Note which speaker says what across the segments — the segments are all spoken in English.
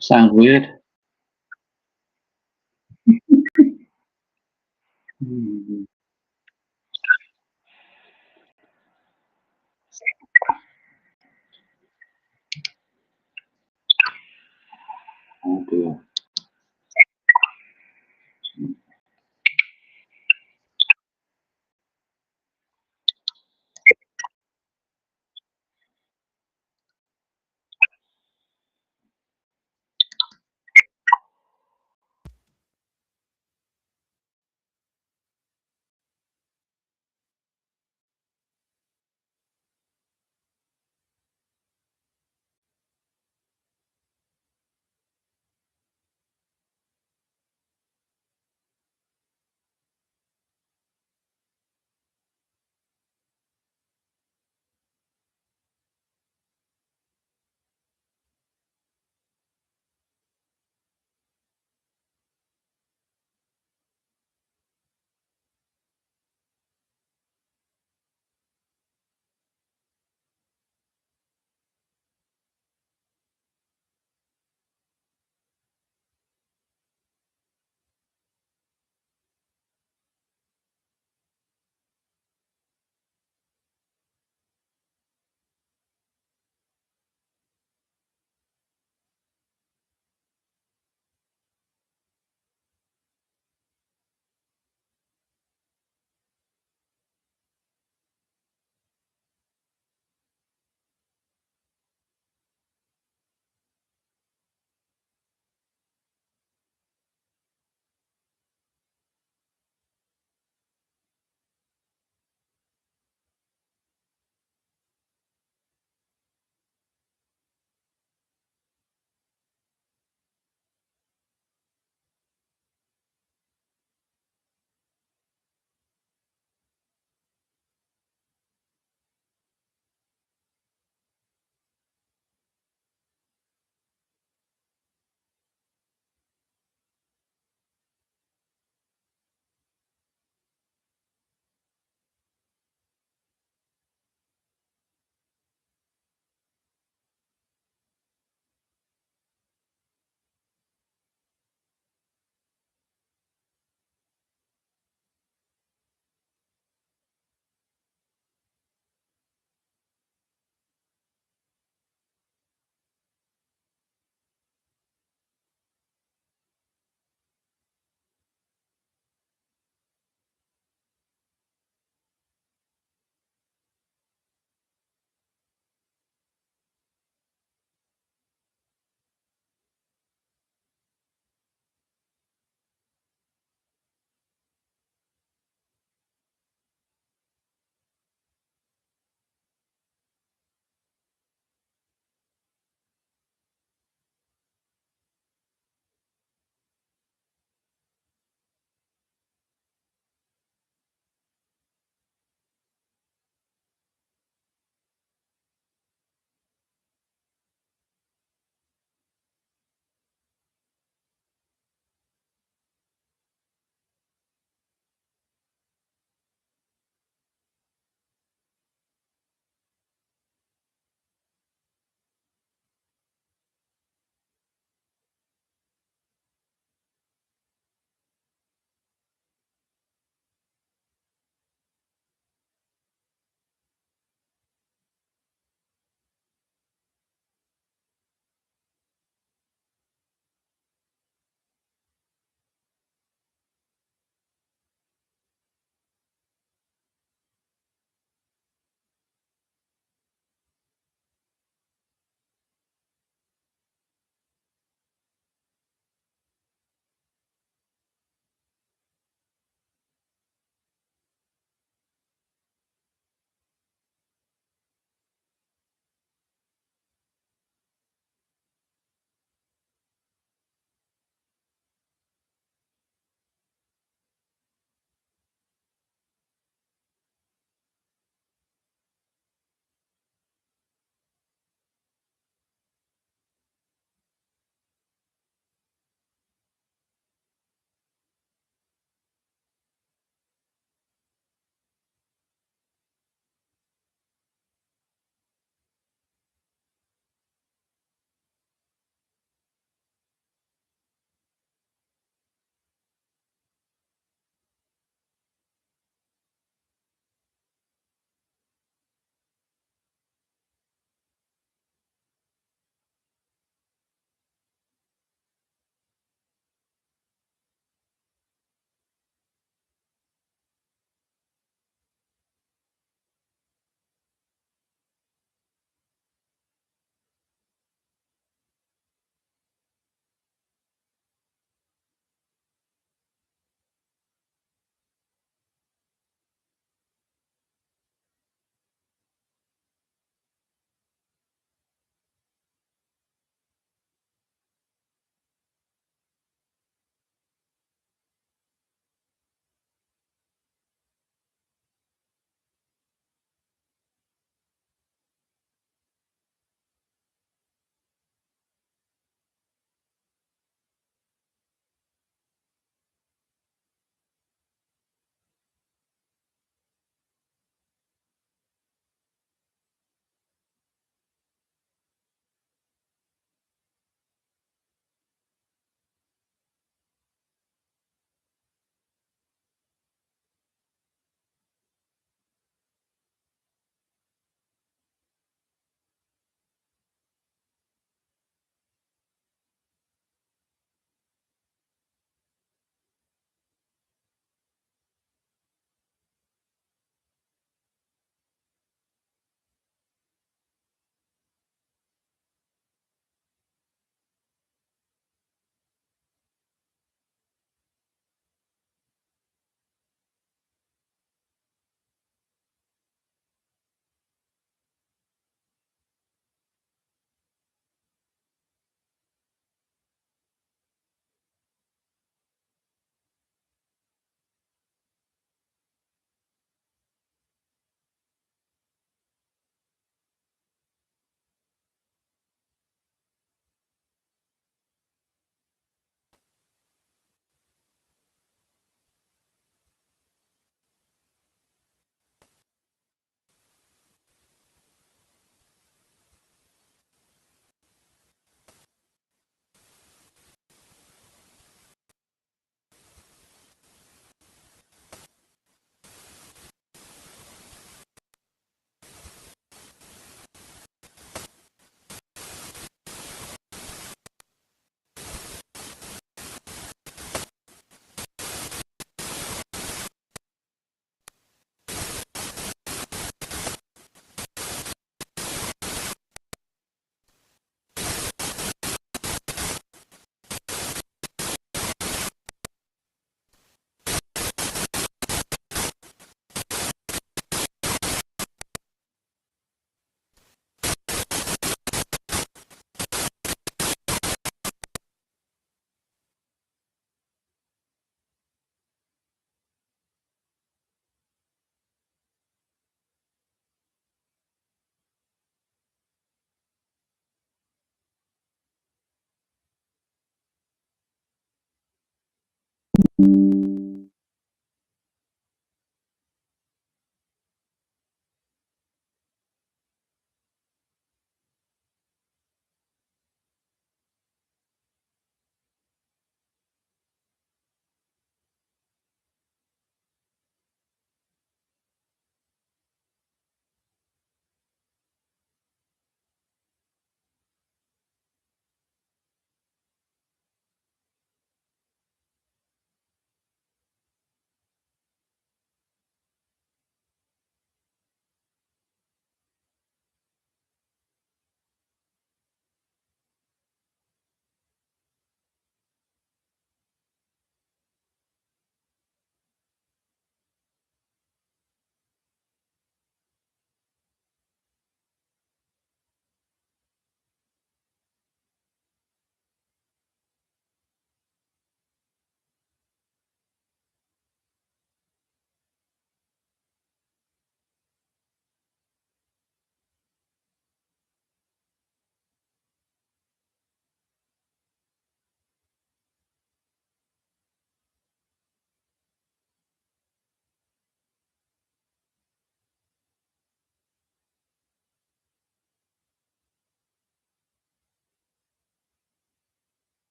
Speaker 1: Sounds weird. Hmm. Oh dear.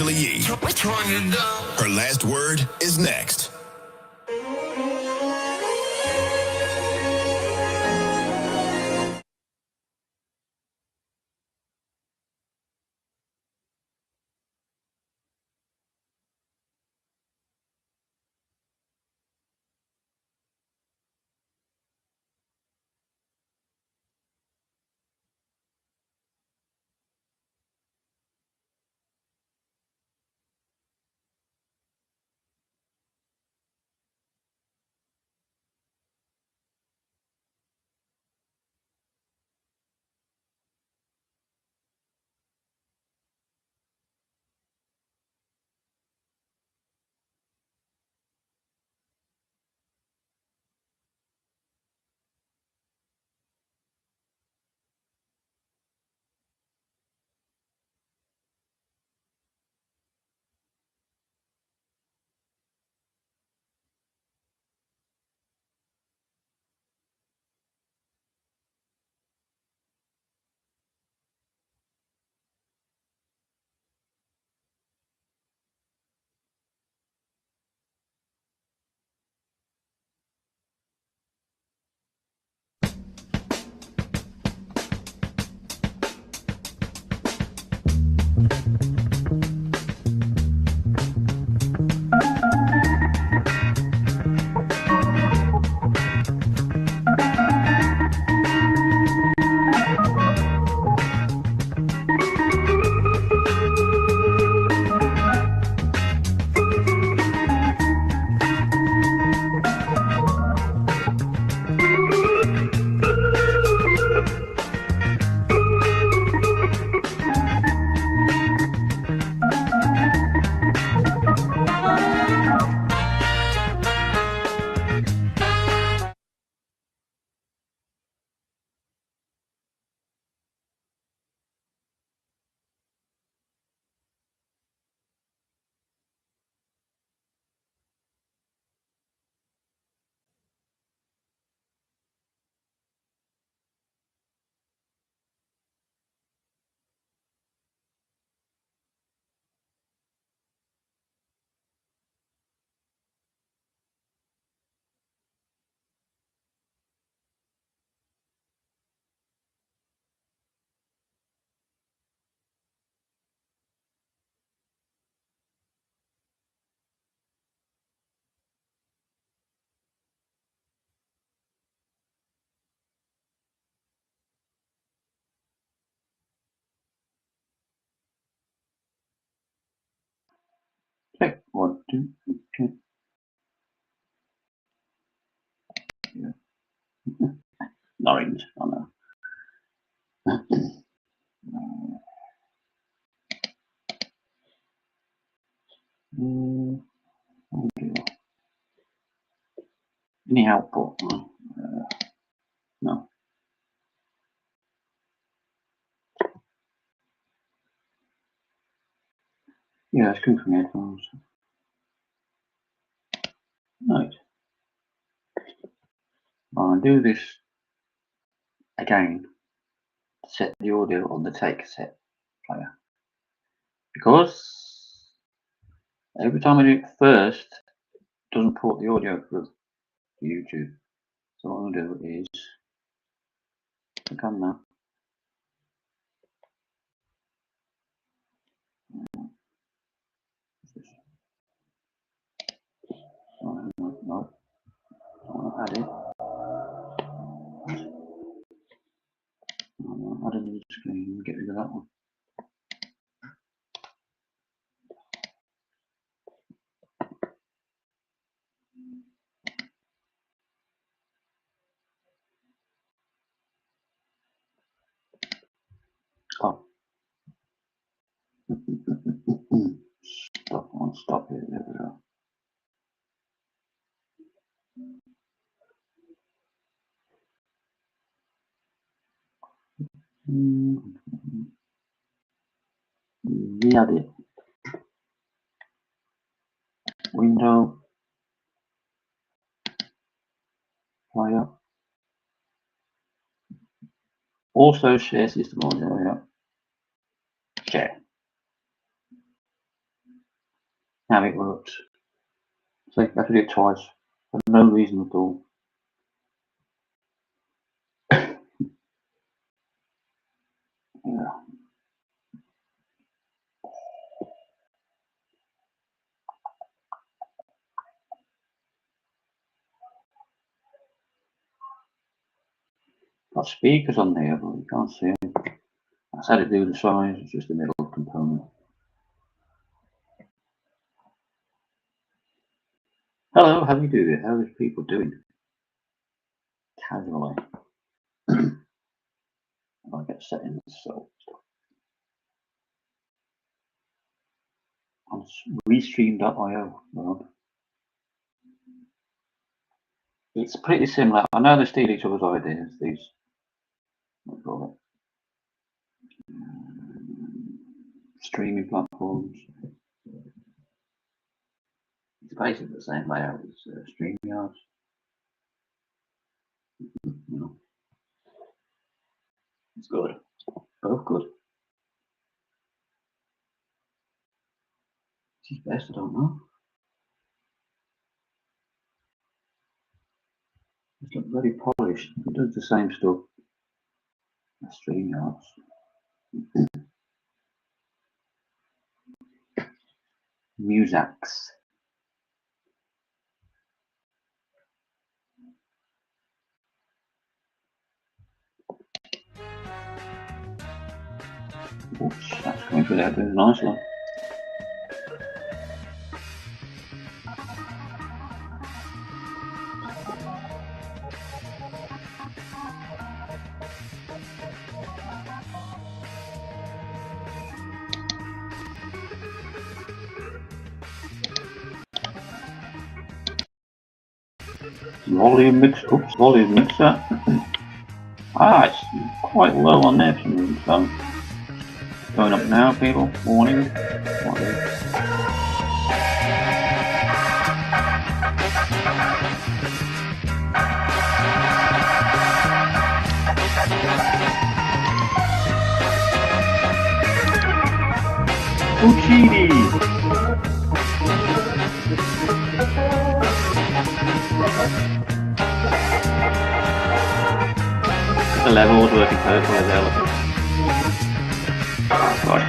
Speaker 2: Angela Yee. Her last word is next.
Speaker 1: Check 1, 2, okay. Yeah. Orange, I know. Okay. Any output? No. Yeah, it's coming from the headphones. Right. I'll do this again to set the audio on the take cassette player. Because every time I do it first, it doesn't port the audio through to YouTube. So what I'm going to do is click on that. No, add it. Add a new screen, get rid of that one. Oh. Stop it, there we go. Re-edit. Window. Player. Also share system audio, yeah. Share. how it works. So you have to do it twice for no reason at all. Yeah. Got speakers on there, but you can't see them. That's how to do the size, it's just the middle component. Hello, how do you do it? How are people doing? Casually. I'll get settings, so on Restream.io. Well, it's pretty similar. I know they steal each other's ideas, these, what do you call it, streaming platforms. It's basically the same layout as StreamYard. You know, it's good. Both good. Which is best, I don't know. It's not very polished. It does the same stuff as StreamYards. Musax. Oops, that's coming through there nicely. Volume mixer. Oops, volume mixer. It's quite low on there for me, so going up now, people. Warning. Puccini! The level was working perfectly as elephant. Oh god.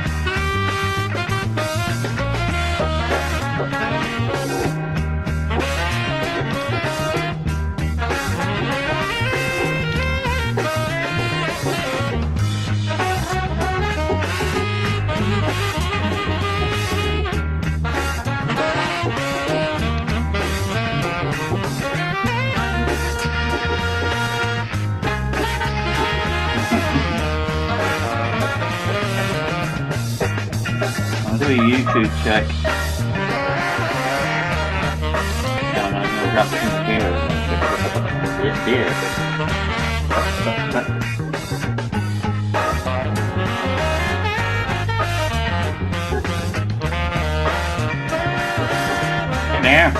Speaker 1: I'll do a YouTube check. Down on the reactions here. Yes, dear. Get there.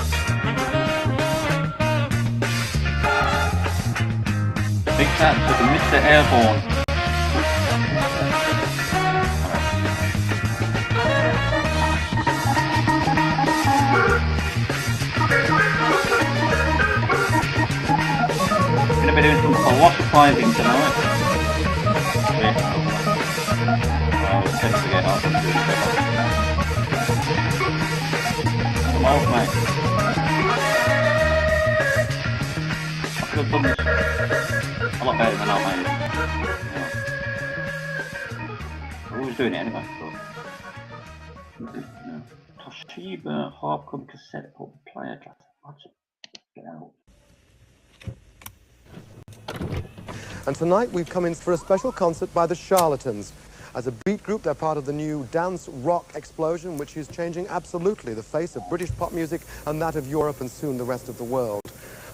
Speaker 1: Big thanks to Mr. Airborne. Gonna be doing some philosophizing tonight. Well, it's tends to get hard to do Come on, mate. I could have done this a lot better than I made it. Yeah. We're always doing it anyway. But, yeah. Toshiba Harpcom cassette or player class. What's it? Get out.
Speaker 3: And tonight we've come in for a special concert by the Charlatans. As a beat group, they're part of the new dance rock explosion, which is changing absolutely the face of British pop music and that of Europe and soon the rest of the world.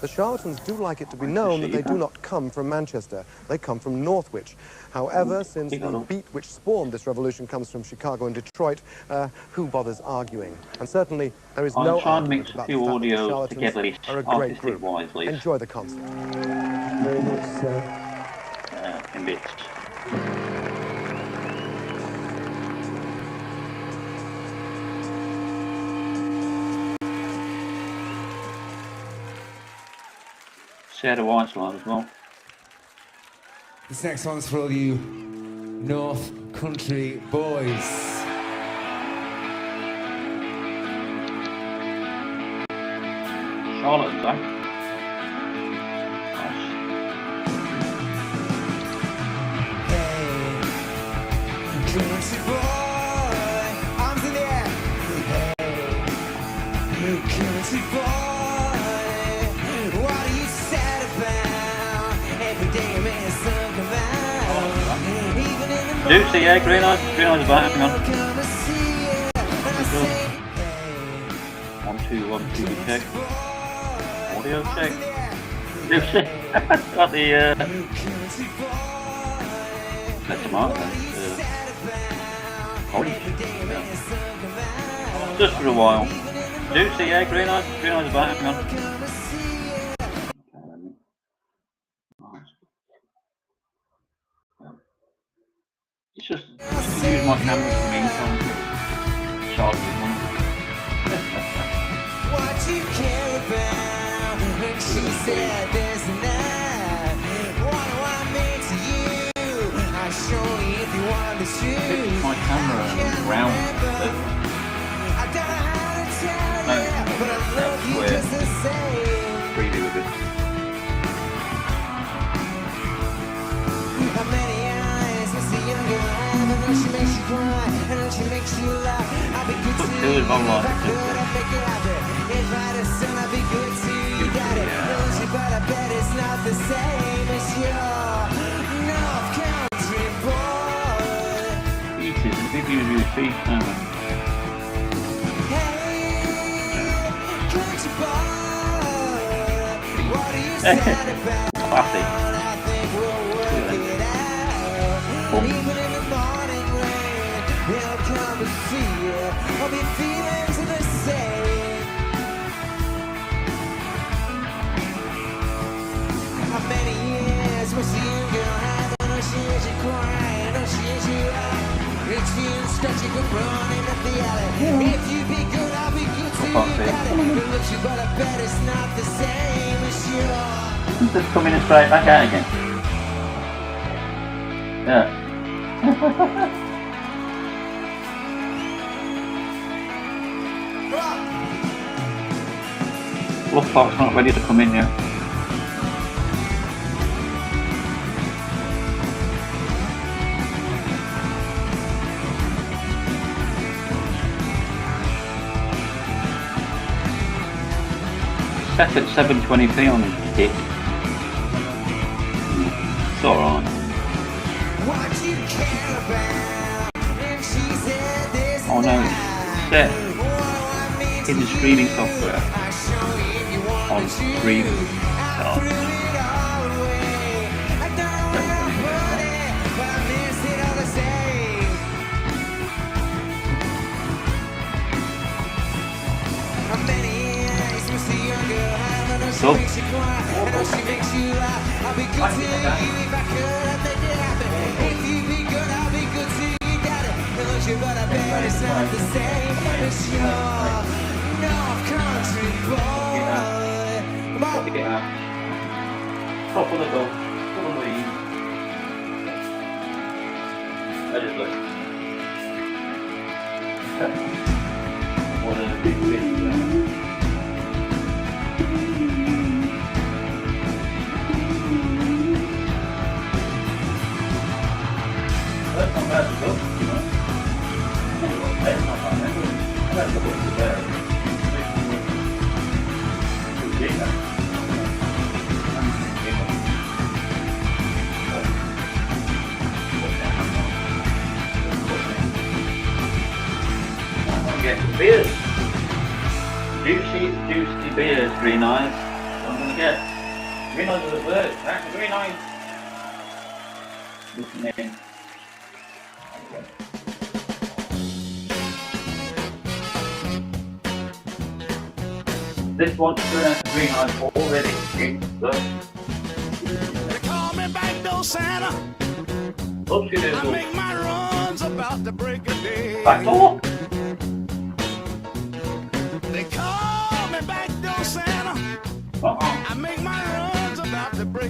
Speaker 3: The Charlatans do like it to be known that they do not come from Manchester. They come from Northwich. However, since the beat which spawned this revolution comes from Chicago and Detroit, who bothers arguing? And certainly there is no argument about the fact that the Charlatans are a great group. Enjoy the concert.
Speaker 4: Very much so.
Speaker 1: In bits. Share the white one as well.
Speaker 5: This next one's for all you North Country boys.
Speaker 1: Charlotte's, eh? Nice.
Speaker 5: Country boy, arms in the air. Hey, country boy, what are you sad about? Every day a man's sun come out. Even in the
Speaker 1: Juicy, yeah, green eyes back, hang on.
Speaker 5: come and see you. And I say, hey,
Speaker 1: 1 2 check. Audio check. Juicy. Got the let's them out then. Orange. Yeah. Just for a while. Juicy, yeah, green eyes back, hang on. Nice. It's just use my camera for me from Charlotte's one.
Speaker 5: what you care about? And she said there's none. What do I mean to you? I'll show you if you want to choose.
Speaker 1: My camera round.
Speaker 5: I don't know how to tell
Speaker 1: No,
Speaker 5: you, but I love you
Speaker 1: square.
Speaker 5: just the same.
Speaker 1: 3D with it.
Speaker 5: How many eyes must a young girl have? I know she makes you cry, I know she makes you laugh. I'll be good to you
Speaker 1: Good,
Speaker 5: if I
Speaker 1: online.
Speaker 5: could, I'd make it happen. If I had a son, I'd be good to you, got it. Knows you, but I bet it's not the same as your North Country boy.
Speaker 1: Beaches, a big view of feet.
Speaker 5: Hey, country boy, what are you sad about?
Speaker 1: Classy.
Speaker 5: I think we'll work it out. Even in the morning rain, they'll come to see you. All your feelings are the same. How many years was the young girl have? I know she hears you crying, I know she hears you out. It's you stretching and running up the alley. If you be good, I'll be good too. You got it. It looks you, but I bet it's not the same as yours.
Speaker 1: Just coming in straight back out again. Yeah. Looks like it's not ready to come in yet. Set at 720p on it. It's alright.
Speaker 5: What you care about? And she said this
Speaker 1: Oh no, it's set in the streaming software on stream. So,
Speaker 5: she makes you laugh. I'll be good to you if I could. I'd make it happen. If you be good, I'll be good to you. Got it. Look you, but I bet it's not the same as your North Country boy. Come on.
Speaker 1: top of the boat, full of leaves. I just look. One of the big fish there. That's not bad to go, you know. That's not bad, that's a little better. Too big, get the beers. Juicy beers, green eyes. What I'm gonna get. Green eyes are the bird. That's the green eyes. Listen in. This one's green eyes already in the.
Speaker 6: They call me back door Santa.
Speaker 1: Oops, you
Speaker 6: I
Speaker 1: do.
Speaker 6: make my runs about the break of day.
Speaker 1: Back door.
Speaker 6: They call me back door Santa. I make my runs about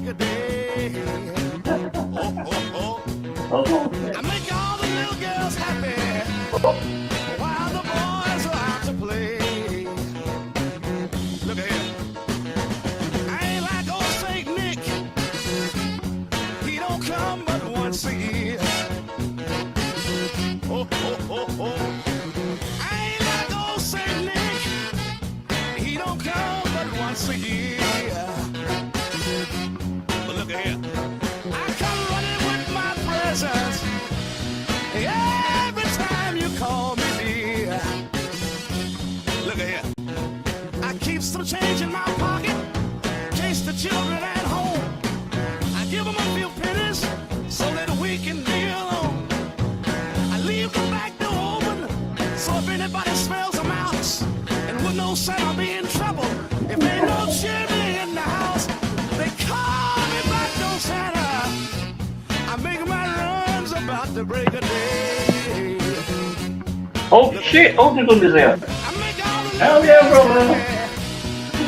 Speaker 6: of day. Oh.
Speaker 1: Oh,
Speaker 6: I make all the little girls happy while the boys are out to play. Look at here. I ain't like old Saint Nick. He don't come but once a year. Oh. I ain't like old Saint Nick. He don't come but once a year. But look at here. I come running with my presents every time you call me dear. Look at here. I keep some change in my pocket, in case the children at home. I give them a few pennies so that we can be alone. I leave the back door open so if anybody smells a mouse and with no scent I'll be in trouble. If ain't no chimney in the house, they call me back door Santa. I make my runs about the break of day.
Speaker 1: oh shit! Oh, the gun is here.
Speaker 6: I make all the
Speaker 1: Hell yeah, brother!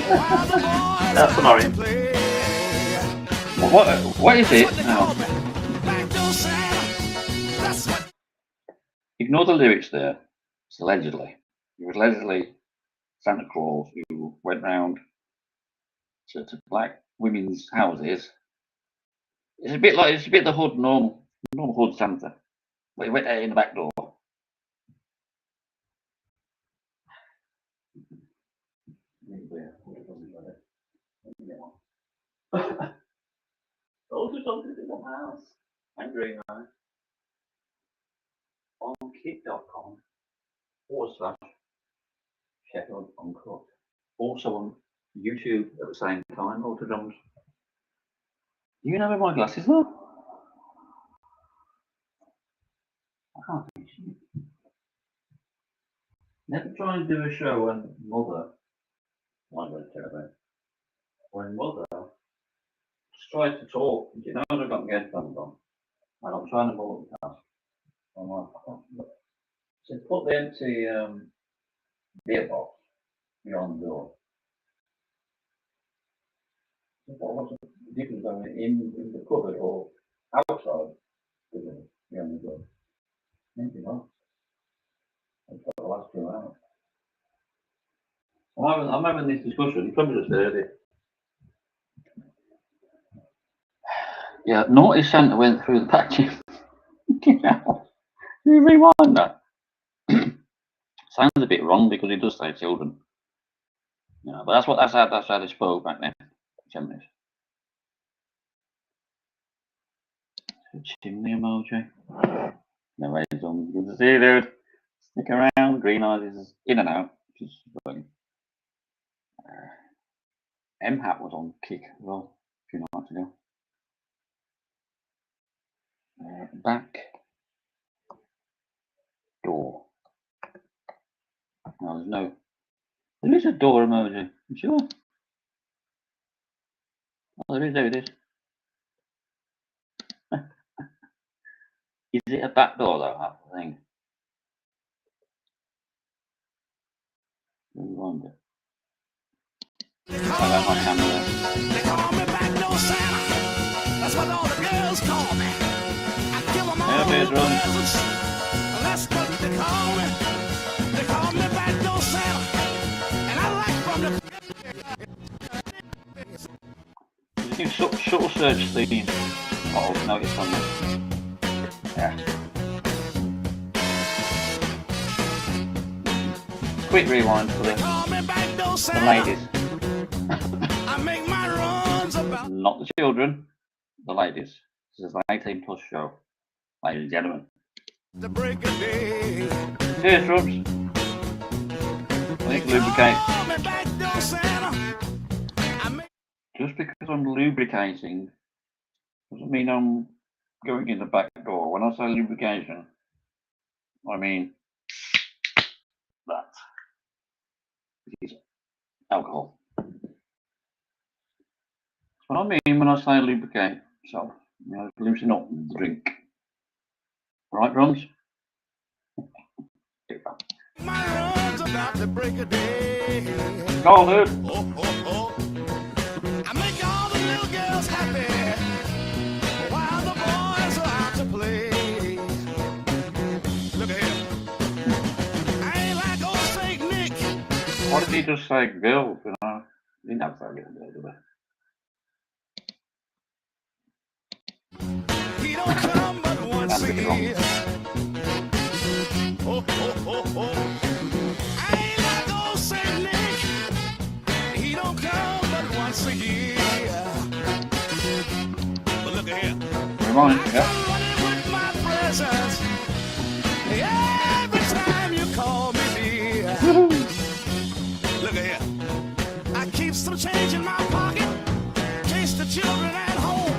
Speaker 6: while the boys
Speaker 1: That's
Speaker 6: out
Speaker 1: annoying.
Speaker 6: to play.
Speaker 1: What is it?
Speaker 6: What they
Speaker 1: Now,
Speaker 6: call me, back door Santa. That's what.
Speaker 1: ignore the lyrics there. It's allegedly. It was allegedly Santa Claus who went round to black women's houses. It's a bit the hood normal hood Santa. But he went out in the back door. Those are something in the house. I'm green eye. On kick.com/Sheffield Uncooked. Also on YouTube at the same time, Autodrums. Do you know where my glasses are? I can't see. Never try and do a show when Mother, I'm going to tell you, when Mother tries to talk, you know, I've got my headphones on, and I'm trying to multitask. I'm like, I can't look. So put the empty beer box beyond the door. What's the difference in the cupboard or outside beyond the door? Maybe not. It's got the last 2 hours. I'm having this discussion. You probably just heard it. Yeah, naughty Santa went through the patches. You know, you rewind that. Sounds a bit wrong because it does say children. You know, but that's how they spoke back then. Chimneys. Chimney emoji. No way, it's on. Good to see you, dude. Stick around. Green eyes is in and out. Just funny. M Hat was on Kick as well a few nights ago. Back door. No, there's no. There is a door emoji. You sure? Oh, there it is. Is it a back door though? That thing. I wonder. I got my camera there.
Speaker 6: They call me back door Santa. That's what all the girls call me. I give them all the presents. That's what they call me. They call me back door Santa. And I like from the.
Speaker 1: You can shuttle search the. Oh, no, it's on this. Yeah. Quick rewind for the ladies.
Speaker 6: I make my runs about.
Speaker 1: Not the children, the ladies. This is an 18 plus show, ladies and gentlemen.
Speaker 6: The break of day.
Speaker 1: Cheers, Rubs. I think lubricate. Just because I'm lubricating doesn't mean I'm going in the back door. When I say lubrication, I mean that. It is alcohol. That's what I mean when I say lubricate. So, you know, loosen up the drink. Right, Rums?
Speaker 6: My runs about the break of day.
Speaker 1: Go on, dude.
Speaker 6: I make all the little girls happy
Speaker 1: Why did he just say girl? You know, he didn't have to say girl, did he?
Speaker 6: He don't come but once a year. Oh, oh, oh, oh. I ain't like old Saint Nick. He don't come but once a year. But look at here.
Speaker 1: Remind,
Speaker 6: I
Speaker 1: yeah.
Speaker 6: come running with my presents. Every time you call me dear. Look at here. I keep some change in my pocket. In case the children at home.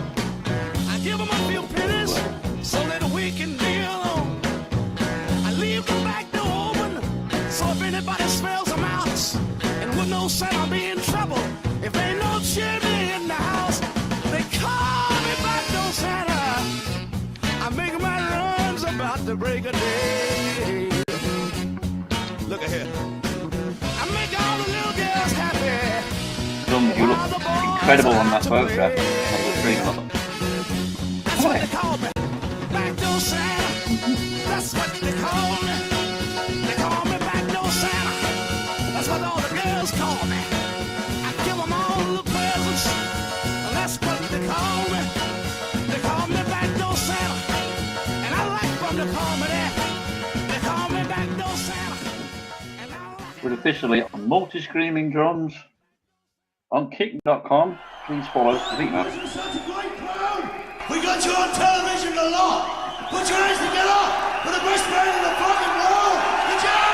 Speaker 6: I give them a few pennies so that we can be alone. I leave the back door open so if anybody smells a mouse and with no scent I'll be in trouble. If ain't no chimney in the house, they call me back door Santa. I make my runs about the break of day. Look at here. I make all the little girls happy.
Speaker 1: You look incredible on that photograph. On the screen.
Speaker 6: That's what they call me. Backdoor Santa. That's what they call me. They call me Backdoor Santa. That's what all the girls call me. I give them all the presents. And that's what they call me. They call me Backdoor Santa. And I like them to call me that. They call me Backdoor Santa. And I like
Speaker 1: We're officially on multi-screaming drums on kick.com. Please follow Zima.
Speaker 7: Such a great crowd! We got you on television a lot! Put your hands together for the best band in the fucking world! The Jam!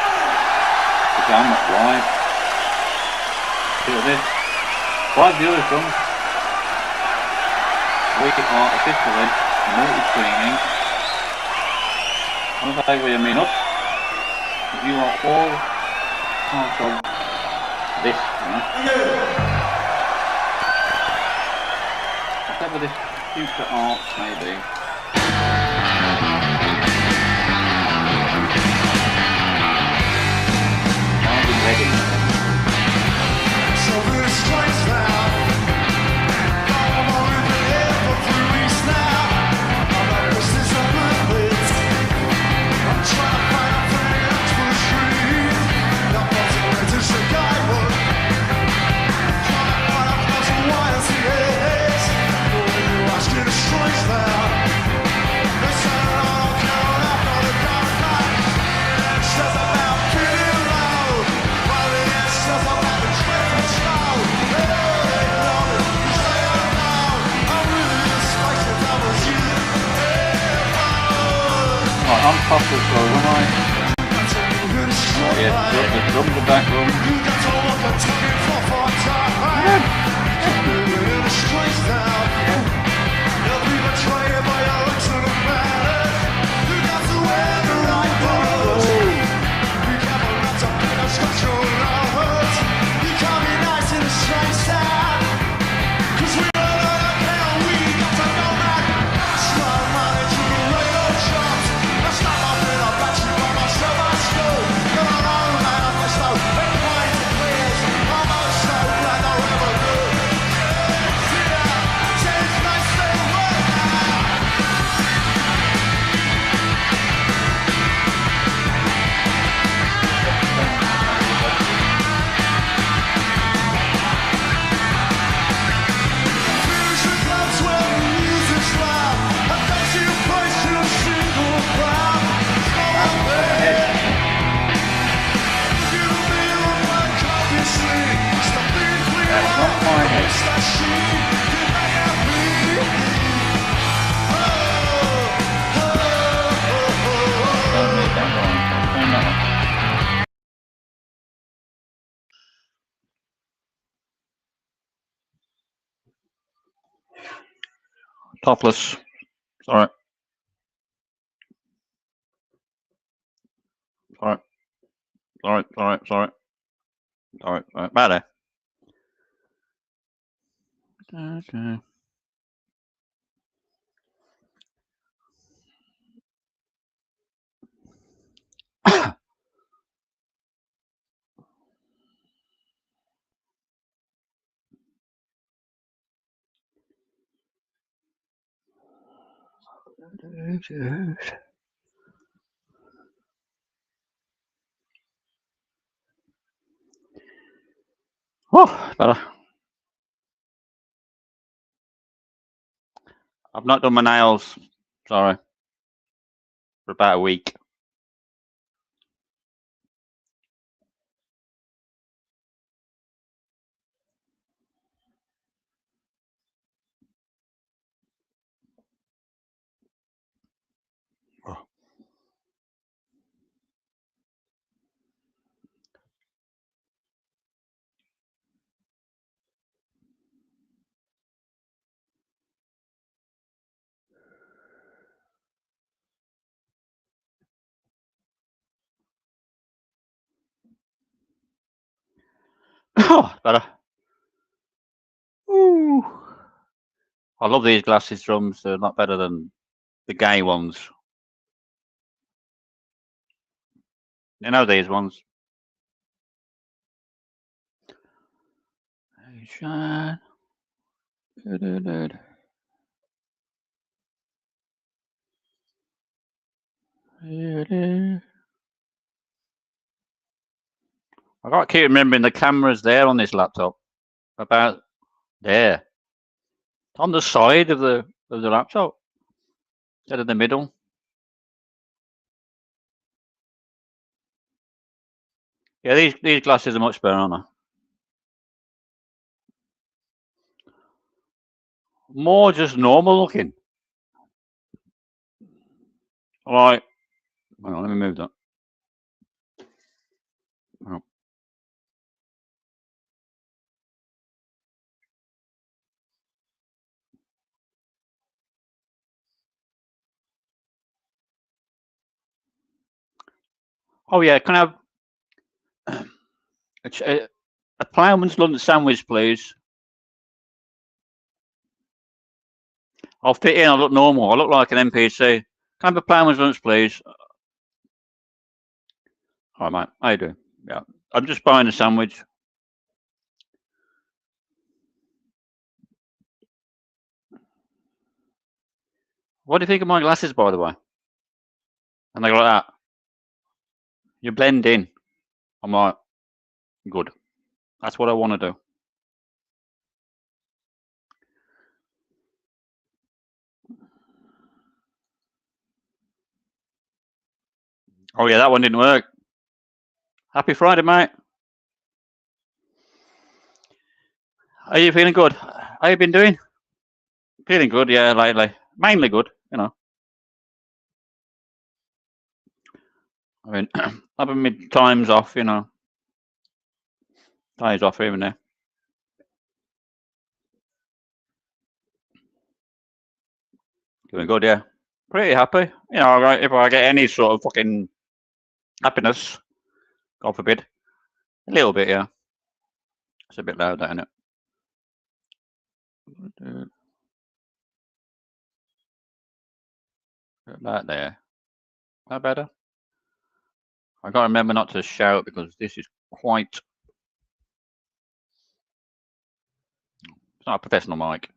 Speaker 1: The Jam live. Look at this. 5 viewers done. We are officially multi-screaming. On the day where you mean us, you are all part of this, you know. Whatever this future art may be. I'll be ready.
Speaker 6: So this place now. I'm only been here for 3 weeks now. I'm like, this is a good place. I'm trying to find a friend for the street. Not possible to say guy would. Trying to find a place of YMCA's. But when you ask it, it's strange now. They say it all count after the dark night. It's just about feeling loud. While the it's just about the traffic slow. They know it, you say it loud. I'm really spicy, that was you.
Speaker 1: Right, I'm Potter, so when I... Yeah, the drums are back on.
Speaker 6: You got to walk a talking for time. You're in the streets now. You'll be betrayed by your looks to the man. You got to wear the right clothes. Be careful not to pick up scratch your nose. You can't be nice in a strange town. 'Cause we all know that now we got to go back. Smile money to the radio shops. Let's stop up in a battery by myself, I school. You're an old manifesto. Big minds and clears. Almost so glad I ever do. See that? Change my state of work now. Fusion clubs where the music's loud. A fancy place in a single crowd. Slow up there. You feel like obviously. Stop being clear.
Speaker 1: That's not my head.
Speaker 6: It's that shit you may have me.
Speaker 1: Don't make that wrong. Turn that on. Topless. Sorry. Sorry. Sorry. Better. Okay. Oh, better. I've not done my nails. Sorry. For about a week. Oh, better. Ooh. I love these glasses drums. They're not better than the gay ones. You know these ones. Shine. I got to keep remembering the camera's there on this laptop. About there. On the side of the laptop. Instead of the middle. Yeah, these glasses are much better, aren't they? More just normal looking. Alright. Hang on, let me move that. Oh yeah, can I have a ploughman's lunch sandwich, please? I'll fit in. I look normal. I look like an NPC. Can I have a ploughman's lunch, please? All right, mate. How you doing? Yeah, I'm just buying a sandwich. What do you think of my glasses, by the way? And they go like that. You blend in. I'm like, good. That's what I want to do. Oh yeah, that one didn't work. Happy Friday, mate. Are you feeling good? How you been doing? Feeling good, yeah, lately. Mainly good, you know. I mean, having my times off, you know. Days off here and there. Doing good, yeah. Pretty happy. You know, if I get any sort of fucking happiness, God forbid. A little bit, yeah. It's a bit loud, that, isn't it? That there. That better? I gotta remember not to shout because this is quite. It's not a professional mic.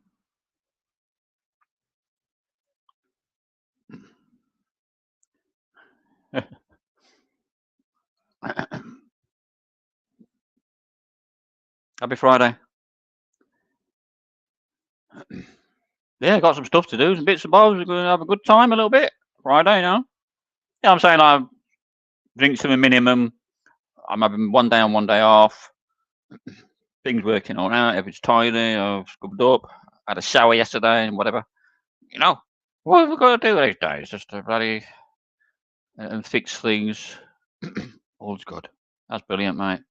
Speaker 1: Happy Friday. Yeah, got some stuff to do, some bits and bobs. We're going to have a good time a little bit. Friday, you know. Yeah, I'm saying I drink to a minimum. I'm having one day on, one day off. Things working all right. Everything's tidy. I've scrubbed up. Had a shower yesterday and whatever. You know, what have we got to do these days? Just to bloody and fix things. All's good. That's brilliant, mate.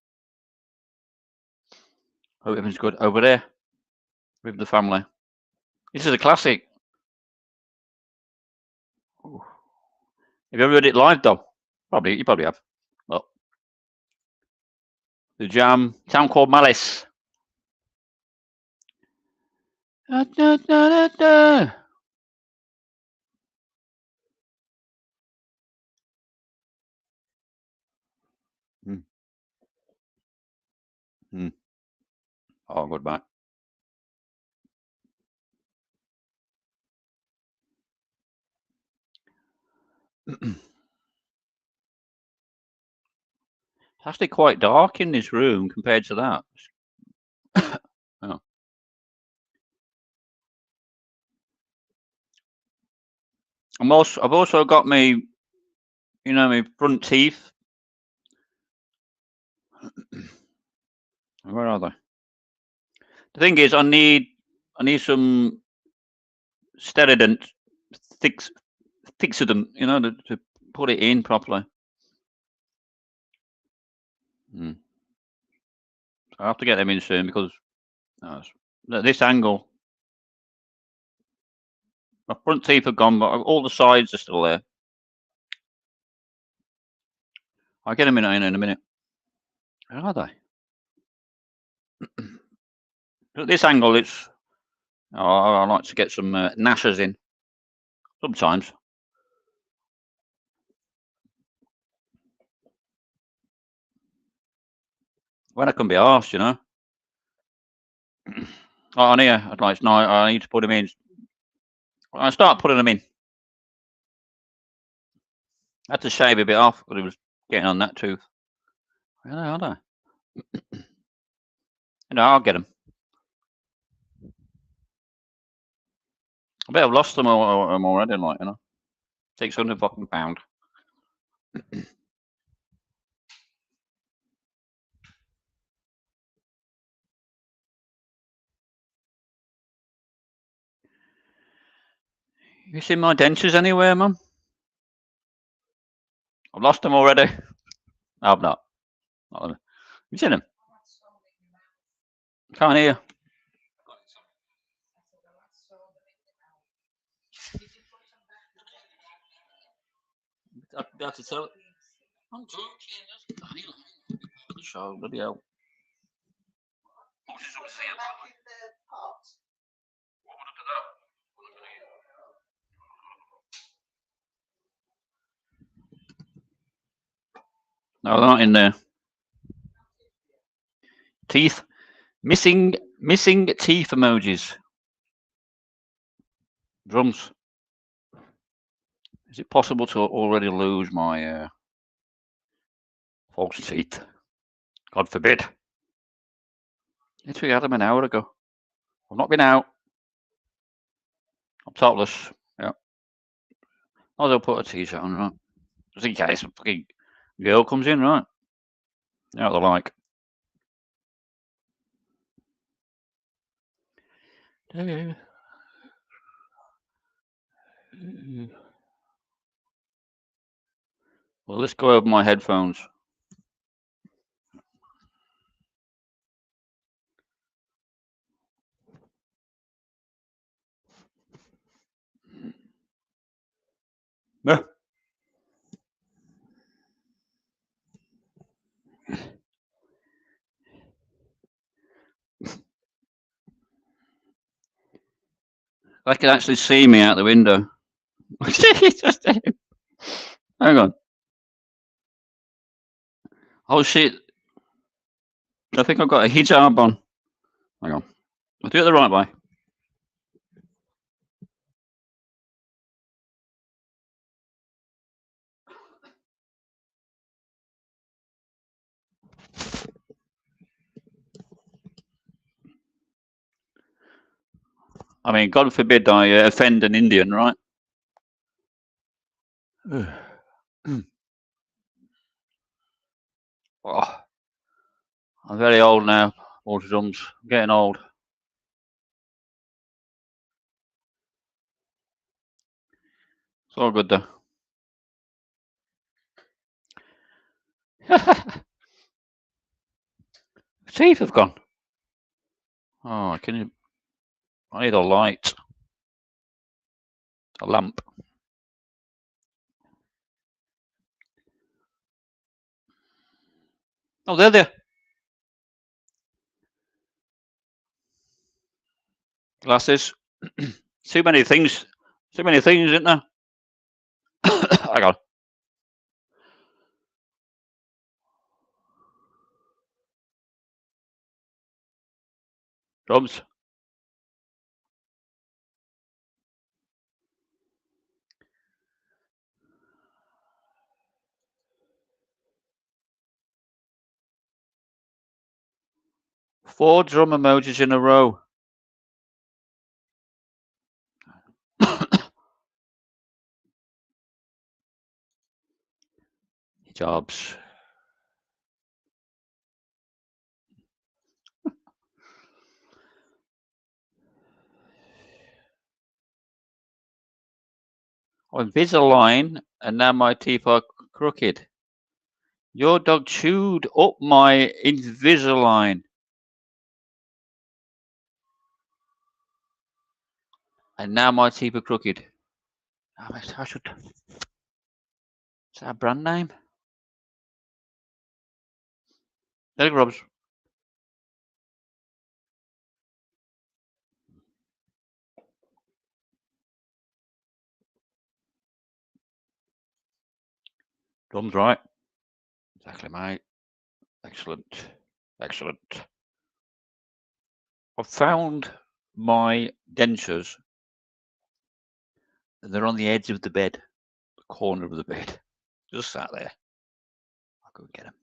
Speaker 1: Hope everything's good over there with the family. This is a classic. Ooh. Have you ever heard it live, though? You probably have. Well, the Jam, Town Called Malice. Da, da, da, da, da. Mm. Mm. Oh, good, mate. It's actually quite dark in this room compared to that. Oh. I've also got me, you know, my front teeth. Where are they? The thing is, I need some Sterident fix them, you know, to put it in properly. I have to get them in soon because this angle, my front teeth are gone, but all the sides are still there. I'll get them in a minute. Where are they? At this angle, it's. Oh, I like to get some gnashers in sometimes. When I can be asked, you know. Oh, on here, I'd like. No, I need to put them in. I start putting them in. I had to shave a bit off, but it was getting on that tooth. Where are they? You know, I'll get them. I bet I've lost them already, like, you know. £600 fucking. You seen my dentures anywhere, Mum? I've lost them already. No, I've not. You seen them? Can't hear. I have to tell it. I'm joking. So bloody hell. No, they're not in there. Teeth. Missing teeth emojis. Drums. Is it possible to already lose my false teeth? God forbid. Literally had them an hour ago. I've not been out. I'm topless. Yeah. I'll put a t-shirt on, right? Just in case a fucking girl comes in, right? You know what they're like. Well, let's go over my headphones. Yeah. I can actually see me out the window. Hang on. Oh shit. I think I've got a hijab on. Hang on. I'll do it the right way. I mean, God forbid I offend an Indian, right? Oh, I'm very old now, water drums. I'm getting old. It's all good though. Teeth have gone. Oh, can you? I need a light, a lamp. Oh, they're there. Glasses. Too many things. Too many things, isn't there? Hang on. Drums. 4 drum emojis in a row. Jobs. Invisalign, and now my teeth are crooked. Your dog chewed up my Invisalign. And now my teeth are crooked. I should. Is that a brand name? There, Grubs. Drum's right. Exactly, mate. Excellent. Excellent. I've found my dentures. And they're on the edge of the bed. The corner of the bed. Just sat there. I'll go and get them.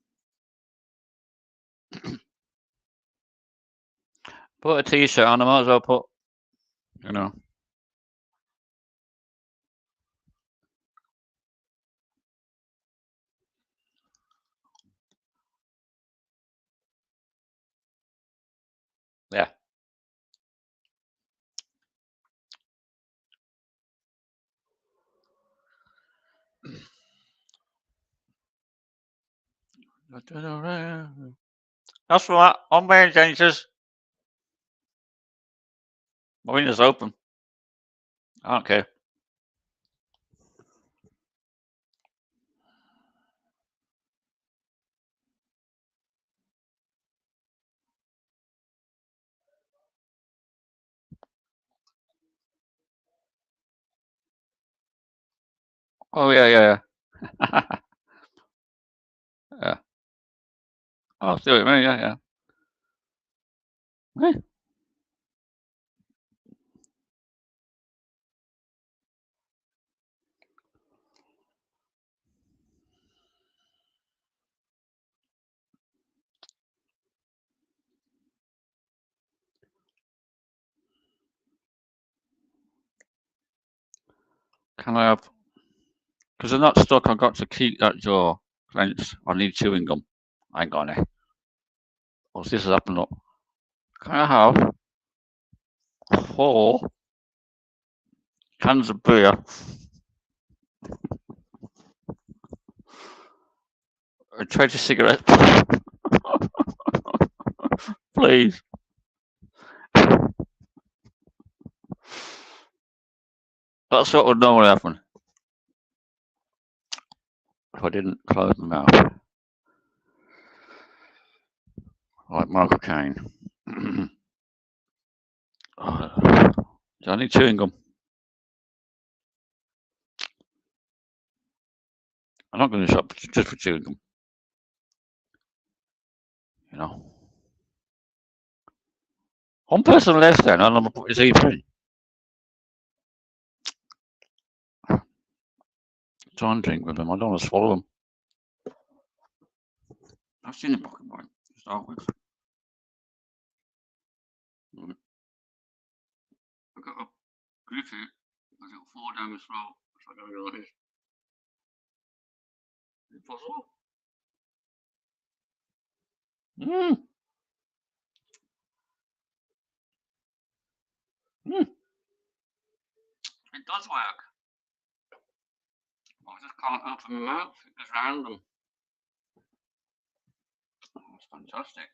Speaker 1: Put a t-shirt on, I might as well put, you know. Yeah. That's right. I'm wearing dentures. My window's open. I don't care. Oh, yeah. Yeah. I'll do it, man. Yeah. Hey. Can I have... Because they're not stuck, I've got to keep that jaw clenched. I need chewing gum. I ain't got any. What's this has happened up? Can I have 4 cans of beer? A 20 cigarettes? Please. That's what would normally happen if I didn't close my mouth. Like Michael Caine. Do I need chewing gum? I'm not going to shop just for chewing gum. You know. One person left then, and I'm going to put his either in. Try and drink with them. I don't want to swallow them. I've seen the pocket boy to start with. I've got a grip here. I've got 4 down my throat. So I gotta go like this. Is it possible? It does work. I just can't open my mouth. It goes round them. That's fantastic.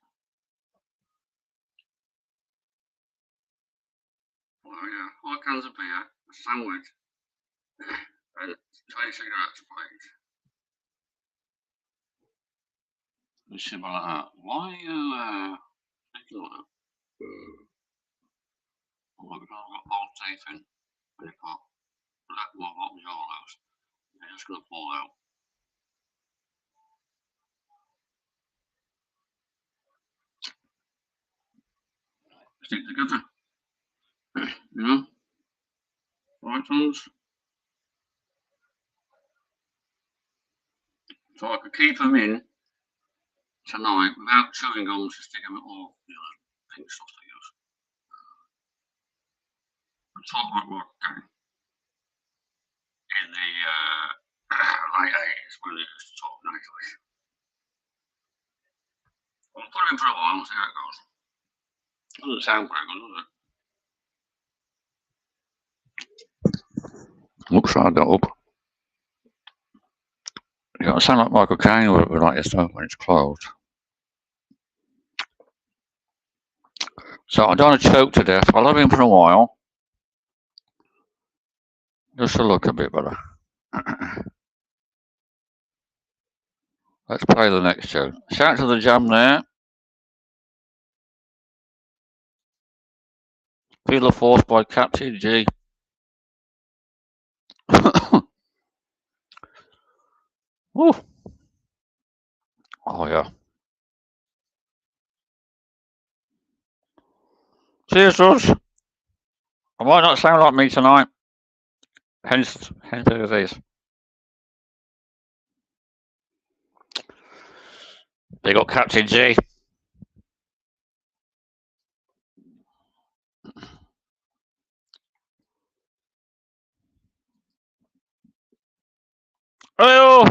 Speaker 1: Oh yeah, 4 cans of beer, a sandwich, and 20 cigarettes, please. And shit like that. Why are you thinking like that? Oh my god, I've got both teeth in. And you've got black one bottom of your nose. They're just gonna fall out. Stick together. You know? Right ones. So I could keep them in tonight without chewing gum to stick them all together. pink stuff to use. I'm talking about rock gang in the late 80s when they used to talk nightly. I'll put it in for a while and see how it goes. Doesn't sound very good, does it? Looks like that up. You don't sound like Michael Caine would like yourself when it's closed. So I don't want to choke to death. I'll have him for a while. Just to look a bit better. Let's play the next tune. Shout to the jam there. Feel the Force by Captain G. Ooh. Oh yeah. Cheers, George. I might not sound like me tonight. Hence it is. They got Captain G. Oh!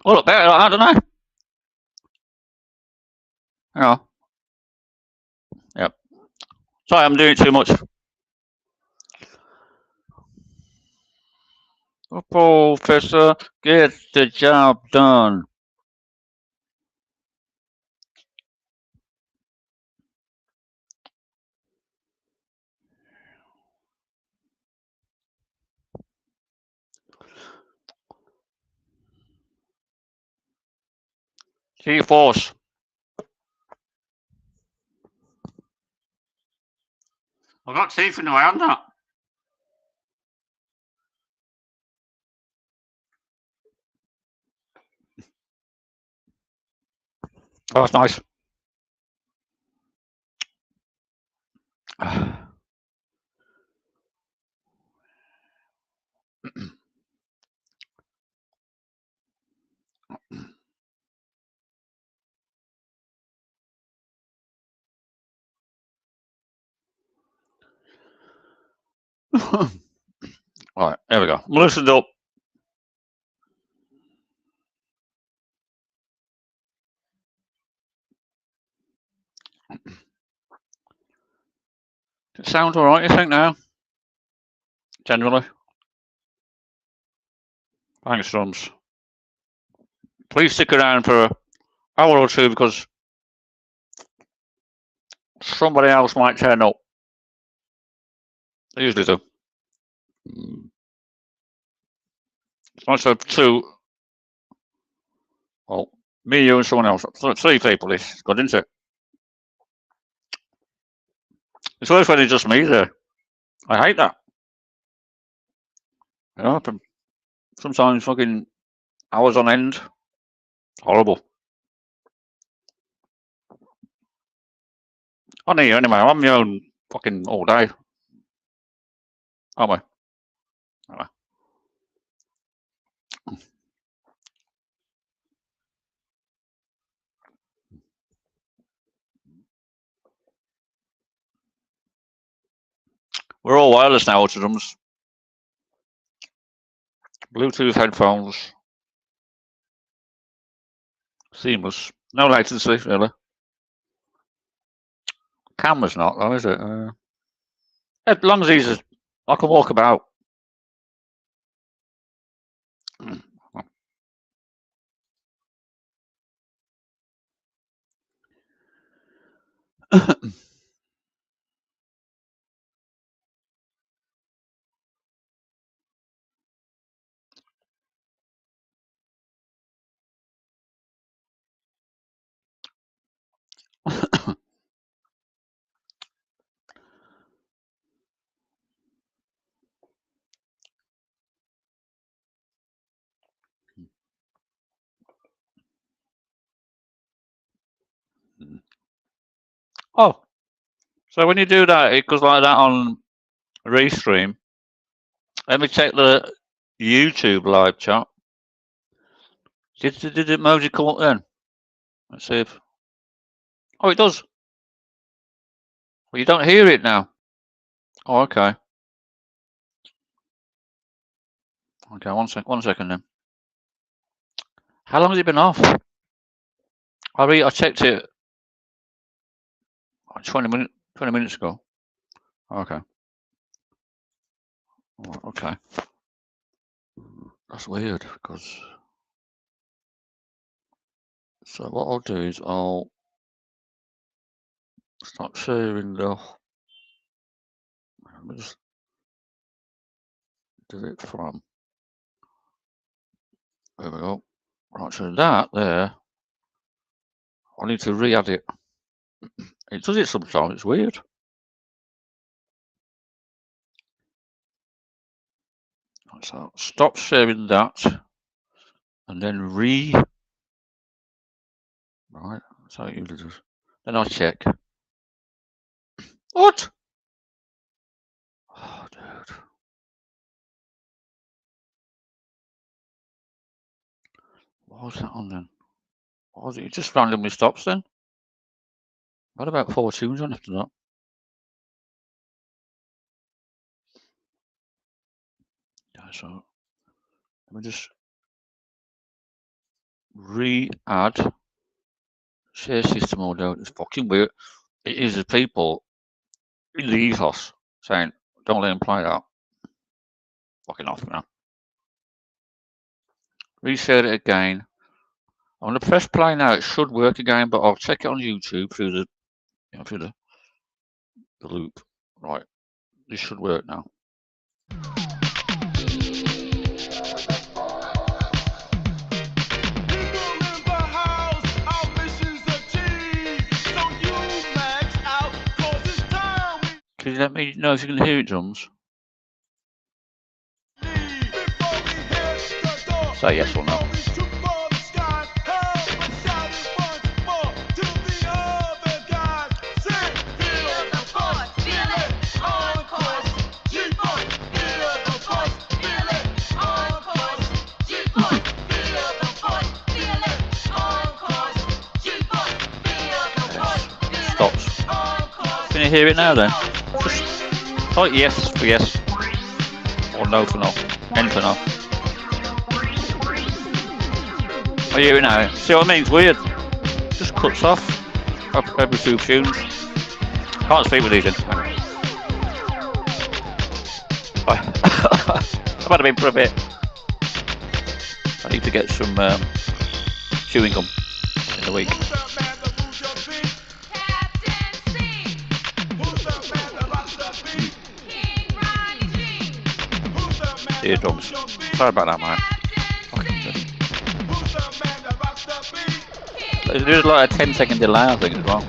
Speaker 1: Oh, look better, I don't know. Yeah. Yep. Sorry, I'm doing too much. Professor, get the job done. G-Force. I've got teeth in the way, haven't I? Oh, that's nice. All right, there we go. Loosened up. It sounds all right, you think now? Generally. Thanks, drums. Please stick around for an hour or two because somebody else might turn up. They usually do. It's nice to have two. Well, me, you, and someone else. Three people. It's good, isn't it? It's worse when it's just me there. I hate that. You know, sometimes fucking hours on end. Horrible. I need you anyway. I'm my own fucking all day. Aren't we? Anyway. We're all wireless now, to drums. Bluetooth headphones. Seamless. No latency, really. Camera's not, though, is it? As long as he's, I can walk about. Oh, So when you do that, it goes like that on Restream. Let me check the YouTube live chat. Did it emoji come up then? Let's see if. Oh, it does. Well, you don't hear it now. Oh, okay. Okay, one second then. How long has it been off? I checked it 20 minutes ago. Okay. Oh, okay. That's weird because. So what I'll do is I'll start sharing the. Let me just do it from. There we go. Right, so that there. I need to re-add it. It does it sometimes. It's weird. So stop sharing that, and then right. So you just then I check. What? Oh, dude. What was that on then? What was it? It just randomly stops then. I had about 4 tunes on after that. Yeah, so let me just re-add share system audio. It's fucking weird. It is the people in the ethos saying, don't let him play that. Fucking off now. Reshare it again. I'm gonna press play now. It should work again, but I'll check it on YouTube through the through the loop. Right. This should work now. Can you let me know if you can hear it, drums? Say yes or no. Stops. Can you hear it now then? Just type yes for yes or no for no. N for no. I hear it now. See what I mean? It's weird. Just cuts off every 2 tunes. Can't speak with these in. I've had them in for a bit. I need to get some chewing gum in the week. Eardrums. Sorry about that, mate. There's like a 10-second delay, I think, as well.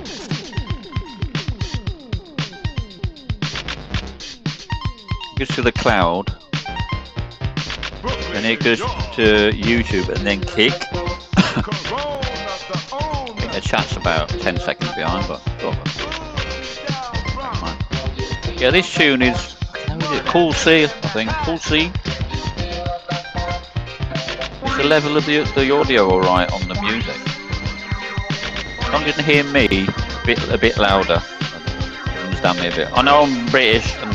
Speaker 1: It goes to the cloud, and it goes to YouTube, and then kick. The chat's about 10 seconds behind, but yeah, this tune is Cool C, I think. Cool C. Is the level of the audio alright on the music? Don't you can hear me a bit louder. Understand me a bit. I know I'm British and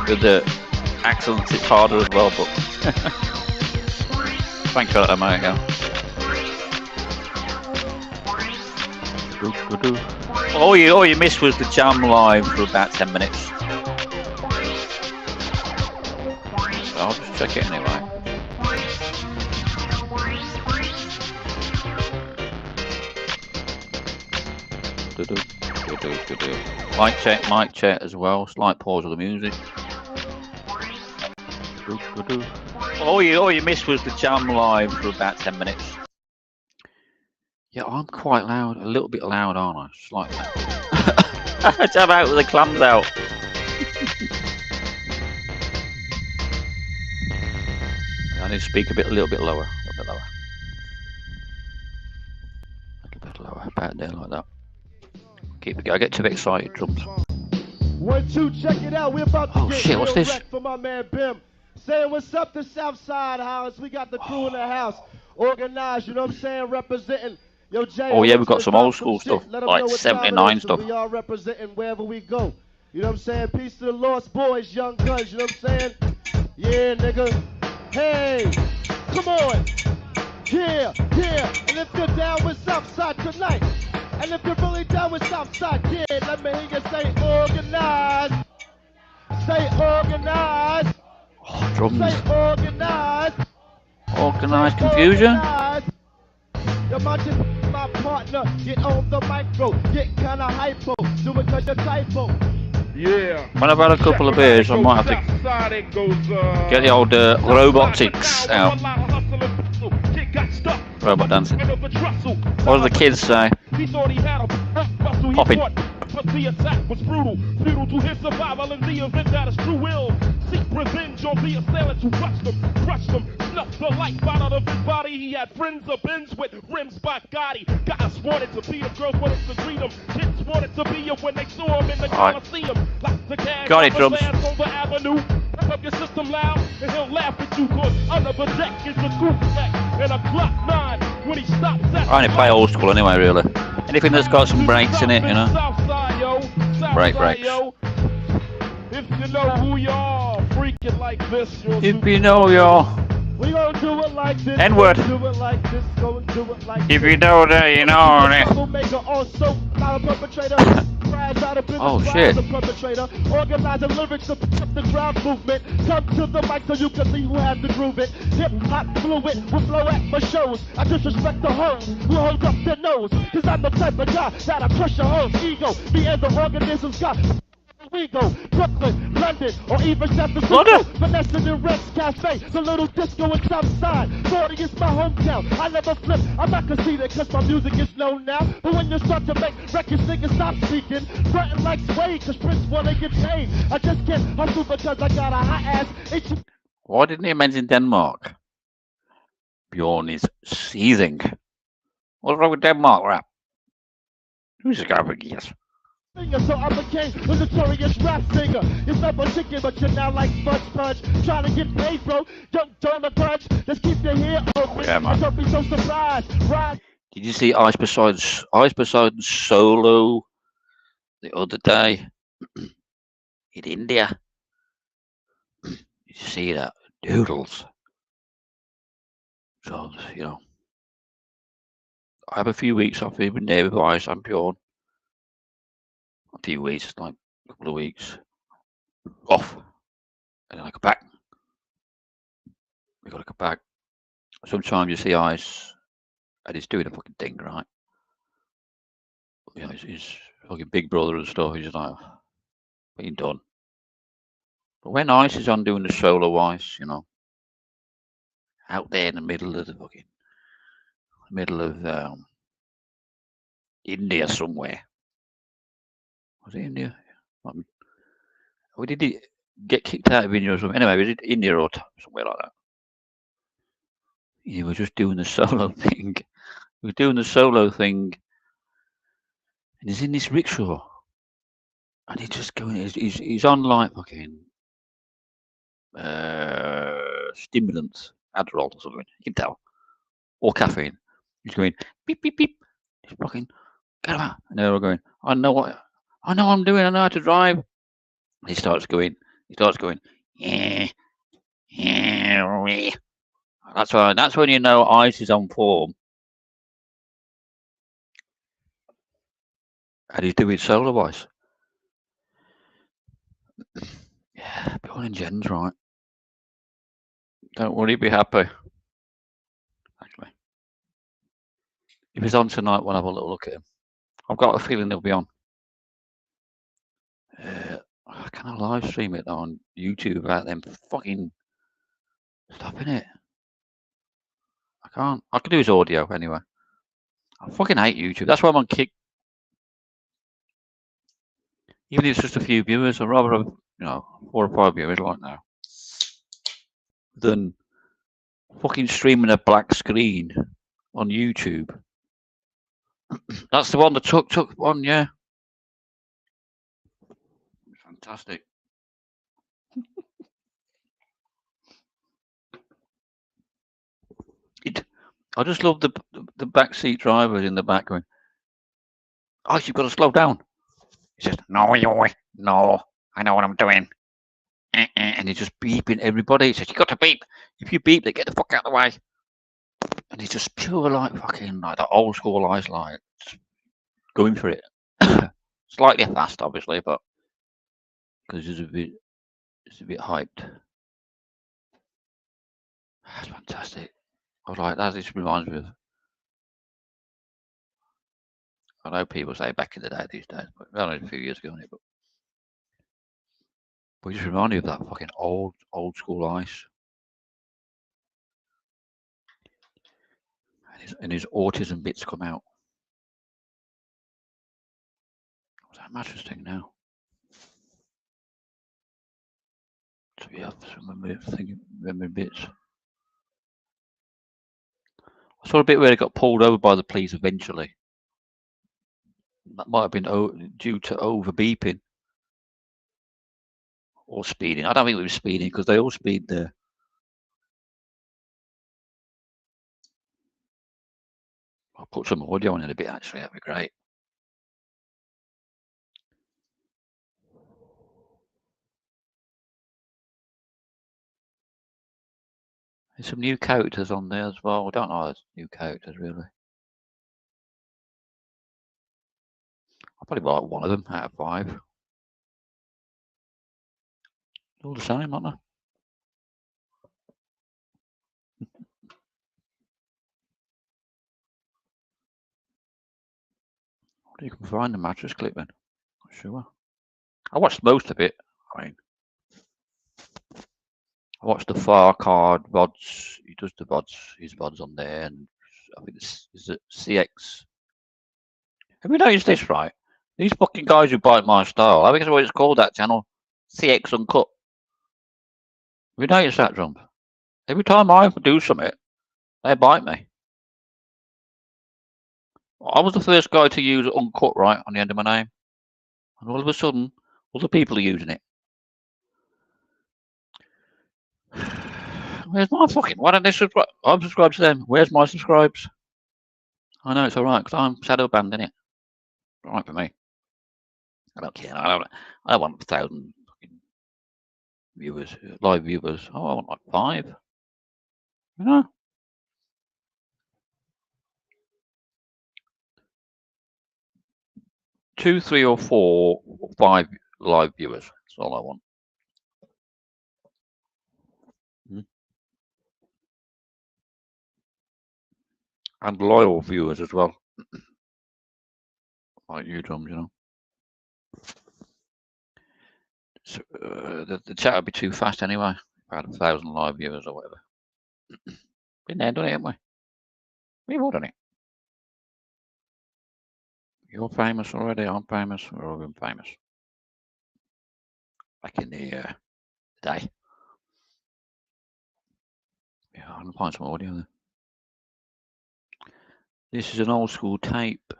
Speaker 1: with the accents it's harder as well, but thank you for that, mate. Yeah. All you missed was the jam live for about 10 minutes. So I'll just check it anyway. Mic check as well. Slight pause of the music. All you missed was the jam live for about 10 minutes. Yeah, I'm quite loud, a little bit loud, aren't I? Slightly. Jam out with the clams out. I need to speak a little bit lower. A little bit lower, about there like that. I get too excited, drums.
Speaker 8: 1, 2, check it out. We're about to
Speaker 1: Oh
Speaker 8: get
Speaker 1: shit, what's
Speaker 8: real
Speaker 1: this?
Speaker 8: wrecked for my man Bim. Saying what's up to Southside House. We got the crew in the house. Organized, you know what I'm saying? Representing. Yo, Jay,
Speaker 1: Oh yeah,
Speaker 8: I
Speaker 1: we've
Speaker 8: want you
Speaker 1: got
Speaker 8: to
Speaker 1: some
Speaker 8: drop
Speaker 1: old school
Speaker 8: shit.
Speaker 1: stuff,
Speaker 8: Let 'em
Speaker 1: like
Speaker 8: know what time it
Speaker 1: 79
Speaker 8: is, 'cause
Speaker 1: stuff.
Speaker 8: we all representing wherever we go. You know what I'm saying? Peace to the Lost Boys, Young Guns, you know what I'm saying? Yeah, nigga. Hey, come on. Yeah, yeah. And if you're down with Southside tonight, and if you're really down with Southside, kid, let me hear you say organized. Say organized.
Speaker 1: Oh, drums.
Speaker 8: Say organized.
Speaker 1: Organised confusion.
Speaker 8: You're munching my partner. Get on the micro. Get kinda hypo. Do it 'cause you're typo.
Speaker 9: Yeah.
Speaker 1: When I've had a couple of beers, I might have to get the old robotics out. Robot dancing. What do the kids say? Pop it.
Speaker 9: But the attack was brutal to his survival in the event that is true will. Seek revenge on the assailants who crushed him, snuffed the life out of his body. He had friends of Benz with rims by Gotti. Guys wanted to be him, girls wanted to greet him. Kids wanted to be him when they saw him in the Coliseum. Like the cash
Speaker 1: Got it, drums.
Speaker 9: on the avenue. Pump up your system loud and he'll laugh at you, cause under the deck is a goof neck and a Glock 9 when he stops at
Speaker 1: I only play old school anyway, really. Anything that's got some breaks in it, you know. Breaks.
Speaker 9: If you know who you are, freaking like this,
Speaker 1: If you know you're
Speaker 8: We gonna do it like this.
Speaker 1: N-word.
Speaker 8: Do it like this. Go and do it like
Speaker 1: If
Speaker 8: this.
Speaker 1: you know that, you know that.
Speaker 8: Troublemaker, also not a perpetrator. Rise out of business,
Speaker 1: Oh,
Speaker 8: rise
Speaker 1: shit.
Speaker 8: a perpetrator. Organizing lyrics to pick up the ground movement. Come to the mic so you can see who has to groove it. Hip hop fluid will flow at my shows. I disrespect the hoes who hold up their nose. Cause I'm the type of guy that'll crush your whole ego. Me and the organism's got we go, Brooklyn, London, or even San Francisco. Vanessa in Rex Cafe, the little disco in Southside. 40 is my hometown. I never flip, I'm not conceited cause my music is known now. But when you start to make records, niggas stop speaking. Frontin' like Sway cause Prince wanna get paid. I just can't hustle because I got a hot ass.
Speaker 1: Why didn't he mention Denmark? Bjorn is seething. What's wrong with Denmark rap? Who's the guy with yes?
Speaker 8: So I became a notorious rap singer. You're not a chicken, but you're now like Fudge Punch. Trying to get paid, bro. Don't grudge. Just keep your hair open.
Speaker 1: Yeah, man.
Speaker 8: Don't be so surprised. Right.
Speaker 1: Did you see Ice Poseidon's solo the other day in India? Did you see that? Doodles. So, you know, I have a few weeks off here with Neighbour with Ice and Bjorn. A few weeks, like a couple of weeks off. And then I go back. We gotta go back. Sometimes you see Ice and he's doing a fucking thing, right? You know, he's fucking big brother and stuff. He's like, what you done? But when Ice is on doing the solo Ice, you know, out there in the middle of the fucking middle of India somewhere. Was it India? Or did he get kicked out of India or something? Anyway, was it India or somewhere like that? He was just doing the solo thing. He was doing the solo thing, and he's in this rickshaw, and he's just going. He's on like fucking stimulants, Adderall or something. You can tell, or caffeine. He's going beep beep beep. He's fucking get out, and they're all going. I know what I'm doing. I know how to drive. And he starts going. Yeah. That's when you know Ice is on form. And he's doing solo Ice. Yeah, Bjorn and Jen's right. Don't worry, be happy. Actually. If he's on tonight, we'll have a little look at him. I've got a feeling he'll be on. Can I live stream it on YouTube without them fucking stopping it? I can't. I can do his audio anyway. I fucking hate YouTube. That's why I'm on Kick. Even if it's just a few viewers, I'd rather have, 4 or 5 viewers like now than fucking streaming a black screen on YouTube. That's the one, the tuk-tuk one, yeah. fantastic. I just love the backseat driver in the back going, "Oh, you've got to slow down." He says, "No, no, I know what I'm doing." And he's just beeping everybody. He says, "You got to beep. If you beep, they get the fuck out of the way." And he's just pure like fucking like the old school eyes, like going for it. Slightly fast, obviously, but because it's a bit hyped. That's fantastic. I was like, that just reminds me of. I know people say back in the day these days, but only a few years ago, but it just reminded me of that fucking old school ice. And his autism bits come out. What's that mattress thing now? So we have some memory bits. I saw a bit where it got pulled over by the police eventually. That might have been due to over beeping or speeding. I don't think it was speeding because they all speed there. I'll put some audio on in a bit actually, that'd be great. There's some new characters on there as well. I don't know if new characters really. I'll probably like one of them out of 5. All the same, aren't they? You can find the mattress clip then. Not sure. I watched most of it. I mean, I watched the Far Card VODs. He does the VODs, his VODs on there, and I think this is it CX. Have you noticed this, right? These fucking guys who bite my style. I think it's what it's called, that channel. CX Uncut. Have you noticed that, Trump? Every time I do something, they bite me. I was the first guy to use Uncut, right, on the end of my name. And all of a sudden, other people are using it. Where's my fucking... Why don't they subscribe? I'm subscribed to them. Where's my subscribes? I know it's alright, because I'm shadow banned, innit? Alright for me. I don't care. I don't want 1,000 fucking viewers, live viewers. Oh, I want like 5. You know? Two, 3 or 4 or 5 live viewers. That's all I want. And loyal viewers as well. Like you, Drums, you know. So, the chat would be too fast anyway. About 1,000 live viewers or whatever. Been there, done it, haven't we? We've all done it. You're famous already. I'm famous. We're all been famous. Back in the day. Yeah, I'm gonna find some audio there. This is an old school tape.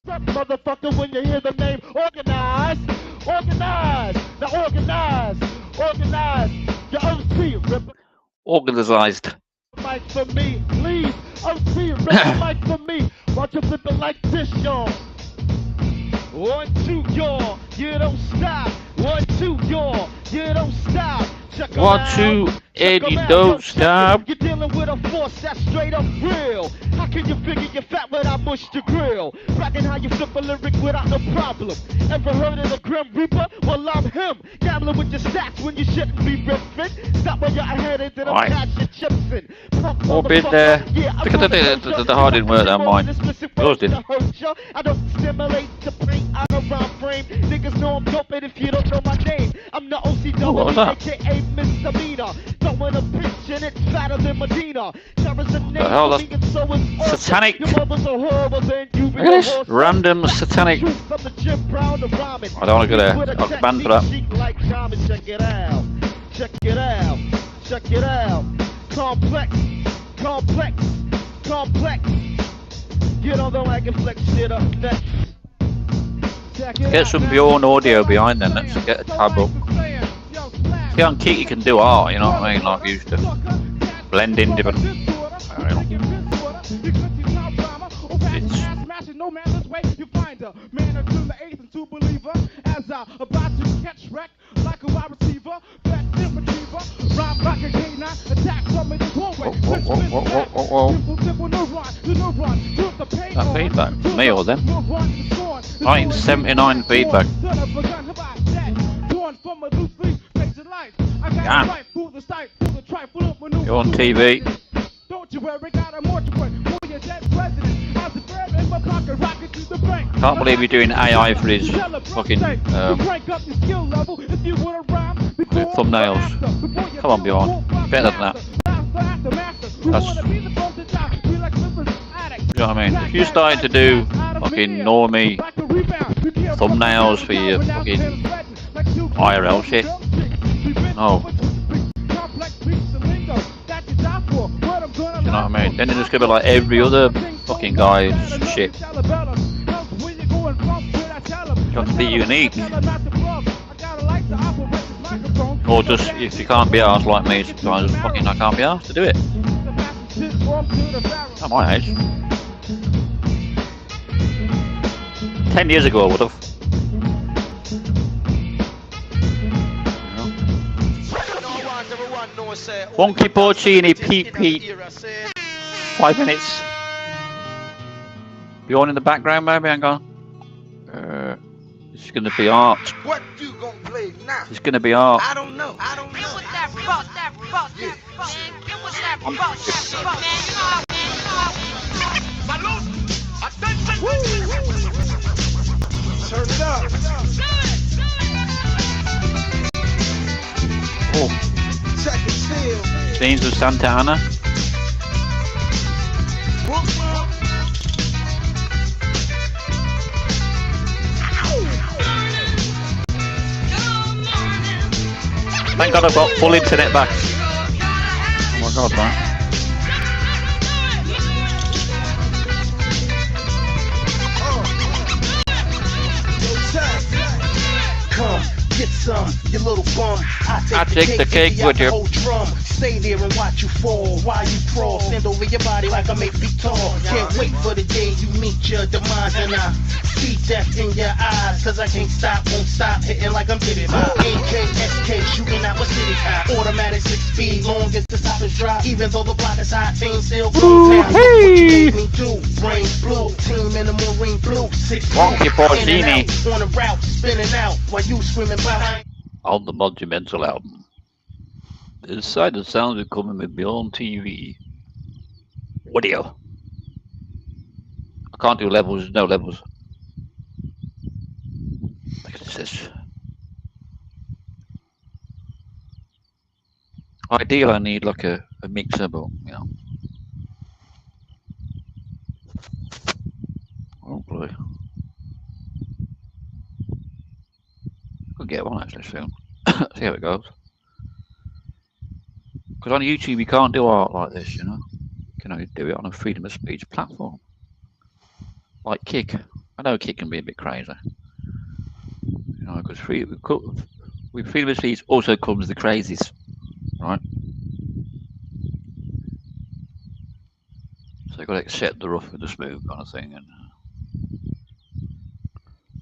Speaker 8: Up, motherfucker, when you hear the name Organize, Organize, now Organize, Organize, your OC, rip
Speaker 1: Organized.
Speaker 8: mic for me, please, OC, rip the mic for me, watch you flip it like this, y'all. 1, 2, y'all, you don't stop, 1, 2, y'all, you don't stop.
Speaker 1: 1, 2, Eddie, don't stop.
Speaker 8: You're dealing with a force that's straight up real. How can you figure you're fat without mush to grill? Bragging how you flip a lyric without no problem. Ever heard of the Grim Reaper? Well, I'm him. Gambling with your stats when you shouldn't be ripping. Stop when you're ahead and then I'm cashing chips in.
Speaker 1: All been there. Look at the hard didn't work that mine. Yours did.
Speaker 8: I don't stimulate to paint out a round frame. Niggas know I'm dope, and if you don't know my name, I'm the OCW, aka Misdemeanor. Throwing a pitch and it's fatter than Medina.
Speaker 1: The hell, that's satanic. Look at this. Random satanic. I don't want to go there. I'll ban for that.
Speaker 8: Check it out. Check it out. Check it out. Complex. Complex. Complex. Get on the wagon, flex shit up next.
Speaker 9: Get some Bjorn audio behind then. Let's get a tab up. See on Key you can do art, you know what I mean? Like we used to blend in different.
Speaker 8: No man this way you find a man or two, the eighth and two believer as I about to catch wreck like a wide receiver, back in retriever, rhyme like a canine, attack from it one way.
Speaker 9: That feedback, me or them? 1979 feedback. Yeah. You're on TV. Don't you worry, got a mortuary for your dead president. How's the bird in my pocket, rocket to the bank? Can't believe you're doing AI for his fucking thumbnails. Come on, Bjorn. Better than that. That's, you know what I mean? If you started to do fucking normie thumbnails for your fucking IRL shit, no. You know what I mean? Then it's gonna be like every other fucking guy's shit. You have to be unique. Or just, if you can't be arsed like me, sometimes fucking I can't be arsed to do it. At my age. 10 years ago I would have. Wonky Porcini, Pete Pete. 5 minutes. Bjorn in the background, maybe. Hang on. This is going to be art.
Speaker 5: What you gonna play now?
Speaker 9: It's going to be art.
Speaker 5: I don't know. I don't know. Get with that bus, that bus, that bus. Get with that bus, that bus. Man, turn it up.
Speaker 9: Oh. Scenes of Santa Ana. Thank God I've got full internet back. Oh my God, man.
Speaker 5: Come, get some, you little bum.
Speaker 9: I take the cake with you.
Speaker 5: Stay there and watch you fall while you crawl. Stand over your body like I'm 8 feet tall. Can't wait for the day you meet your demise. And I see death in your eyes. Cause I can't stop, won't stop. Hitting like I'm Diddy Bob. AKSK shooting out with city high. Automatic 6 speed, long as the top is dry. Even though the block is hot, team still goes down. What you made me do? Brain blue, team in the marine blue. 6
Speaker 9: Wonky Porcini.
Speaker 5: on the route, spinning out while you screaming behind.
Speaker 9: On the Monumental album. Inside the sounds are coming with Beyond TV. Audio. I can't do levels, there's no levels. Look at this. Ideal, I need like a mixer, but you know. Oh boy. Could get one actually soon. See how it goes. Because on YouTube you can't do art like this, you know. You can only do it on a freedom of speech platform. Like Kick. I know Kick can be a bit crazy. You know, because with freedom of speech also comes the crazies, right? So you've got to accept the rough with the smooth kind of thing, and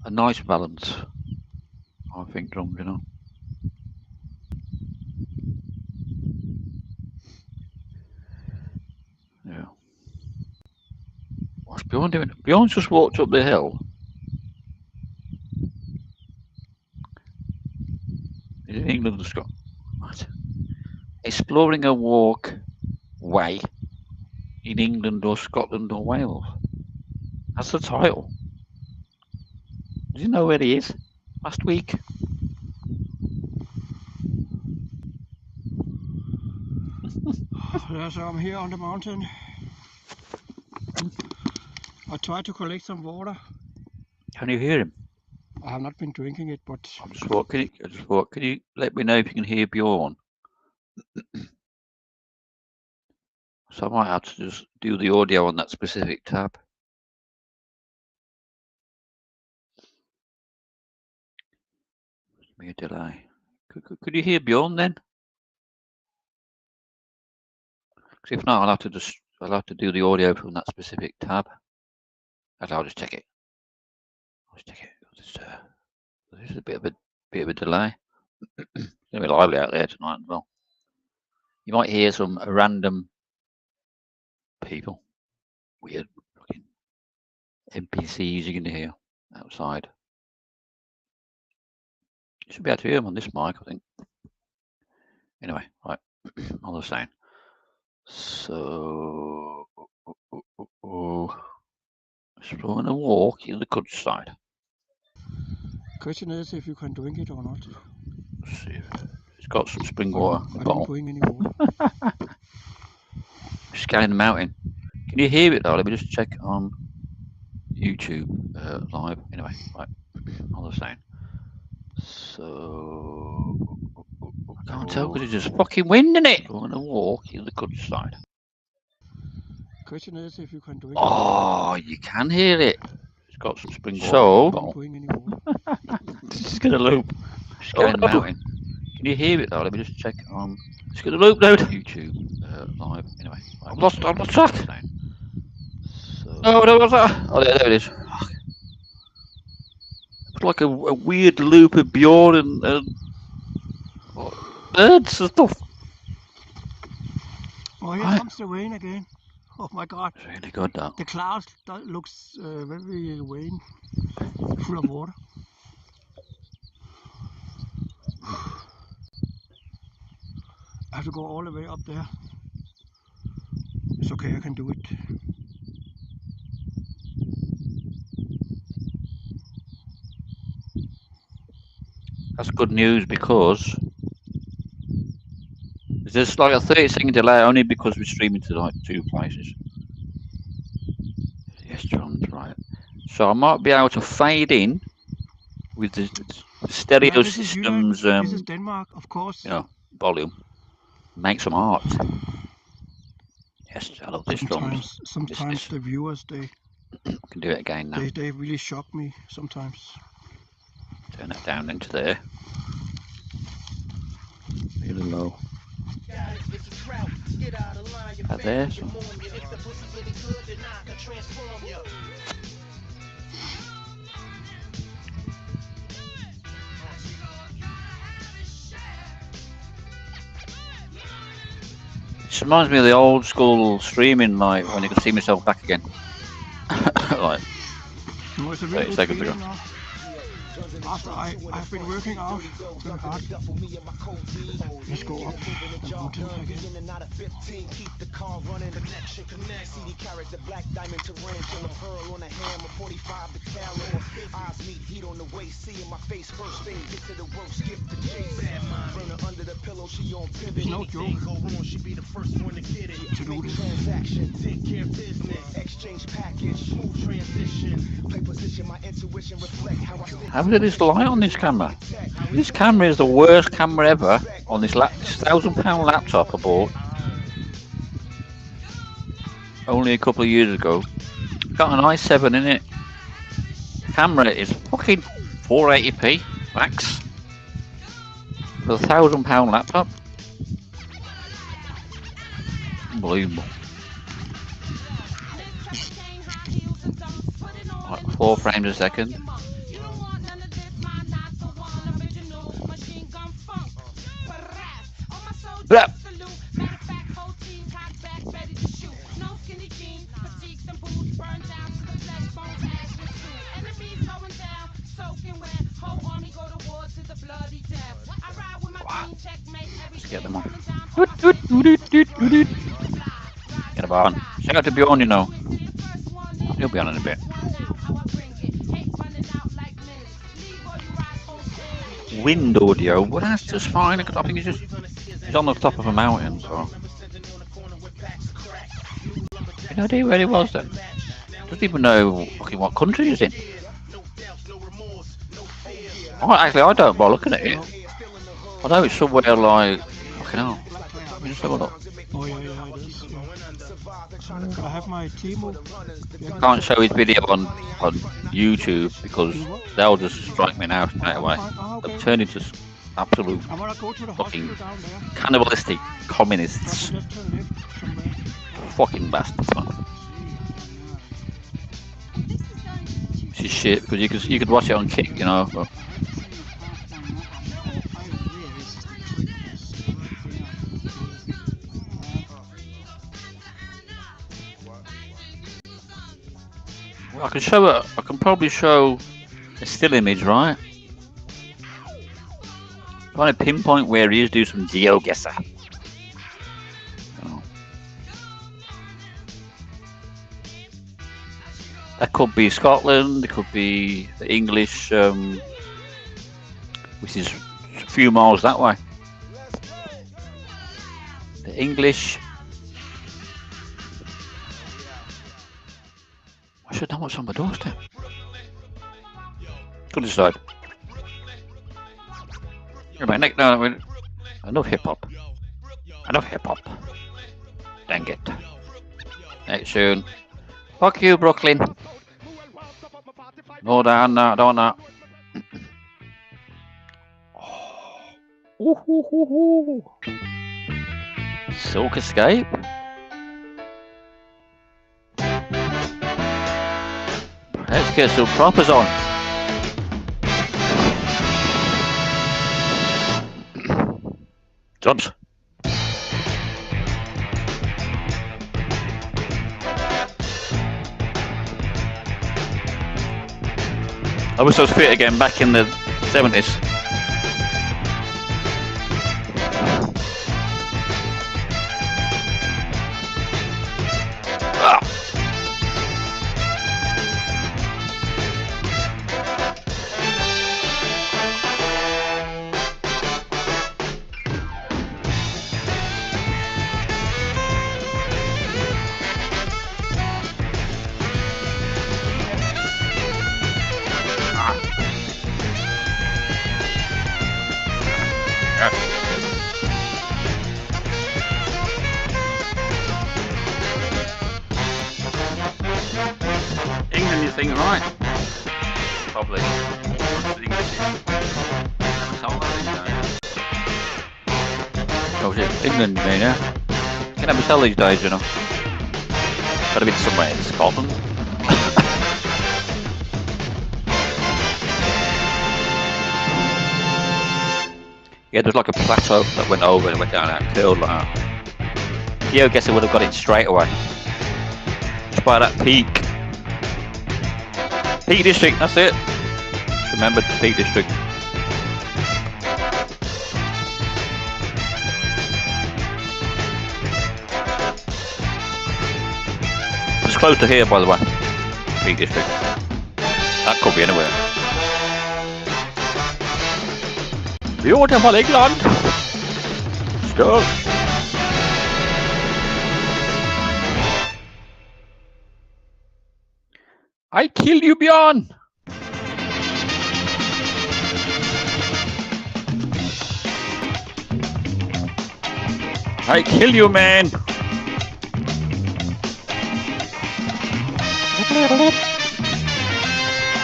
Speaker 9: a nice balance, I think, drums, you know. Yeah. What's Bjorn doing? Bjorn's just walked up the hill. He's in England or Scotland. What? Exploring a walkway in England or Scotland or Wales. That's the title. Does he know where he is? Last week.
Speaker 10: Yes, I'm here on the mountain. I tried to collect some water.
Speaker 9: Can you hear him?
Speaker 10: I have not been drinking it, but
Speaker 9: I just thought, can you let me know if you can hear Bjorn? So I might have to just do the audio on that specific tab.
Speaker 1: Give me a delay. Could you hear Bjorn then? Because if not, I'll have to do the audio from that specific tab. I'll just check it. There's a bit of a delay. It's gonna be lively out there tonight as well. You might hear some random people, weird fucking NPCs you're gonna hear outside. You should be able to hear them on this mic, I think. Anyway, right, I was saying. So, exploring a walk in the countryside.
Speaker 10: Question is if you can drink it or not.
Speaker 1: Let's see. It's got some spring water.
Speaker 10: I didn't bring any water.
Speaker 1: Scanning the mountain. Can you hear it though? Let me just check on YouTube live. Anyway, right. I was saying. So I can't tell because it's just fucking wind in it. Going to walk in the countryside.
Speaker 10: Question is if you can drink
Speaker 1: Oh, you can hear it. It's got some spring water. So
Speaker 10: I didn't bring any water.
Speaker 1: this is gonna loop. Scanning the mountain. Can you hear it though? Let me just check on. It's gonna loop now. YouTube live. Anyway, right. I'm lost track. So, oh, no, what's that? Oh, there it is. It's like a weird loop of Bjorn and birds and stuff.
Speaker 10: Oh, here comes the rain again. Oh my God.
Speaker 1: It's really good that.
Speaker 10: The clouds looks very rain, full of water. I have to go all the way up there. It's okay, I can do it.
Speaker 1: That's good news because there's like a 30-second delay only because we're streaming to like 2 places. Yes, John's right. So I might be able to fade in with the stereo systems.
Speaker 10: This is Denmark, of course.
Speaker 1: You know, volume. Make some art. Yes, I love this drums.
Speaker 10: Sometimes the viewers they
Speaker 1: can do it again now.
Speaker 10: They really shock me sometimes.
Speaker 1: Turn that down into there. Really low. Out there. So. This reminds me of the old school streaming, like when you could see myself back again. Like 30 seconds ago.
Speaker 10: After I've been working out very hard. Let's go up the mountain again. It's no joke to do this.
Speaker 1: How did this light on this camera? This camera is the worst camera ever on this £1,000 laptop I bought only a couple of years ago. Got an i7 in it. Camera is fucking 480p max for a £1,000 laptop. Unbelievable. Like 4 frames a second. Blah. Let's get them on. Get them on. Check out to Bjorn, you know. He'll be on in a bit. Wind audio, well that's just fine. I think he's on the top of a mountain, so. You know where he was then? Doesn't even know fucking what country he's in. Oh, actually, I don't by looking at it. I know it's somewhere like fucking hell. Let me just have a look.
Speaker 10: Oh yeah, it is. I have my Timo.
Speaker 1: I can't show his video on YouTube because they'll just strike me now straight away. They'll turn into absolute
Speaker 10: I wanna go to the
Speaker 1: fucking
Speaker 10: hospital down there.
Speaker 1: cannibalistic communists.
Speaker 10: Just turn left somewhere.
Speaker 1: Fucking bastards, man. This is shit because you could watch it on Kick, you know. But well, I can show it. I can probably show a still image, right? Trying to pinpoint where he is, do some geoguessr. Oh. That could be Scotland, it could be the English, which is a few miles that way. The English. I should know what's on my doorstep. Could decide. No, enough hip hop. Enough hip hop. Dang it. Next tune. Fuck you, Brooklyn. No, down, no, don't that. Silk Escape. Let's get some proppers on. Drums. I wish I was fit again back in the 70s. England, you think, right? Probably. Oh shit, England, you mean, yeah? Can never tell these days, you know. Gotta be somewhere in Scotland. Yeah, there's like a plateau that went over and went down that curled like that. Yeah, I guess I would have got it straight away. Just by that peak. Peak District, that's it. Just remember the Peak District. It's close to here, by the way. Peak District. That could be anywhere. Beautiful England! Still. I kill you, Bjorn! I kill you, man!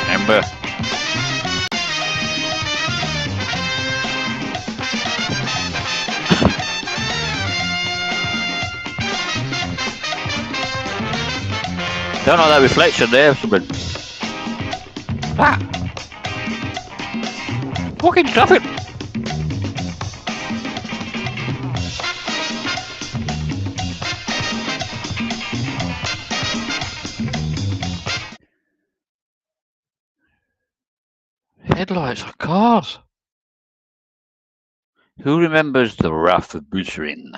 Speaker 1: Remember. Don't know that reflection there, but ah, fucking traffic. Headlights of cars. Who remembers the Wrath of Bucerin?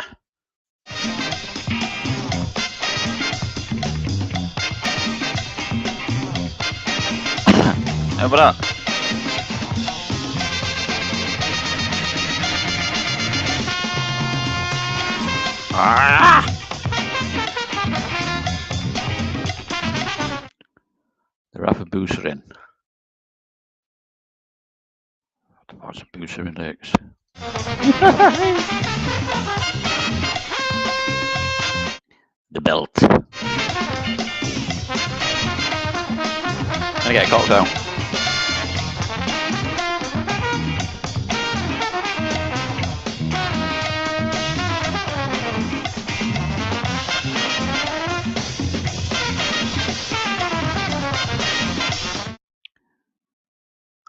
Speaker 1: Remember that? Ah! The Wrath of Bucerin. What's a Bucerin X? the belt. Gonna get a cocktail.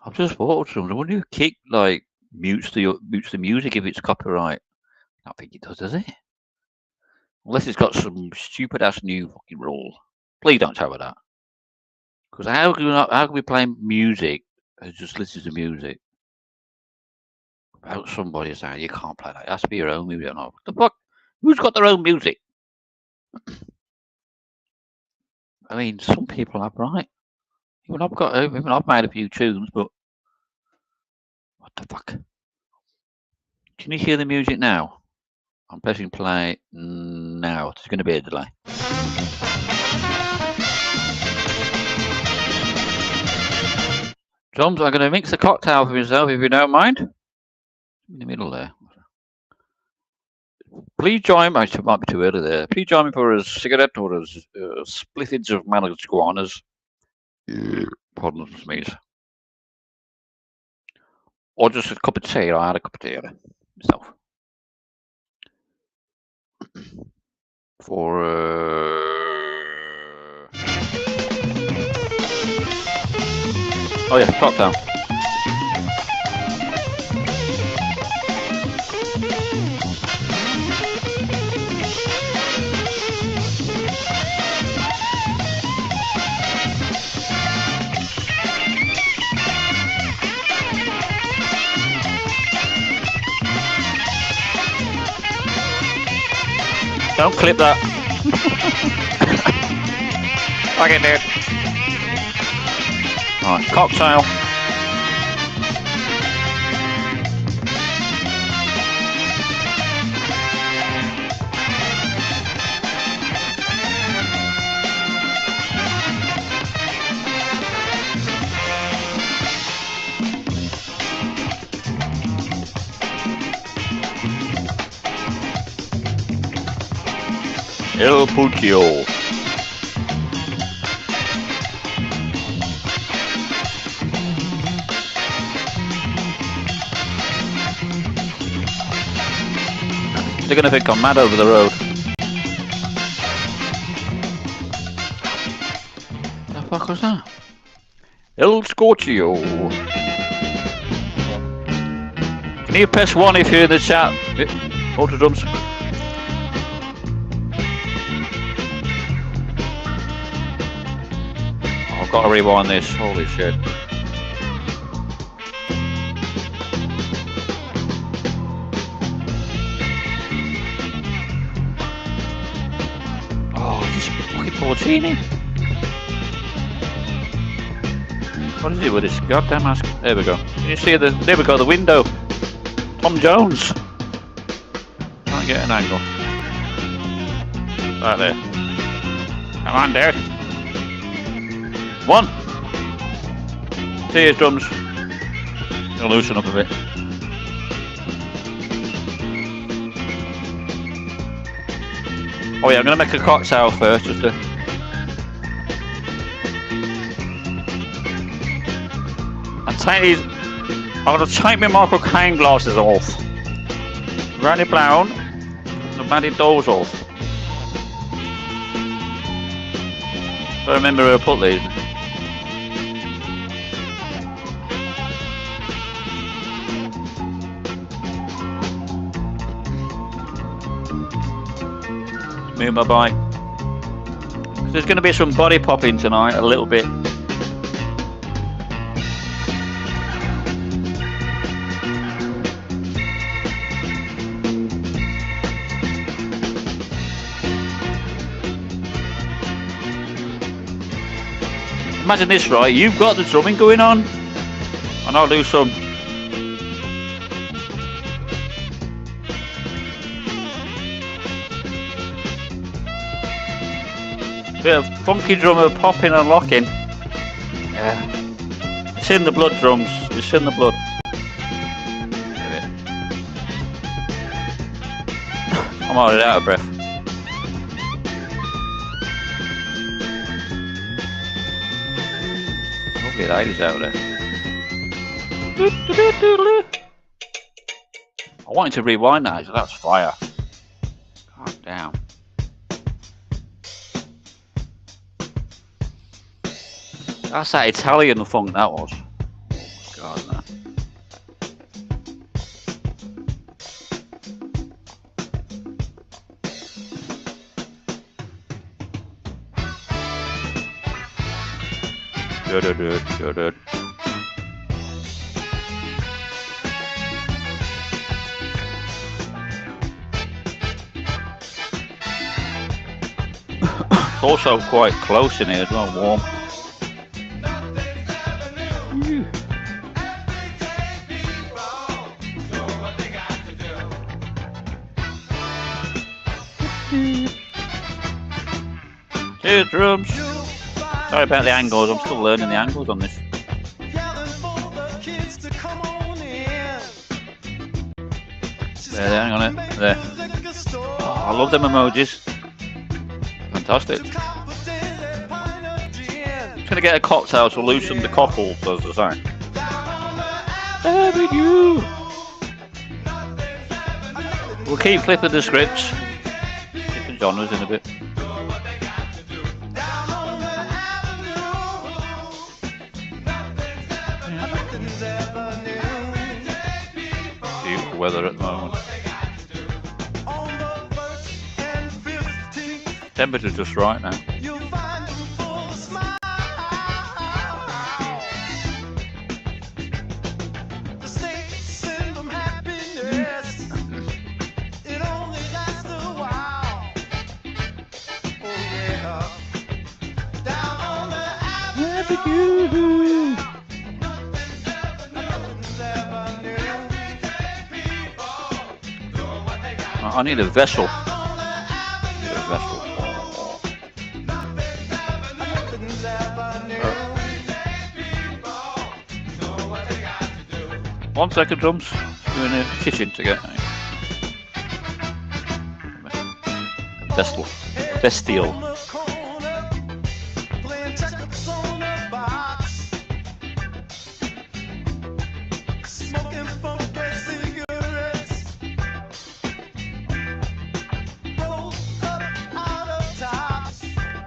Speaker 1: I've just thought of something. I wonder if Kick like mutes the music if it's copyright. I don't think it does it? Unless it's got some stupid ass new fucking rule. Please don't tell me that. Because how can we play music and just listen to music without somebody saying you can't play that? It has to be your own music. No. The fuck? Who's got their own music? I mean, some people have, right? Even I've made a few tunes, but what the fuck? Can you hear the music now? I'm pressing play now. There's going to be a delay. Drums, I'm going to mix a cocktail for myself if you don't mind. In the middle there. Please join me. It might be too early there. Please join me for a cigarette or a spliffage of marijuanas. Pardon the sneeze. Or just a cup of tea. I had a cup of tea myself. For oh yeah, cocktail. Don't clip that. Okay, dude. Alright, cocktail. El Puccio. They're gonna think I'm mad over the road. What the fuck was that? El Scorchio. Can you press 1 if you're in the chat? Auto drums. I've got to rewind this. Holy shit. Oh, this fucking Porcini. What is it with this goddamn mask? There we go. Can you see the? There we go. The window. Tom Jones. Can't get an angle. Right there. Come on, dude. 1. Cheers, drums. Gonna loosen up a bit. Oh yeah, I'm gonna make a cocktail first, just to. I'm gonna take my Michael Caine glasses off. Randy Brown, the bloody doors off. I remember where I put these. Move my bike. There's going to be some body popping tonight, a little bit. Imagine this, right? You've got the drumming going on, and I'll do some. Bit of funky drummer popping and locking. Yeah. It's in the blood, drums. It's in the blood. I'm already out of breath.
Speaker 11: Lovely ladies out there. I wanted to rewind that, so that's fire. Calm down. That's that Italian funk that was. God, no. Good. It's also quite close in here as well, warm. Cheers, drums. Sorry about the angles, I'm still learning the angles on this. There, hang on it. There. Oh, I love them emojis. Fantastic. Just gonna get a cocktail to loosen the cockles, as I say. Having you. We'll keep flipping the scripts. Different genres in a bit. Beautiful weather at the moment. Temperature's just right now. I need a vessel. One second, drums. We're in the kitchen to get bestial.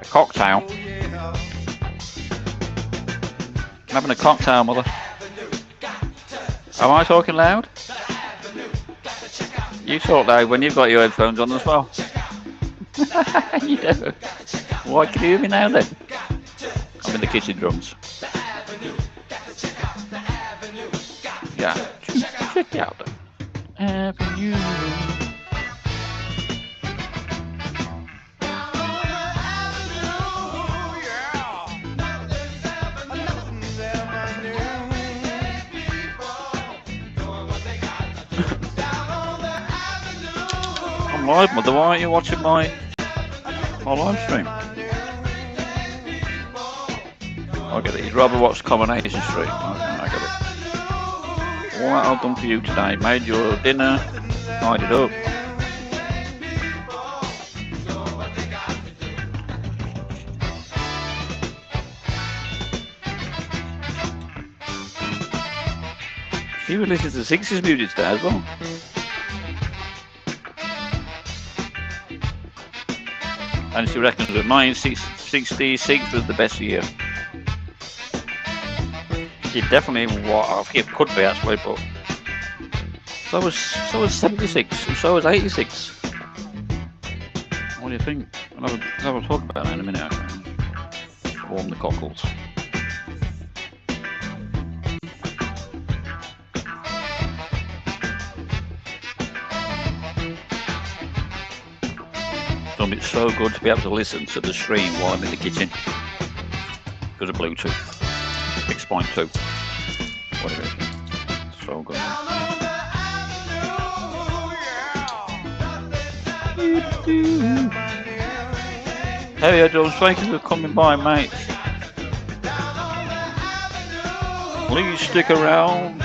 Speaker 11: Cocktail. I'm having a cocktail, mother. Am I talking loud? You talk loud when you've got your headphones on as well. You do. Why can you hear me now then? I'm in the kitchen, drums. Yeah. Check it out then. Avenue. Live, mother, why aren't you watching my live stream? I get it, you'd rather watch Combination Street. I get it. All that I've done for you today, made your dinner, tidied up. She would listen to 60s music today as well. And she reckons that 1966 was the best year. It definitely it could be actually, but so was 76 and so was 86. What do you think? I'll talk about that in a minute. Okay. Warm the cockles. It's so good to be able to listen to the stream while I'm in the kitchen because of Bluetooth 6.2. Whatever it is. So good. Hey, Jones, thank you for coming by, mate. Please stick around.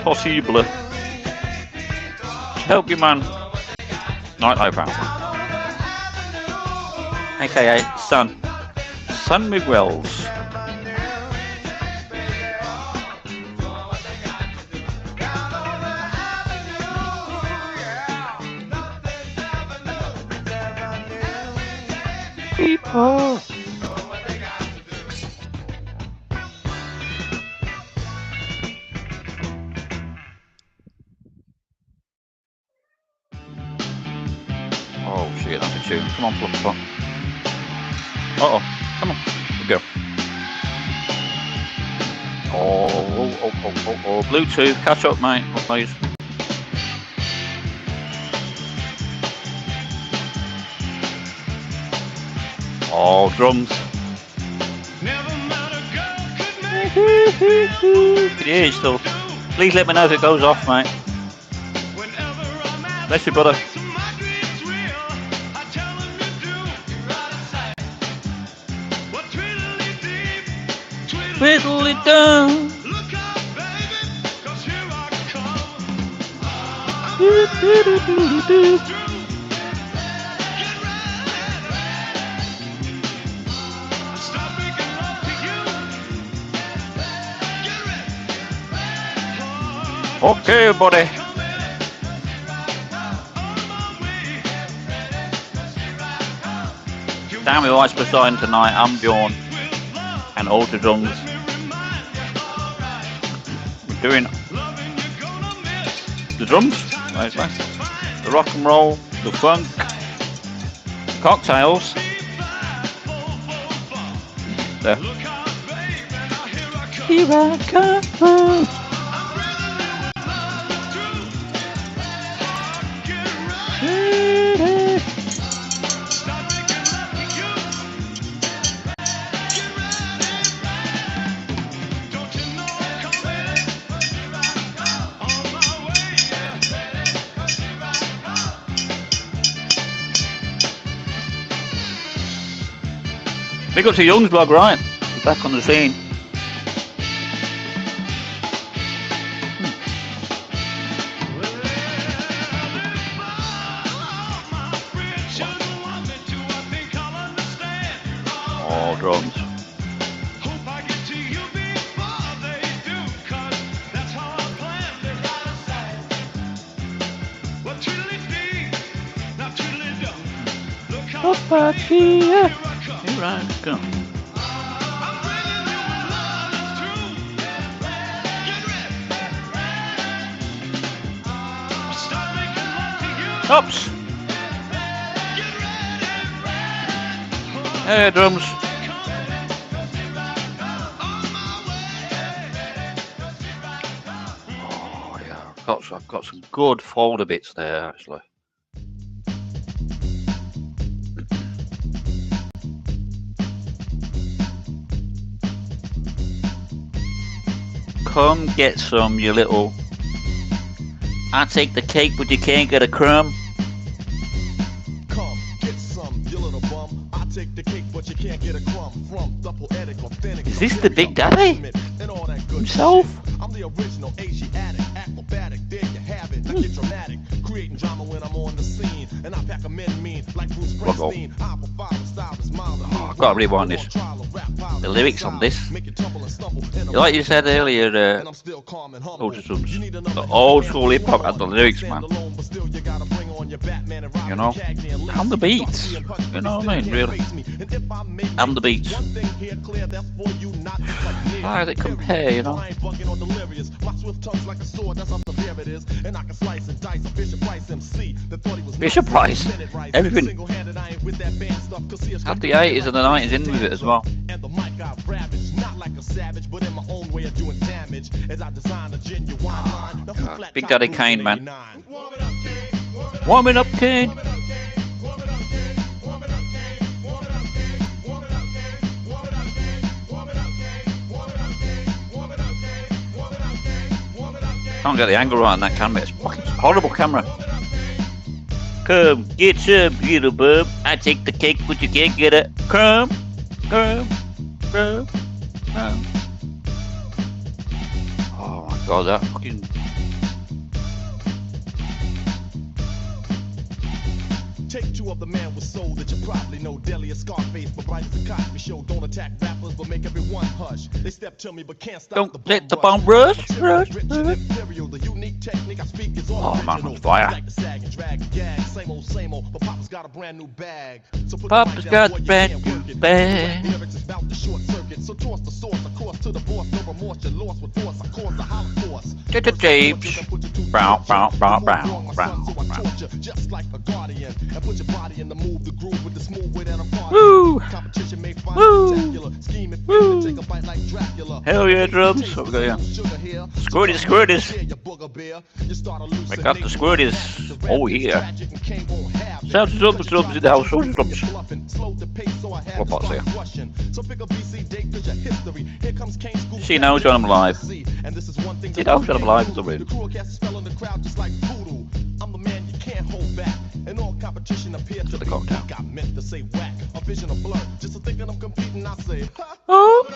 Speaker 11: Possible. Help you, man. Nightlife House. AKA San Miguel's. Oh. Oh shit, that's a tune. Come on, Fluffy Pot. Uh-oh. Come on. Here we go. Oh. Bluetooth. Catch up, mate. Please. Oh, drums. Yeah, still. Please let me know if it goes off, mate. Bless you, brother. Twiddle it down. Okay, buddy. Damn, we watched Poseidon tonight. I'm Bjorn and Ultra Drums. We're doing the drums, the rock and roll, the funk, the cocktails. There. Here I come. Big up to Young's blog, right? He's back on the scene. Oh, drums. Here I come. Oops. Hey, drums. Oh yeah, I've got some good folder bits there actually. Come get some, you little. I take the cake, but you can't get a crumb.
Speaker 12: Come get some, you little bum. I take the cake, but you can't get a crumb from the poetic, authentic.
Speaker 11: Is this the Big Daddy himself?
Speaker 12: I'm the original Asiatic, acrobatic. There you have it. I get dramatic, creating drama when I'm on the scene, and I pack a mean like Bruce Springsteen.
Speaker 11: Oh, I've got to rewind this. The lyrics on this, like you said earlier, Ultra Drums, the old school hip hop and the lyrics, man. You know, and the beats. You know what I mean, really. And the beats. How does it compare, you know? Bishop Price, everything. Had the 80s and the 90s in with it as well. Big Daddy Kane, man. Warming up, Kane. Can't get the angle right on that camera. It's fucking horrible camera. Come get some, little bub. I take the cake, but you can't get it. Come. Oh my god, that fucking.
Speaker 12: Take two of the man with soul that you probably know. Deadly as Scarface, but bright as a Cosby show. Don't attack rappers, but make everyone hush. They step to me, but can't stop
Speaker 11: Don't let the bomb rush.
Speaker 12: Imperial, the unique technique I speak is all
Speaker 11: Oh man,
Speaker 12: original.
Speaker 11: on fire.
Speaker 12: Like the sag and drag and gag, same old, but Papa's got a brand new bag. So put
Speaker 11: Papa's
Speaker 12: the mic
Speaker 11: got
Speaker 12: down, boy, you
Speaker 11: brand
Speaker 12: can't
Speaker 11: new
Speaker 12: work it.
Speaker 11: bag.
Speaker 12: Lyrics is about the short circuit, so toss the source, of course, to the boss. No remorse, you're lost with force. I cause the Holocaust.
Speaker 11: Get the tapes. Brown.
Speaker 12: Just like a guardian, and put your body in the move, the groove with the smooth way that I'm partying.
Speaker 11: Woo!
Speaker 12: Competition made fun
Speaker 11: Woo!
Speaker 12: spectacular. Scheme and
Speaker 11: Woo!
Speaker 12: take a bite like Dracula.
Speaker 11: Hell yeah, drums. What we got here? Squirties. We got the squirties. Oh yeah. Sounds drums in the house. Drums. What parts here? She knows when I'm live. She knows when I'm live. It's already.
Speaker 12: I'm the man you can't hold back. And all competition appears to be weak. I meant to say whack. A vision of blur. Just thinking I'm competing, I say, ha.
Speaker 11: Oh.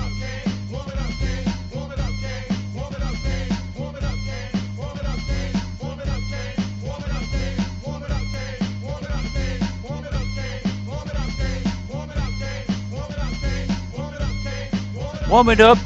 Speaker 11: Warm it up.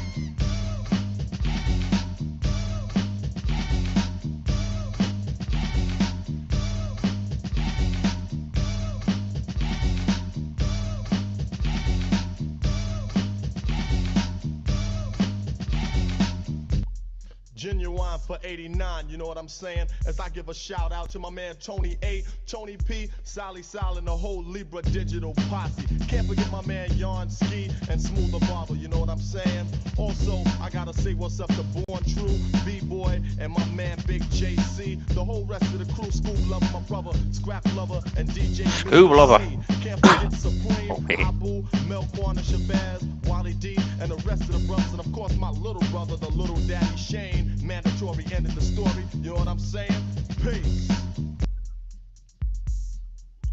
Speaker 12: Genuine for 89, you know what I'm saying? As I give a shout out to my man Tony A, Tony P, Sally Sal, and the whole Libra digital posse. Can't forget my man Yarn Ski and Smooth the Barber, you know what I'm saying? Also, I gotta say what's up to Born True, B-Boy, and my man Big JC. The whole rest of the crew, Scoop Lover, my brother, Scrap Lover, and DJ
Speaker 11: Scoop Lover.
Speaker 12: Can't forget Supreme, Abu, Melkorn, and Shabazz, Wally D, and the rest of the brothers, and of course my little brother, the little daddy Shane. Mandatory end of the story, you know what I'm saying? Peace.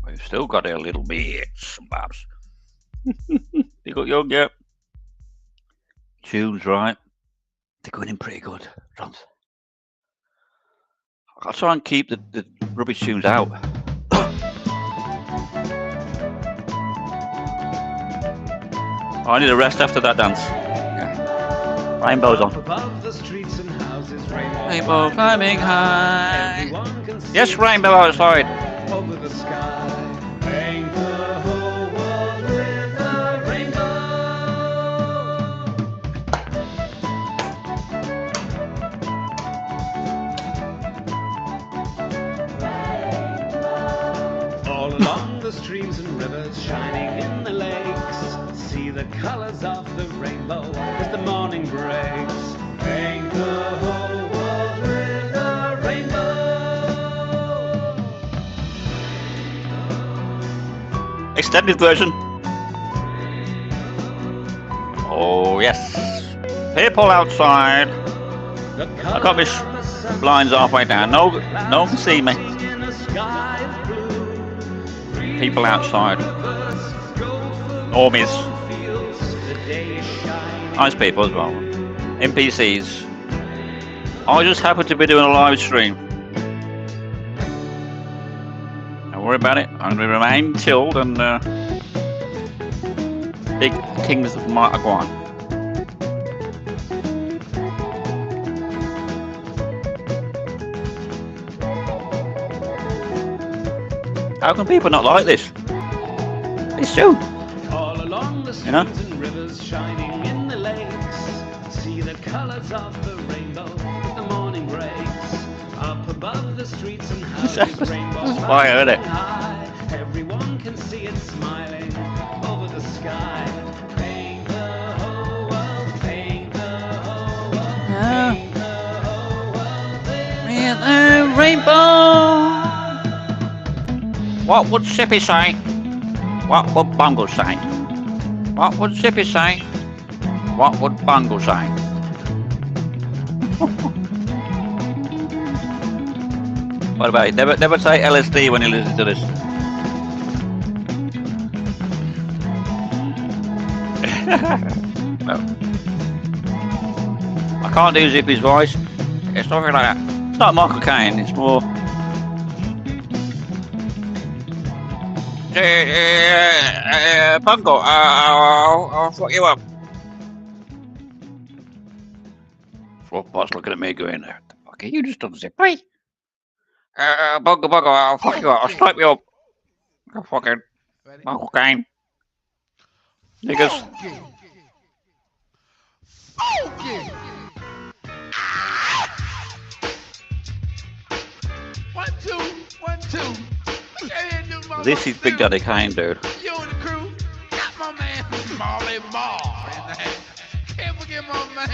Speaker 11: We've still got our little bits and bobs. You got your gap. Tunes, right? They're going in pretty good. Drums. I'll try and keep the rubbish tunes out. I need a rest after that dance. Yeah. Rainbow's on. Rainbow climbing high. Yes, rainbow outside.
Speaker 5: Over the sky. Paint the whole world with a rainbow. All along the streams and rivers, shining in the lakes, see the colors of the rainbow as the morning breaks. Paint the whole world with a rainbow.
Speaker 11: Extended version. Oh yes. People outside. I got my blinds halfway down. No one can see me. People outside. Normies. Nice people as well. NPCs. I just happen to be doing a live stream. Don't worry about it. I'm going to remain chilled and big kings might go on. How can people not like this? It's true.
Speaker 5: All along the
Speaker 11: You know?
Speaker 5: streams and rivers, shining in the lakes, see the colors of the rainbow as the morning breaks. Up above the streets and houses, rainbows
Speaker 11: Fire, isn't it?
Speaker 5: high. Everyone can see it smiling over the sky. Paint the whole world, paint the whole world, paint the whole world with
Speaker 11: The rainbow. What would Sippy say? What would Bungle say? What would Sippy say? What would Bungle say? What about it? Never say LSD when you listen to this. No. I can't do Zippy's voice. It's nothing like that. It's not Michael Caine, it's more Bungle, I'll fuck you up. Fluffbot's looking at me going, "The fuck are you just done, zip? Hey, Bungle, I'll fuck you up. I'll stripe you up. I'll fucking Uncle Kane. Niggas.
Speaker 6: Funky. 1, 2, 1, 2.
Speaker 11: This is Big Daddy Kane, dude.
Speaker 6: You and the crew got my man Marley Marl in the house. Can't forget my man.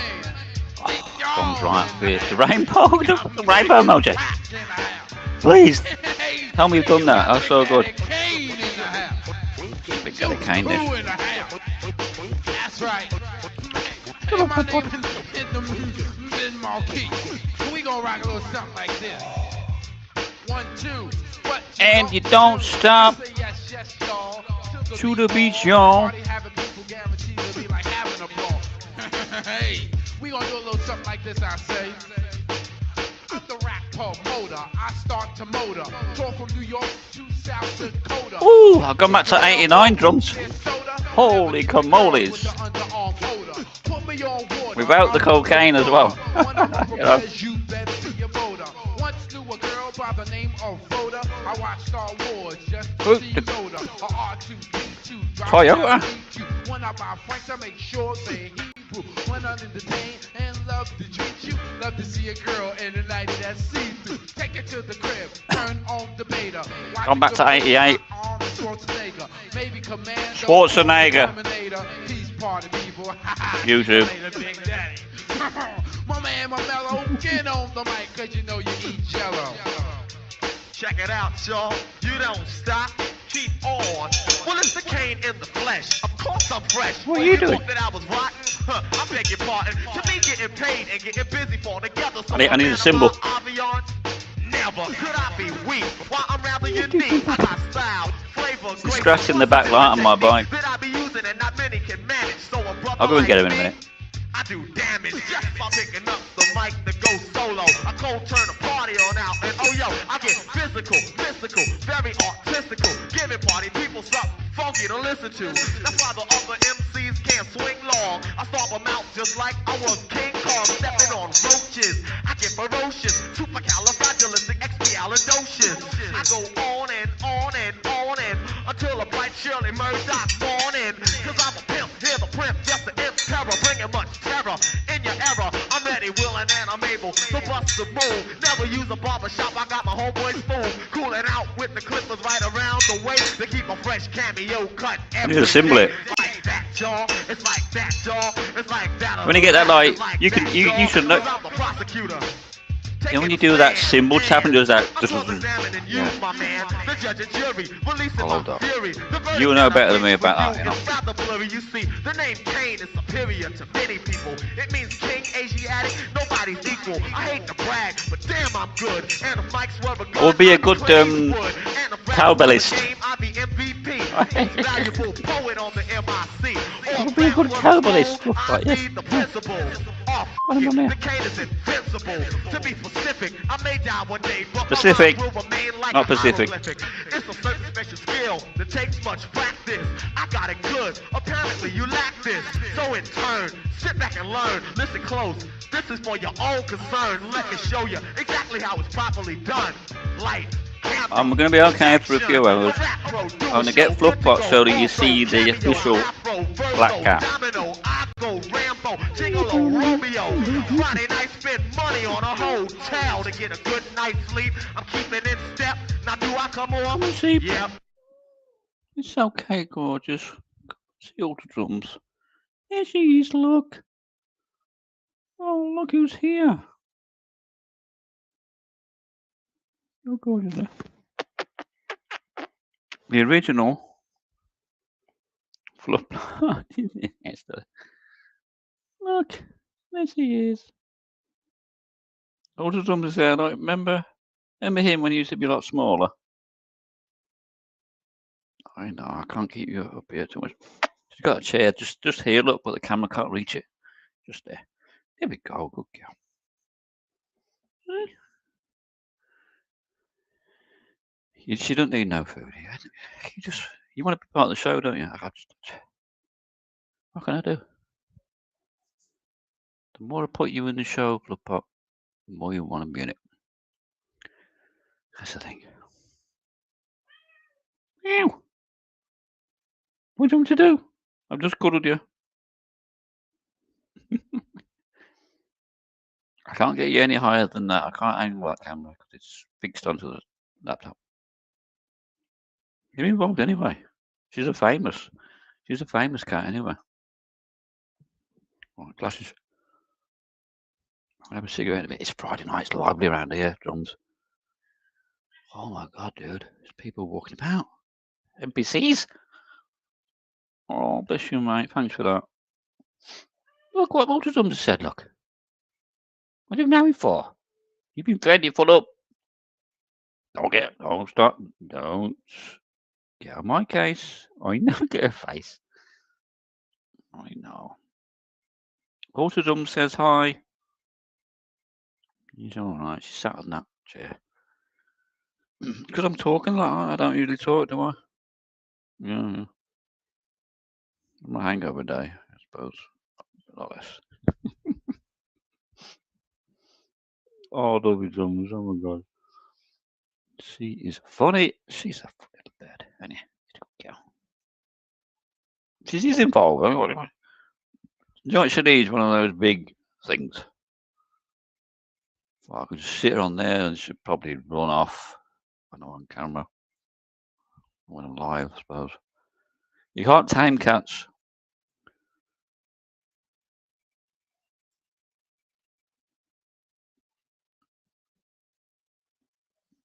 Speaker 11: Comes right with the rainbow, the rainbow emoji. Please, tell me you've done that. That's so good. Big Daddy Kane, dude.
Speaker 6: That's right. Hey, my name is Marquis. We gonna rock a little something like this. 1, 2.
Speaker 11: And you don't stop to the beach, y'all.
Speaker 6: Hey, we gonna do a little something like this, I say. I'm the rap promoter. I start to motor. Talk from New York to South Dakota.
Speaker 11: Ooh, I've gone back to 89 drums. Holy camoles. Without the cocaine as well. You know?
Speaker 6: Once knew a girl by the name of Rhoda. I watched Star Wars just to see Yoda. A R2D2
Speaker 11: Toyota.
Speaker 6: When I buy Frank to make sure they Hebrew. When I'm entertained and love to treat you. Love to see a girl in a night that's see-through. Take it to the crib, turn on the beta.
Speaker 11: Gone back to 88.
Speaker 6: Schwarzenegger. Maybe Commando.
Speaker 11: Schwarzenegger.
Speaker 6: He's part of people.
Speaker 11: YouTube.
Speaker 6: My man, my mellow, get on the mic, cause you know you eat jello.
Speaker 12: Check it out, y'all. You don't stop. Keep on. Well, it's the Kane in the flesh. Of course I'm fresh.
Speaker 11: What are you doing?
Speaker 12: Thought that I was rotten? I beg your pardon. To me, getting paid and getting busy for together. So
Speaker 11: I need a symbol.
Speaker 12: Never could I be weak. While I'm rather unique, I got style, flavor,
Speaker 11: He's scratching the back light on my bike. I'll go and get him in a minute.
Speaker 12: I do damage just by picking up the mic to go solo. I cold turn a party on out, and oh yo, I get physical, mystical, very artistical, giving party people something funky to listen to. That's why the other MCs can't swing long. I stomp them out just like I was King Kong, stepping on roaches. I get ferocious, supercalifragilisticexpialidocious. I go on and on and on and until a bright Shirley Murdoch's morning. Cause I'm a pimp, hear the primp, just the imp terror, bringing much terror in your era. I'm ready, willing, and I'm able to bust the move. Never use a barbershop, I got my homeboy spoon. Cooling out with the clippers right around the waist to keep a fresh cameo cut.
Speaker 11: I need to symbol it.
Speaker 12: Like that, y'all. It's like that, y'all. It's like that.
Speaker 11: When you get that light, you should know.
Speaker 12: I'm the prosecutor.
Speaker 11: And when you do that symbol tap and does that, just
Speaker 12: yeah.
Speaker 11: Hold up. You know better than me about that, you know.
Speaker 12: You see, the name Kane is superior to many people. It means king, Asiatic, nobody's equal. I hate to brag, but damn, I'm good. And if Mike's were a
Speaker 11: Would be a good cowbellist.
Speaker 12: Valuable poet on the MIC.
Speaker 11: Would be a good cowbellist. Like, yes.
Speaker 12: The Kane is invincible. To be specific, I may die one day, but
Speaker 11: Pacific,
Speaker 12: my rhymes will remain like
Speaker 11: not Pacific.
Speaker 12: It's a certain special skill that takes much practice. I got it good. Apparently you lack this. So in turn, sit back and learn. Listen close. This is for your own concern. Let me show you exactly how it's properly done. Light.
Speaker 11: I'm going to be okay for a few hours. I'm going to get Fluffbot so that you see the official black cat.
Speaker 12: Friday night, spend money on a hotel to get a good night's sleep. I'm keeping in step. Now do I come on? Yep.
Speaker 11: It's okay, gorgeous. See all the drums. There she is, look. Oh, look who's here. Oh, gorgeous. The original Fluffbot. Look, there she is. All the drums there. Like, remember him when he used to be a lot smaller? I know, I can't keep you up here too much. She's got a chair just here, look, but the camera can't reach it. Just there. There we go, good girl. She don't need no food. You want to be part of the show, don't you? What can I do? The more I put you in the show, Club Pop, the more you want to be in it. That's the thing. Ew. What do you want to do? I've just cuddled you. I can't get you any higher than that. I can't angle that camera because it's fixed onto the laptop. You're involved anyway. She's a famous cat anyway. Right, glasses. I'll have a cigarette in a bit. It's Friday night. It's lively around here. Drums. Oh my God, dude. There's people walking about. NPCs. Oh, bless you, mate. Thanks for that. Look what Multidrums has said, look. What are you married for? You've been plenty full up. Don't stop. Don't get on my case. I never get a face. I know. Multidrums says hi. He's alright. She sat on that chair. Because I'm talking like that. I don't usually talk, do I? Yeah. I'm a hangover day, I suppose. A lot less. Oh, Dolby Drums. Oh my God. She is funny. She's a little bird. Anyway, she's involved. You know what she needs? One of those big things. Well, I could just sit her on there and she'd probably run off when I'm on camera. When I'm live, I suppose. You can't tame cats.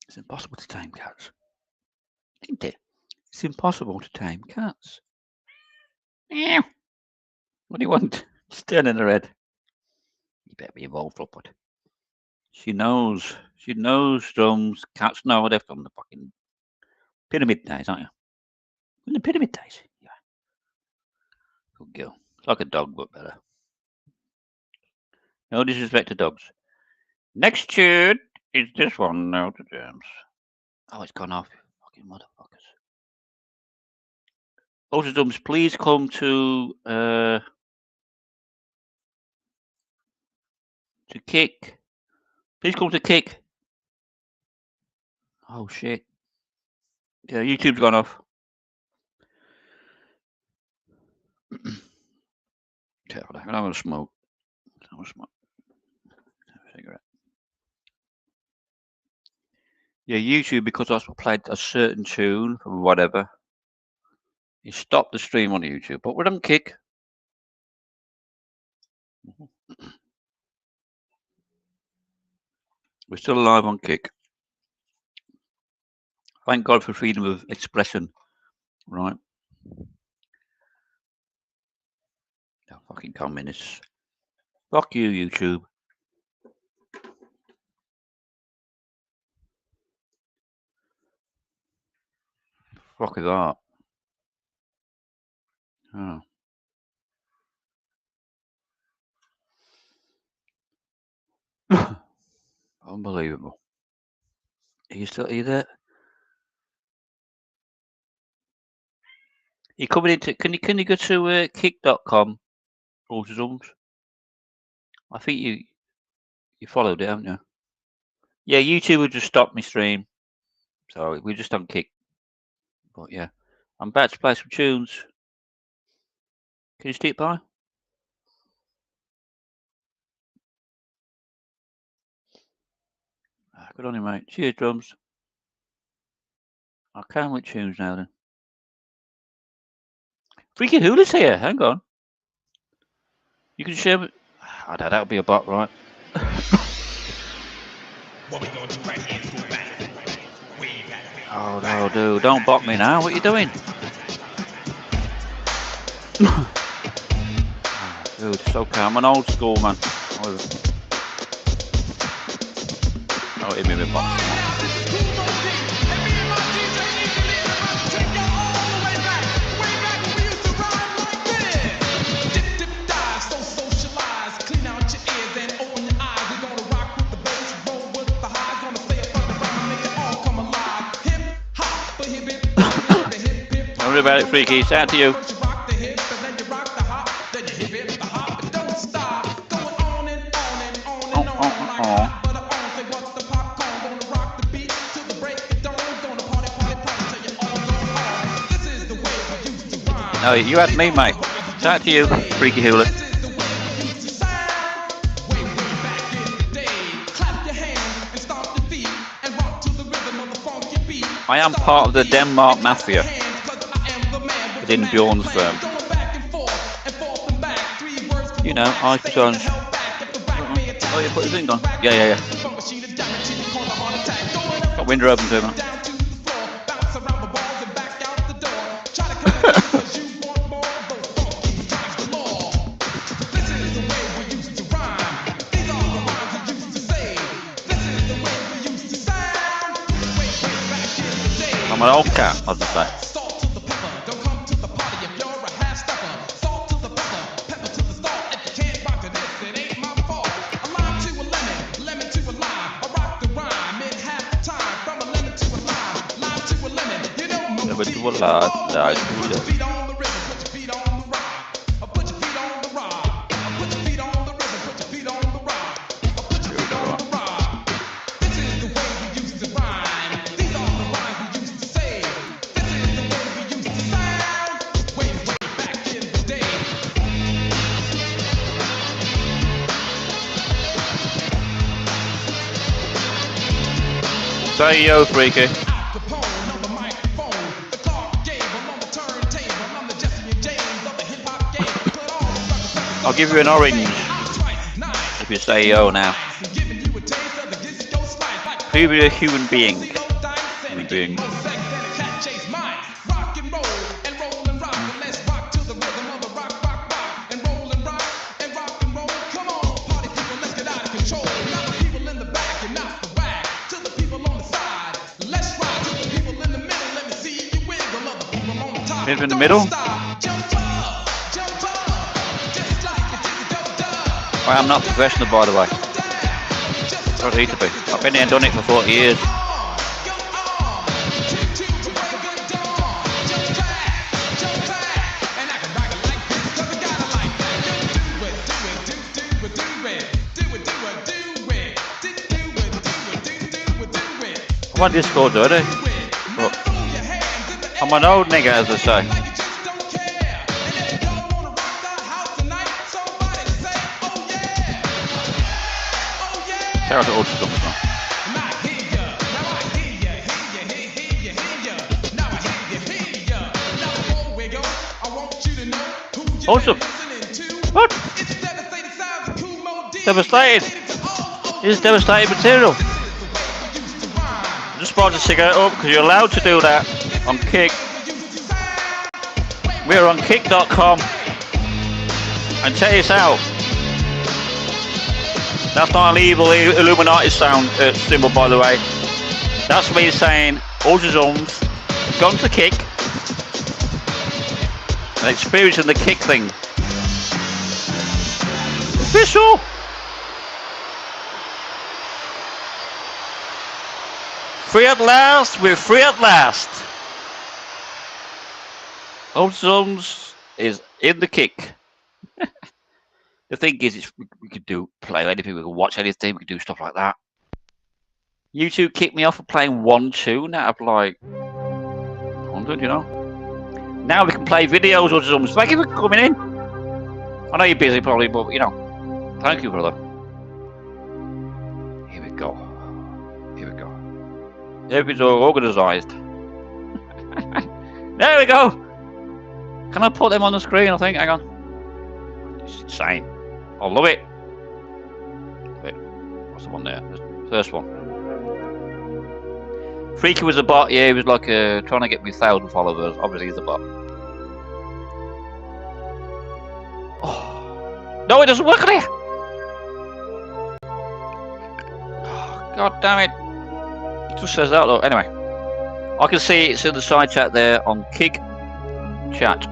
Speaker 11: It's impossible to tame cats. Isn't it? It's impossible to tame cats. Meow. What do you want? Just turning her head. You better be involved, Flopwood. She knows. She knows Drums. Cats know they're from the fucking pyramid days, aren't you? In the pyramid days. Yeah. Good girl. It's like a dog, but better. No disrespect to dogs. Next tune is this one now to James. Oh, it's gone off. Fucking motherfuckers. Drums, please come to Kick. Please come to Kick. Oh shit. Yeah, YouTube's gone off. Careful, I'm gonna smoke. I'm gonna smoke. Have a cigarette. Yeah, YouTube, because I played a certain tune or whatever, you stopped the stream on YouTube. But we're on Kick. We're still alive on Kick. Thank God for freedom of expression. Right. Oh, fucking communists. Fuck you, YouTube. Fuck is that? Oh. Unbelievable. Are you there? You're coming into. Can you go to kick.com? Drums. I think you followed it, haven't you? Yeah, YouTube would just stop me stream. So we're just on Kick. But yeah, I'm about to play some tunes. Can you stick by? Good on you, mate. Cheers, Drums. I can with tunes now then. Freaky Hula's here. Hang on. You can share. I know that'll be a bot, right? Oh no, dude! Don't bot me now. What are you doing? Dude, it's okay. I'm an old school man. Oh, hit me with box. Sorry about it, Freaky. It's out to you. No, you had me, mate. It's out to you, Freaky Hula. I am part of the Denmark Mafia. Within Bjorn's firm. You know, I on. Oh, you put the thing on? Yeah. Got window open to him. I'm an old cat, I'd say. Say yo, Freaky. I'll give you an orange if you say yo now. Prove you're a human being. In the middle. I am not professional, by the way. I need to be. I've been here and done it for 40 years. I'm on Discord, do I? I'm an old nigga, as I say. Shout out to Ultra Zombies, man. Awesome. What? Devastated. This is devastated material. Just brought the cigarette up because you're allowed to do that on Kick. We're on kick.com. And check this out. That's not an evil Illuminati sound symbol, by the way. That's me saying Ultrazones have gone to Kick and experiencing the Kick thing. Official! Free at last, we're free at last. Ultrazones is in the Kick. The thing is, we could play anything, we could watch anything, we could do stuff like that. You two kicked me off for playing one tune out of like 100, you know. Now we can play videos or something. Thank you for coming in. I know you're busy probably, but you know, thank you, brother. Here we go. Everything's all organised. There we go. Can I put them on the screen, I think? Hang on. It's insane. I love it. Wait, what's the one there? The first one. Freaky was a bot, yeah, he was like trying to get me 1,000 followers. Obviously he's a bot. Oh. No, it doesn't work on here! Oh, God damn it. It just says that though. Anyway. I can see it's in the side chat there on Kick Chat.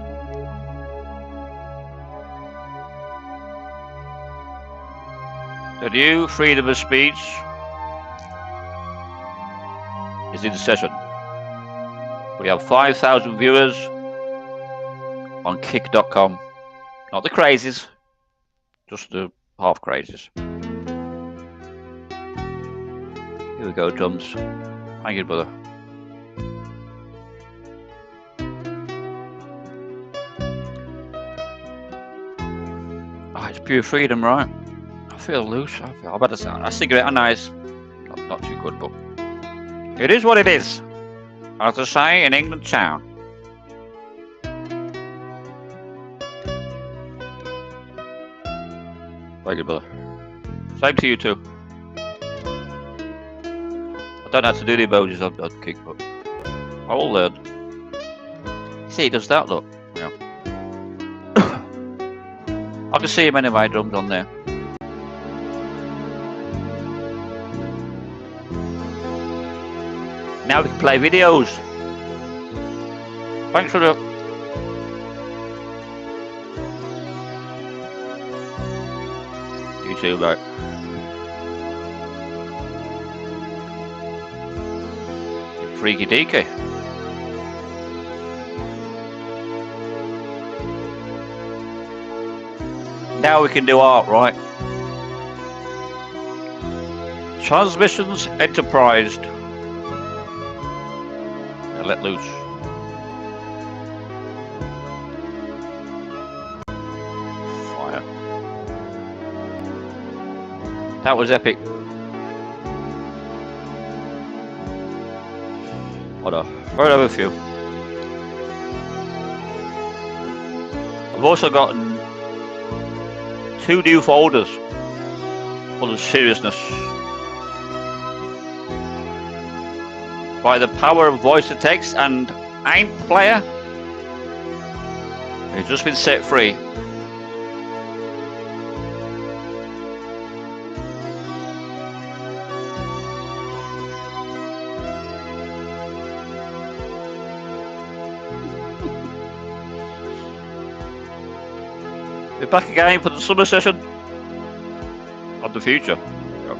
Speaker 11: The new freedom of speech is in session. We have 5,000 viewers on kick.com. Not the crazies, just the half crazies. Here we go, drums. Thank you, brother. Oh, it's pure freedom, right? I feel loose. I better say, a cigarette are nice. Not too good, but it is what it is. As I say in England town. Thank you, brother. Same to you too. I don't have to do the emojis on kick, but I will learn. See, he does that, look. Yeah. I can see him anyway, drums on there. Now we can play videos. Thanks for the... You too, mate. Freaky deaky. Now we can do art, right? Transmissions enterprised. Now let loose. Fire. That was epic. Hold on. Right over a few. I've also gotten 2 new folders full of seriousness. By the power of voice to text and Ain't Player, it's just been set free. We're back again for the summer session of the future. Yep.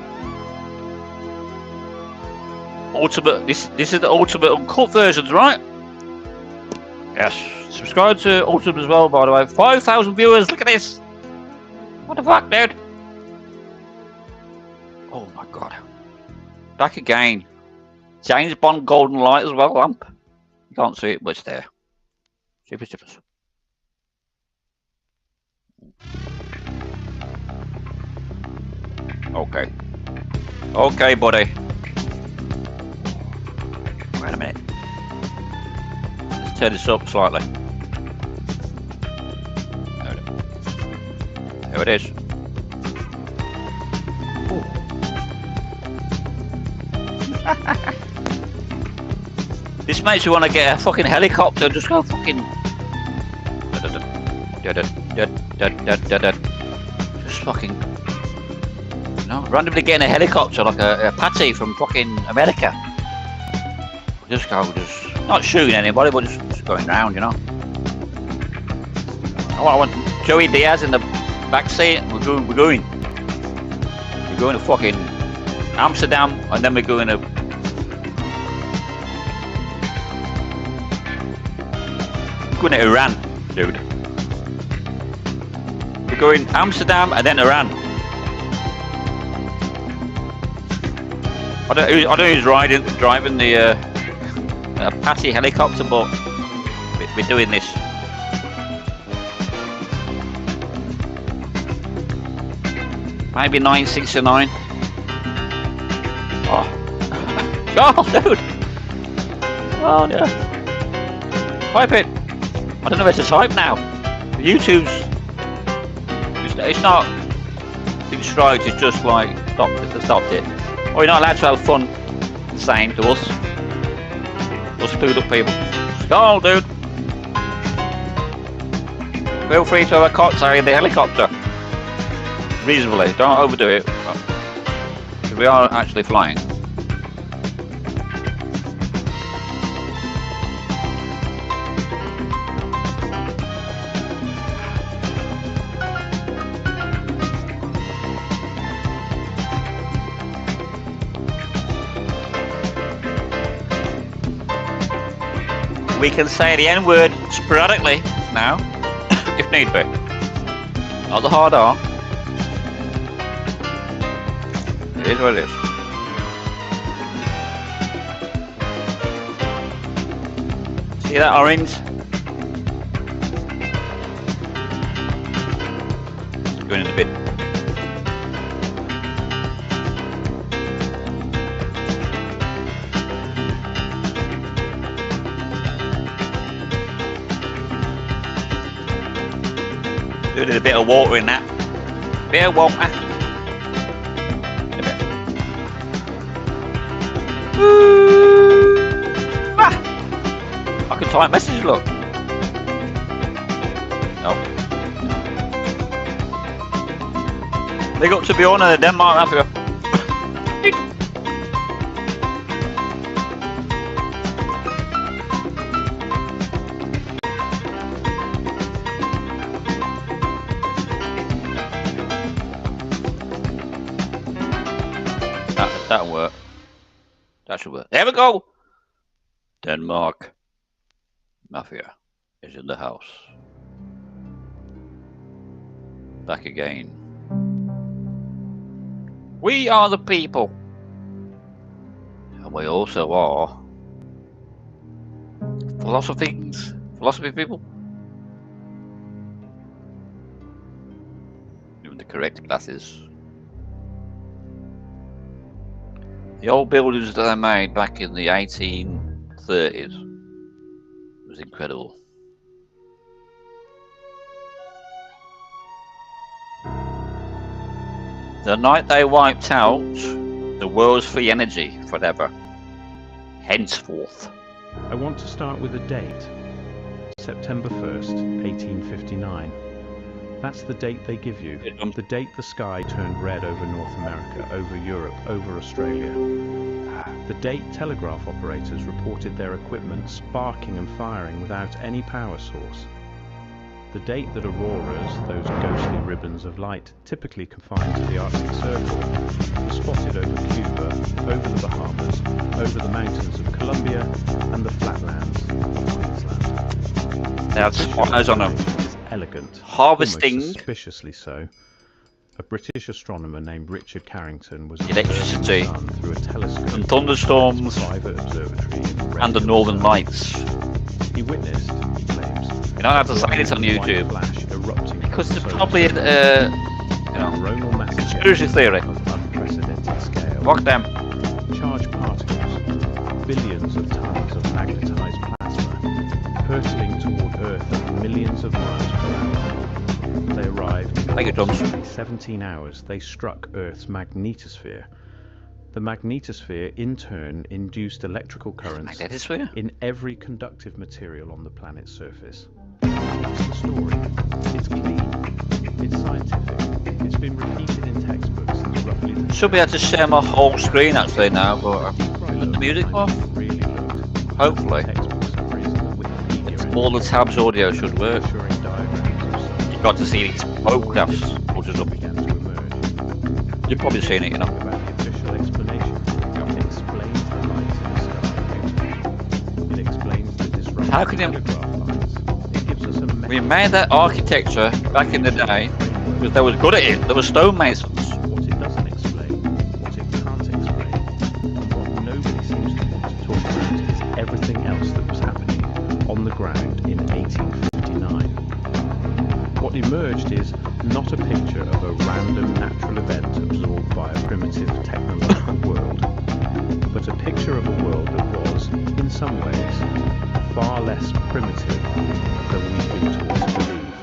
Speaker 11: Ultimate. This is the ultimate uncut versions, right? Yes. Subscribe to Ultimate as well, by the way. 5,000 viewers. Look at this. What the fuck, dude? Oh my god. Back again. James Bond Golden Light as well, lamp. You can't see it, but it's there. Super stiffers. Okay. Okay, buddy. Wait a minute. Let's turn this up slightly. There it is. This makes you want to get a fucking helicopter and just go fucking... Just fucking... No, randomly getting a helicopter like a Patty from fucking America. Just go, just not shooting anybody, but just going round, you know. Oh, I want Joey Diaz in the back seat. We're going to fucking Amsterdam, and then we're going to. We're going to Iran, dude. We're going Amsterdam and then Iran. I don't know who's driving the Patty helicopter, but we're doing this. Maybe 969. Oh, oh, dude. Oh no. Type it. I don't know where to type now. YouTube's. It's not big strides. It's just like stopped it. Oh, you're not allowed to have fun saying to us. Us screwed up people. Go, dude. Feel free to have a cocktail in the helicopter. Reasonably, don't overdo it. We are actually flying. We can say the N-word sporadically now. if need be. Not the hard R. It is what it is. See that orange? It's going in the bin. Doing a bit of water in that. Bit of water. A bit. Ah! I can type messages, look. No. Big up to Bjorn and Denmark after. That'll work. That should work. There we go! Denmark Mafia is in the house. Back again. We are the people. And we also are philosophy people. Even the correct glasses. The old buildings that they made back in the 1830s was incredible. The night they wiped out the world's free energy forever. Henceforth.
Speaker 13: I want to start with a date. September 1st, 1859. That's the date they give you. The date the sky turned red over North America, over Europe, over Australia. The date telegraph operators reported their equipment sparking and firing without any power source. The date that auroras, those ghostly ribbons of light typically confined to the Arctic Circle, were spotted over Cuba, over the Bahamas, over the mountains of Colombia and the flatlands of Queensland.
Speaker 11: They had spies on them.
Speaker 13: Elegant,
Speaker 11: harvesting,
Speaker 13: almost suspiciously so. A British astronomer named Richard Carrington was
Speaker 11: electricity
Speaker 13: through a telescope
Speaker 11: and thunderstorms
Speaker 13: private observatory
Speaker 11: and the Northern Lights.
Speaker 13: He witnessed, he claims,
Speaker 11: you don't have to say this on YouTube because it's probably a conspiracy theory.
Speaker 13: Unprecedented scale.
Speaker 11: Fuck them.
Speaker 13: Charged particles, billions of tons of magnetized plasma, hurtling toward Earth at millions of miles per hour. They arrived in 17 hours. They struck Earth's magnetosphere. The magnetosphere, in turn, induced electrical currents in every conductive material on the planet's surface. That's the story. It's clean. It's scientific. It's been repeated in textbooks since roughly the...
Speaker 11: Should be able to share my whole screen actually now, but with the music off. Hopefully. All the tabs audio should work. You've got to see these photographs photos up. You've probably seen it, you know. How can you... We made that architecture back in the day because they was good at it. They were stonemasons.
Speaker 13: What it doesn't explain, what it can't explain, and what nobody seems to want to talk about is everything else that was happening on the ground in 1859. What emerged is not a picture of a random natural event absorbed by a primitive technological world, but a picture of a world that was, in some ways, far less primitive than we've been taught to believe.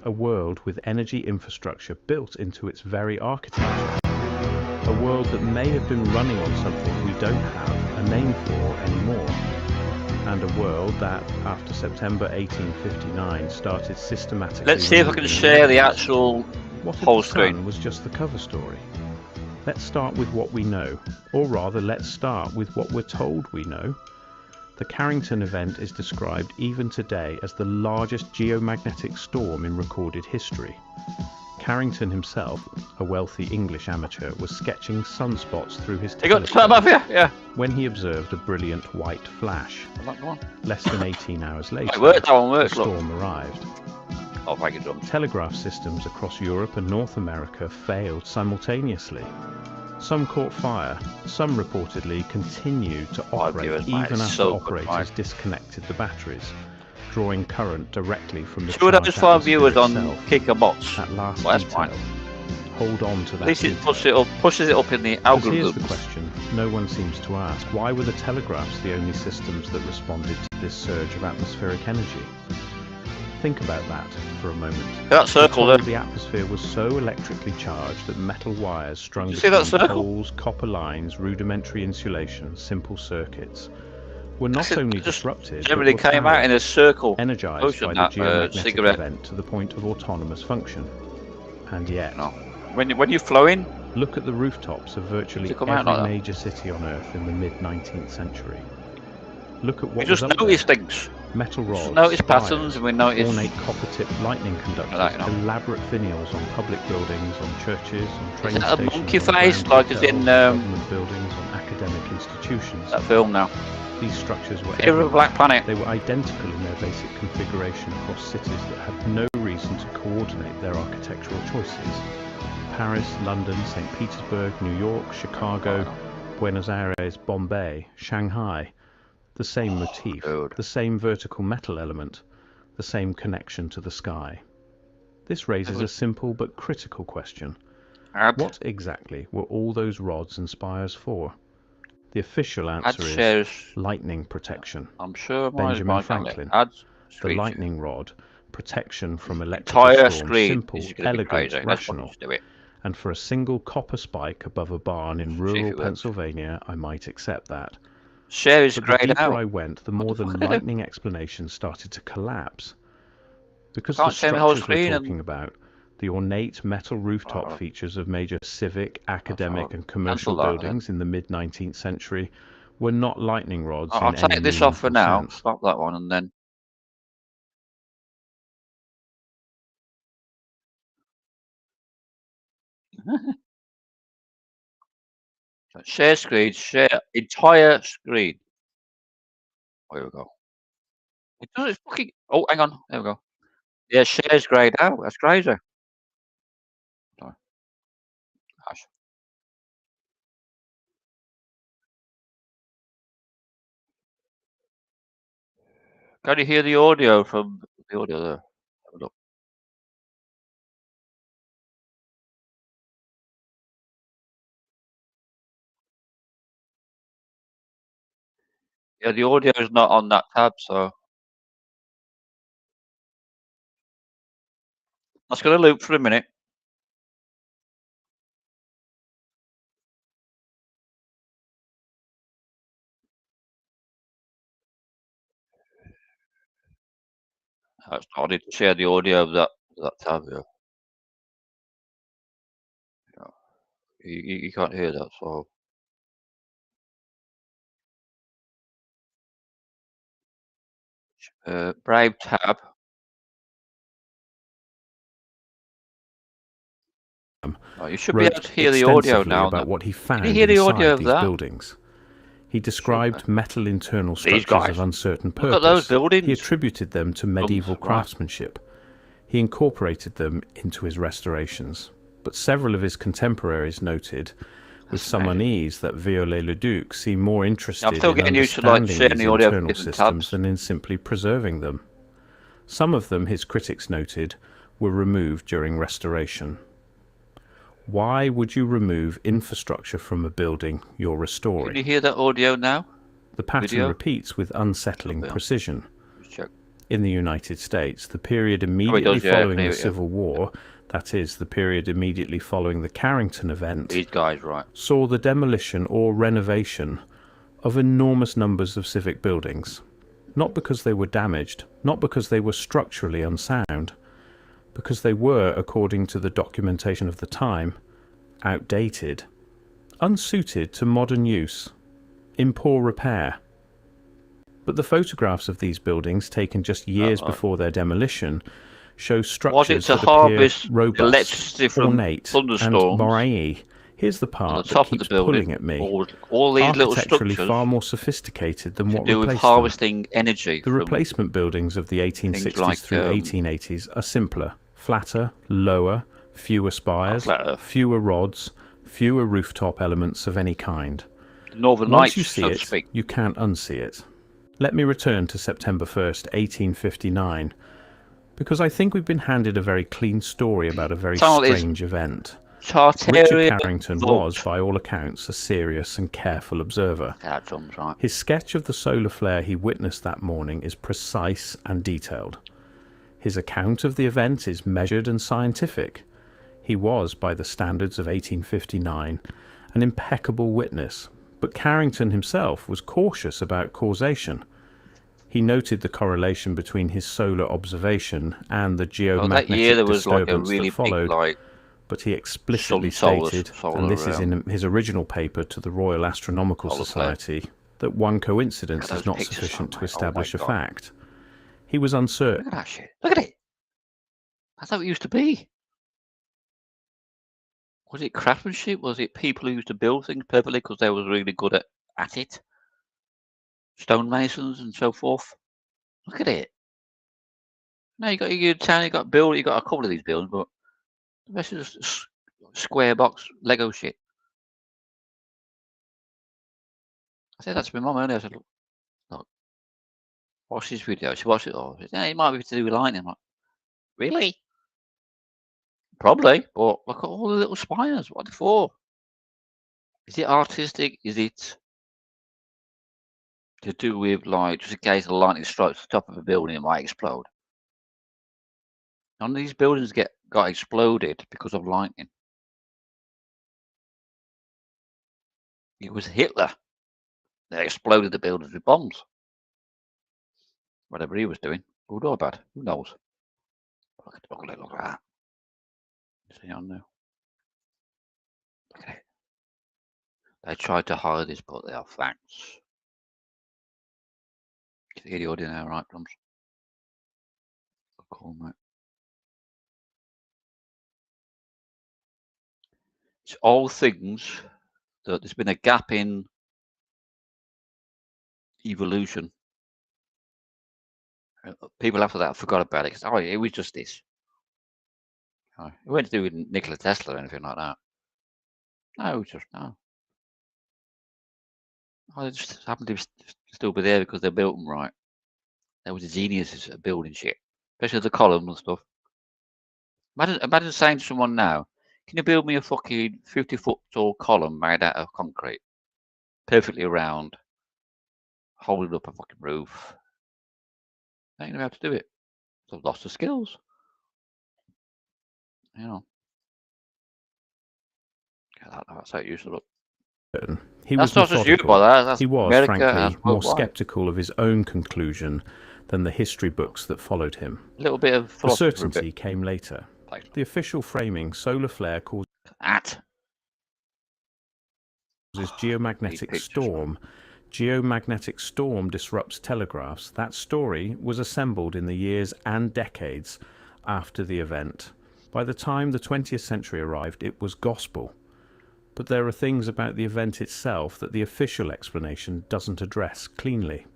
Speaker 13: A world with energy infrastructure built into its very architecture. A world that may have been running on something we don't have a name for anymore. And a world that, after September 1859, started systematically...
Speaker 11: Let's see if I can share the actual whole screen.
Speaker 13: Was just the cover story. Let's start with what we know. Or rather, let's start with what we're told we know. The Carrington event is described even today as the largest geomagnetic storm in recorded history. Carrington himself, a wealthy English amateur, was sketching sunspots through his telescope when he observed a brilliant white flash. Less than 18 hours later, the storm arrived.
Speaker 11: I'll make it done.
Speaker 13: Telegraph systems across Europe and North America failed simultaneously. Some caught fire, some reportedly continued to operate
Speaker 11: viewers,
Speaker 13: even
Speaker 11: mate, it's
Speaker 13: after
Speaker 11: so good,
Speaker 13: operators
Speaker 11: mate.
Speaker 13: disconnected the batteries, drawing current directly from the
Speaker 11: Two of those
Speaker 13: charged
Speaker 11: 5
Speaker 13: atmosphere
Speaker 11: viewers on
Speaker 13: itself.
Speaker 11: Kicker Bots.
Speaker 13: That last
Speaker 11: Well, that's
Speaker 13: detail.
Speaker 11: fine.
Speaker 13: Hold on to
Speaker 11: At
Speaker 13: that
Speaker 11: least it
Speaker 13: detail.
Speaker 11: pushes it up in the
Speaker 13: Because here's the
Speaker 11: algorithms.
Speaker 13: question no one seems to ask. Why were the telegraphs the only systems that responded to this surge of atmospheric energy? Think about that for a moment.
Speaker 11: That circle
Speaker 13: We're
Speaker 11: there.
Speaker 13: told the atmosphere was so electrically charged that metal wires strung
Speaker 11: Did you see that
Speaker 13: between
Speaker 11: circle?
Speaker 13: poles, copper lines, rudimentary insulation, simple circuits were not
Speaker 11: It
Speaker 13: only
Speaker 11: just
Speaker 13: disrupted,
Speaker 11: generally
Speaker 13: but were
Speaker 11: came out
Speaker 13: powered,
Speaker 11: in a circle.
Speaker 13: energized
Speaker 11: Motion,
Speaker 13: by
Speaker 11: that,
Speaker 13: the geomagnetic
Speaker 11: cigarette.
Speaker 13: event to the point of autonomous function. And yet,
Speaker 11: No. When you're flowing,
Speaker 13: look at the rooftops of virtually
Speaker 11: Does it come out
Speaker 13: every
Speaker 11: like that?
Speaker 13: major city on Earth in the mid-19th century. Look at what
Speaker 11: we just
Speaker 13: was up
Speaker 11: notice
Speaker 13: there.
Speaker 11: things.
Speaker 13: Metal rods,
Speaker 11: Just notice
Speaker 13: spires,
Speaker 11: patterns, and we notice.
Speaker 13: ornate copper-tipped lightning conductors,
Speaker 11: Like that, you know.
Speaker 13: elaborate finials on public buildings, on churches, on train
Speaker 11: that a
Speaker 13: stations,
Speaker 11: monkey
Speaker 13: on
Speaker 11: face,
Speaker 13: ground
Speaker 11: like it's
Speaker 13: hotels,
Speaker 11: in,
Speaker 13: on government buildings, on academic institutions.
Speaker 11: That film now.
Speaker 13: These structures were
Speaker 11: Fear of
Speaker 13: everywhere.
Speaker 11: Black Planet.
Speaker 13: They were identical in their basic configuration across cities that had no reason to coordinate their architectural choices. Paris, London, St. Petersburg, New York, Chicago, Buenos Aires, Bombay, Shanghai. The same motif, the same vertical metal element, the same connection to the sky. This raises a simple but critical question. What exactly were all those rods and spires for? The official answer is lightning protection.
Speaker 11: I'm sure
Speaker 13: Benjamin Franklin. The lightning rod, protection from electrical
Speaker 11: entire
Speaker 13: storms,
Speaker 11: screen
Speaker 13: simple,
Speaker 11: is gonna be
Speaker 13: elegant,
Speaker 11: crazy. Let's
Speaker 13: rational.
Speaker 11: do it.
Speaker 13: And for a single copper spike above a barn in
Speaker 11: See if
Speaker 13: rural
Speaker 11: it works.
Speaker 13: Pennsylvania, I might accept that.
Speaker 11: Share is
Speaker 13: But the
Speaker 11: grayed
Speaker 13: deeper
Speaker 11: out.
Speaker 13: I went, the more the lightning explanations started to collapse. Because
Speaker 11: Can't
Speaker 13: the
Speaker 11: share the whole
Speaker 13: structures we're
Speaker 11: screen and-
Speaker 13: talking about, the ornate metal rooftop features of major civic, academic and commercial
Speaker 11: cancel that,
Speaker 13: buildings in the mid-19th century were not lightning rods
Speaker 11: I'll
Speaker 13: in any
Speaker 11: take this off for
Speaker 13: meaningful
Speaker 11: now.
Speaker 13: sense.
Speaker 11: Stop that one and then. Share screen, share entire screen. Oh, here we go. It does. It's fucking. Oh, hang on. There we go. Yeah, share's grayed out. That's crazy. Sorry. Gosh. Can you hear the audio from the audio there? Have a look. Yeah, the audio is not on that tab, so that's going to loop for a minute. I need to share the audio of that tab here. Yeah. You can't hear that, so Brave tab. Oh, you should be able
Speaker 13: Wrote
Speaker 11: to hear the audio
Speaker 13: extensively
Speaker 11: now.
Speaker 13: about what he found
Speaker 11: Can you hear the audio
Speaker 13: inside
Speaker 11: of
Speaker 13: these
Speaker 11: that?
Speaker 13: buildings. He described metal internal
Speaker 11: These
Speaker 13: structures
Speaker 11: guys.
Speaker 13: of uncertain
Speaker 11: Look at those
Speaker 13: purpose.
Speaker 11: buildings.
Speaker 13: He attributed them to medieval
Speaker 11: right.
Speaker 13: craftsmanship. He incorporated them into his restorations. But several of his contemporaries noted, with some unease, that Viollet-le-Duc seemed more interested
Speaker 11: I'm still
Speaker 13: in
Speaker 11: getting used to like
Speaker 13: understanding
Speaker 11: sharing
Speaker 13: these
Speaker 11: the audio from
Speaker 13: internal
Speaker 11: different
Speaker 13: systems
Speaker 11: tabs.
Speaker 13: than in simply preserving them. Some of them, his critics noted, were removed during restoration. Why would you remove infrastructure from a building you're restoring?
Speaker 11: Can you hear that audio now?
Speaker 13: The pattern
Speaker 11: Video?
Speaker 13: repeats with unsettling
Speaker 11: Yeah.
Speaker 13: precision.
Speaker 11: Just check.
Speaker 13: In the United States, the period immediately
Speaker 11: does, yeah,
Speaker 13: following
Speaker 11: here
Speaker 13: the
Speaker 11: we go.
Speaker 13: Civil War, that is, the period immediately following the Carrington event,
Speaker 11: These guys, right?
Speaker 13: saw the demolition or renovation of enormous numbers of civic buildings. Not because they were damaged, not because they were structurally unsound, because they were, according to the documentation of the time, outdated, unsuited to modern use, in poor repair. But the photographs of these buildings, taken just years before their demolition, show structures
Speaker 11: Was it to
Speaker 13: that appear
Speaker 11: harvest
Speaker 13: robust,
Speaker 11: electricity from
Speaker 13: ornate, and
Speaker 11: thunderstorms?
Speaker 13: Moray, Here's the
Speaker 11: on the
Speaker 13: part that
Speaker 11: top of the
Speaker 13: keeps
Speaker 11: building,
Speaker 13: pulling at me.
Speaker 11: all these little
Speaker 13: Architecturally
Speaker 11: structures
Speaker 13: far more sophisticated than
Speaker 11: to
Speaker 13: what
Speaker 11: do with
Speaker 13: replaced them.
Speaker 11: harvesting energy
Speaker 13: The
Speaker 11: from
Speaker 13: replacement buildings of the
Speaker 11: things
Speaker 13: 1860s
Speaker 11: like
Speaker 13: through 1880s are simpler, flatter, lower, fewer spires,
Speaker 11: flatter.
Speaker 13: fewer rods, fewer rooftop elements of any kind.
Speaker 11: The Northern
Speaker 13: Once
Speaker 11: Lights,
Speaker 13: you see
Speaker 11: so to
Speaker 13: it,
Speaker 11: speak.
Speaker 13: you can't unsee it. Let me return to September 1st, 1859, because I think we've been handed a very clean story about a very
Speaker 11: Some of these
Speaker 13: strange event.
Speaker 11: Tartaria
Speaker 13: Richard Carrington was,
Speaker 11: vault.
Speaker 13: by all accounts, a serious and careful observer.
Speaker 11: That drum's right.
Speaker 13: His sketch of the solar flare he witnessed that morning is precise and detailed. His account of the event is measured and scientific. He was, by the standards of 1859, an impeccable witness, but Carrington himself was cautious about causation. He noted the correlation between his solar observation and the
Speaker 11: Well, that year
Speaker 13: geomagnetic
Speaker 11: there was like a
Speaker 13: disturbance
Speaker 11: really
Speaker 13: that followed,
Speaker 11: big, like,
Speaker 13: but he explicitly
Speaker 11: solar
Speaker 13: stated, and this is in his original paper to the Royal Astronomical
Speaker 11: solar flare.
Speaker 13: Society, that one coincidence
Speaker 11: Look at
Speaker 13: is
Speaker 11: those
Speaker 13: not
Speaker 11: pictures,
Speaker 13: sufficient to
Speaker 11: oh
Speaker 13: establish
Speaker 11: my
Speaker 13: a
Speaker 11: God.
Speaker 13: fact. He was uncertain.
Speaker 11: Look at that shit. Look at it. That's how it used to be. Was it craftsmanship? Was it people who used to build things perfectly because they were really good at it? Stonemasons and so forth. Look at it. Now you got your town, you got build, you got a couple of these buildings, but the rest is just square box Lego shit. I said that to my mum earlier. I said, look, watch this video. She watched it all. She said, yeah, it might be to do with lightning. I'm like, really? Probably, but look at all the little spires. What are they for? Is it artistic? Is it to do with, like, just in case the lightning strikes the top of a building, it might explode? None of these buildings got exploded because of lightning. It was Hitler that exploded the buildings with bombs. Whatever he was doing, good or bad, who knows? Look at that. See on there. Look at it. They tried to hide this, but they are facts. You can hear the audio now, right, drums? Cool, mate. It's all things that there's been a gap in evolution. People after that forgot about it. Oh, it was just this. It wasn't to do with Nikola Tesla or anything like that. No, it was just no. Oh, they just happened to still be there because they built them right. There was the geniuses at building shit, especially the columns and stuff. Imagine saying to someone now, "Can you build me a fucking 50-foot tall column made out of concrete, perfectly round, holding up a fucking roof?" They ain't gonna be able to do it. They've lost the skills. You know. That's how it used to look.
Speaker 13: He was
Speaker 11: That's not just you,
Speaker 13: methodical.
Speaker 11: by that. That's
Speaker 13: he was,
Speaker 11: America,
Speaker 13: frankly,
Speaker 11: that's
Speaker 13: more
Speaker 11: worldwide.
Speaker 13: sceptical of his own conclusion than the history books that followed him.
Speaker 11: A little bit of
Speaker 13: The
Speaker 11: philosophy.
Speaker 13: certainty came later. The official framing, solar flare causes geomagnetic storm. Geomagnetic storm disrupts telegraphs. That story was assembled in the years and decades after the event. By the time the 20th century arrived, it was gospel. But there are things about the event itself that the official explanation doesn't address cleanly.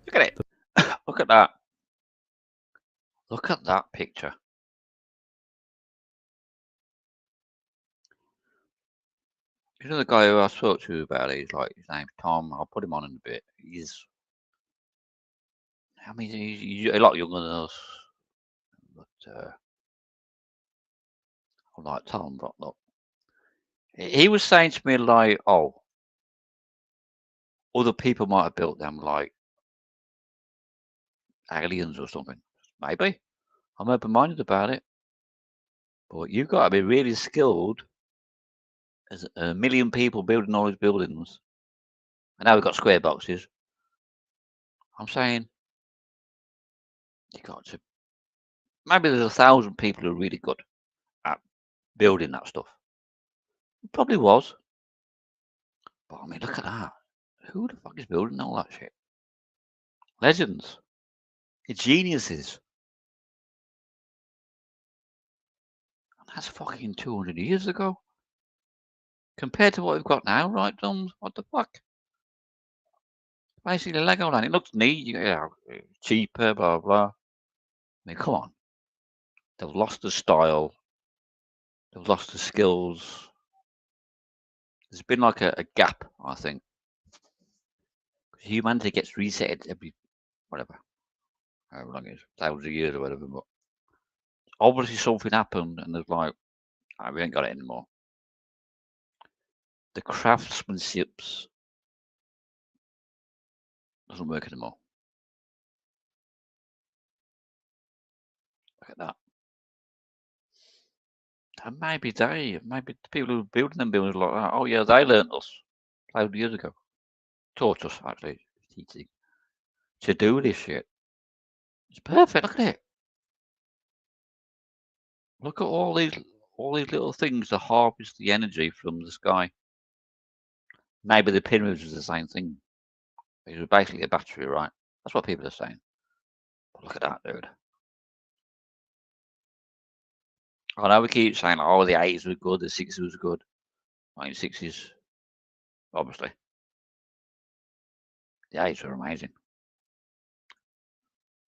Speaker 11: Look at it. Look at that. Look at that picture. You know the guy who I spoke to about it, he's like, his name's Tom, I'll put him on in a bit. He's a lot younger than us. But I'm like, Tom, but look. He was saying to me like, oh, other people might have built them like aliens or something. Maybe. I'm open-minded about it. But you've got to be really skilled as a million people building all these buildings. And now we've got square boxes. I'm saying you got to. Maybe there's 1,000 people who are really good at building that stuff. It probably was. But I mean, look at that. Who the fuck is building all that shit? Legends. It's geniuses. And that's fucking 200 years ago. Compared to what we've got now, right, Dom? What the fuck? Basically Lego land. It looks neat, cheaper, blah blah. I mean, come on. They've lost the style. They've lost the skills. There's been like a gap, I think. Humanity gets reset every whatever, however long it is, thousands of years or whatever. But obviously something happened, and there's like, we ain't got it anymore. The craftsmanship doesn't work anymore. Look at that. And maybe the people who were building them buildings like that, oh yeah, they learnt us 1,000 years ago. Taught us, actually, teaching to do this shit. It's perfect, look at it. Look at all these little things to harvest the energy from the sky. Maybe the pyramids was the same thing. It was basically a battery, right? That's what people are saying. But look at that, dude. I know we keep saying, oh, the 80s were good, the 60s was good. 1960s, obviously. The 80s were amazing.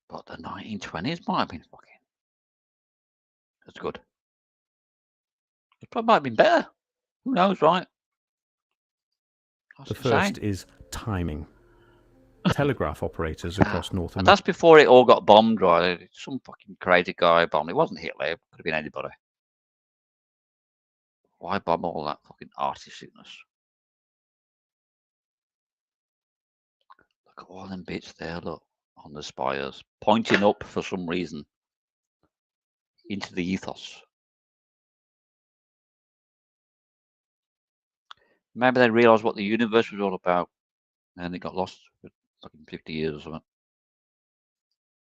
Speaker 11: But the 1920s might have been fucking... That's good. It probably might have been better. Who knows, right?
Speaker 13: The first is timing. Telegraph operators across North
Speaker 11: And
Speaker 13: America.
Speaker 11: that's before it all got bombed, right? Some fucking crazy guy bombed. It wasn't Hitler. It could have been anybody. Why bomb all that fucking artisticness? Look at all them bits there, look, on the spires, pointing up for some reason into the ethos. Maybe they realised what the universe was all about, and it got lost for fucking 50 years or something.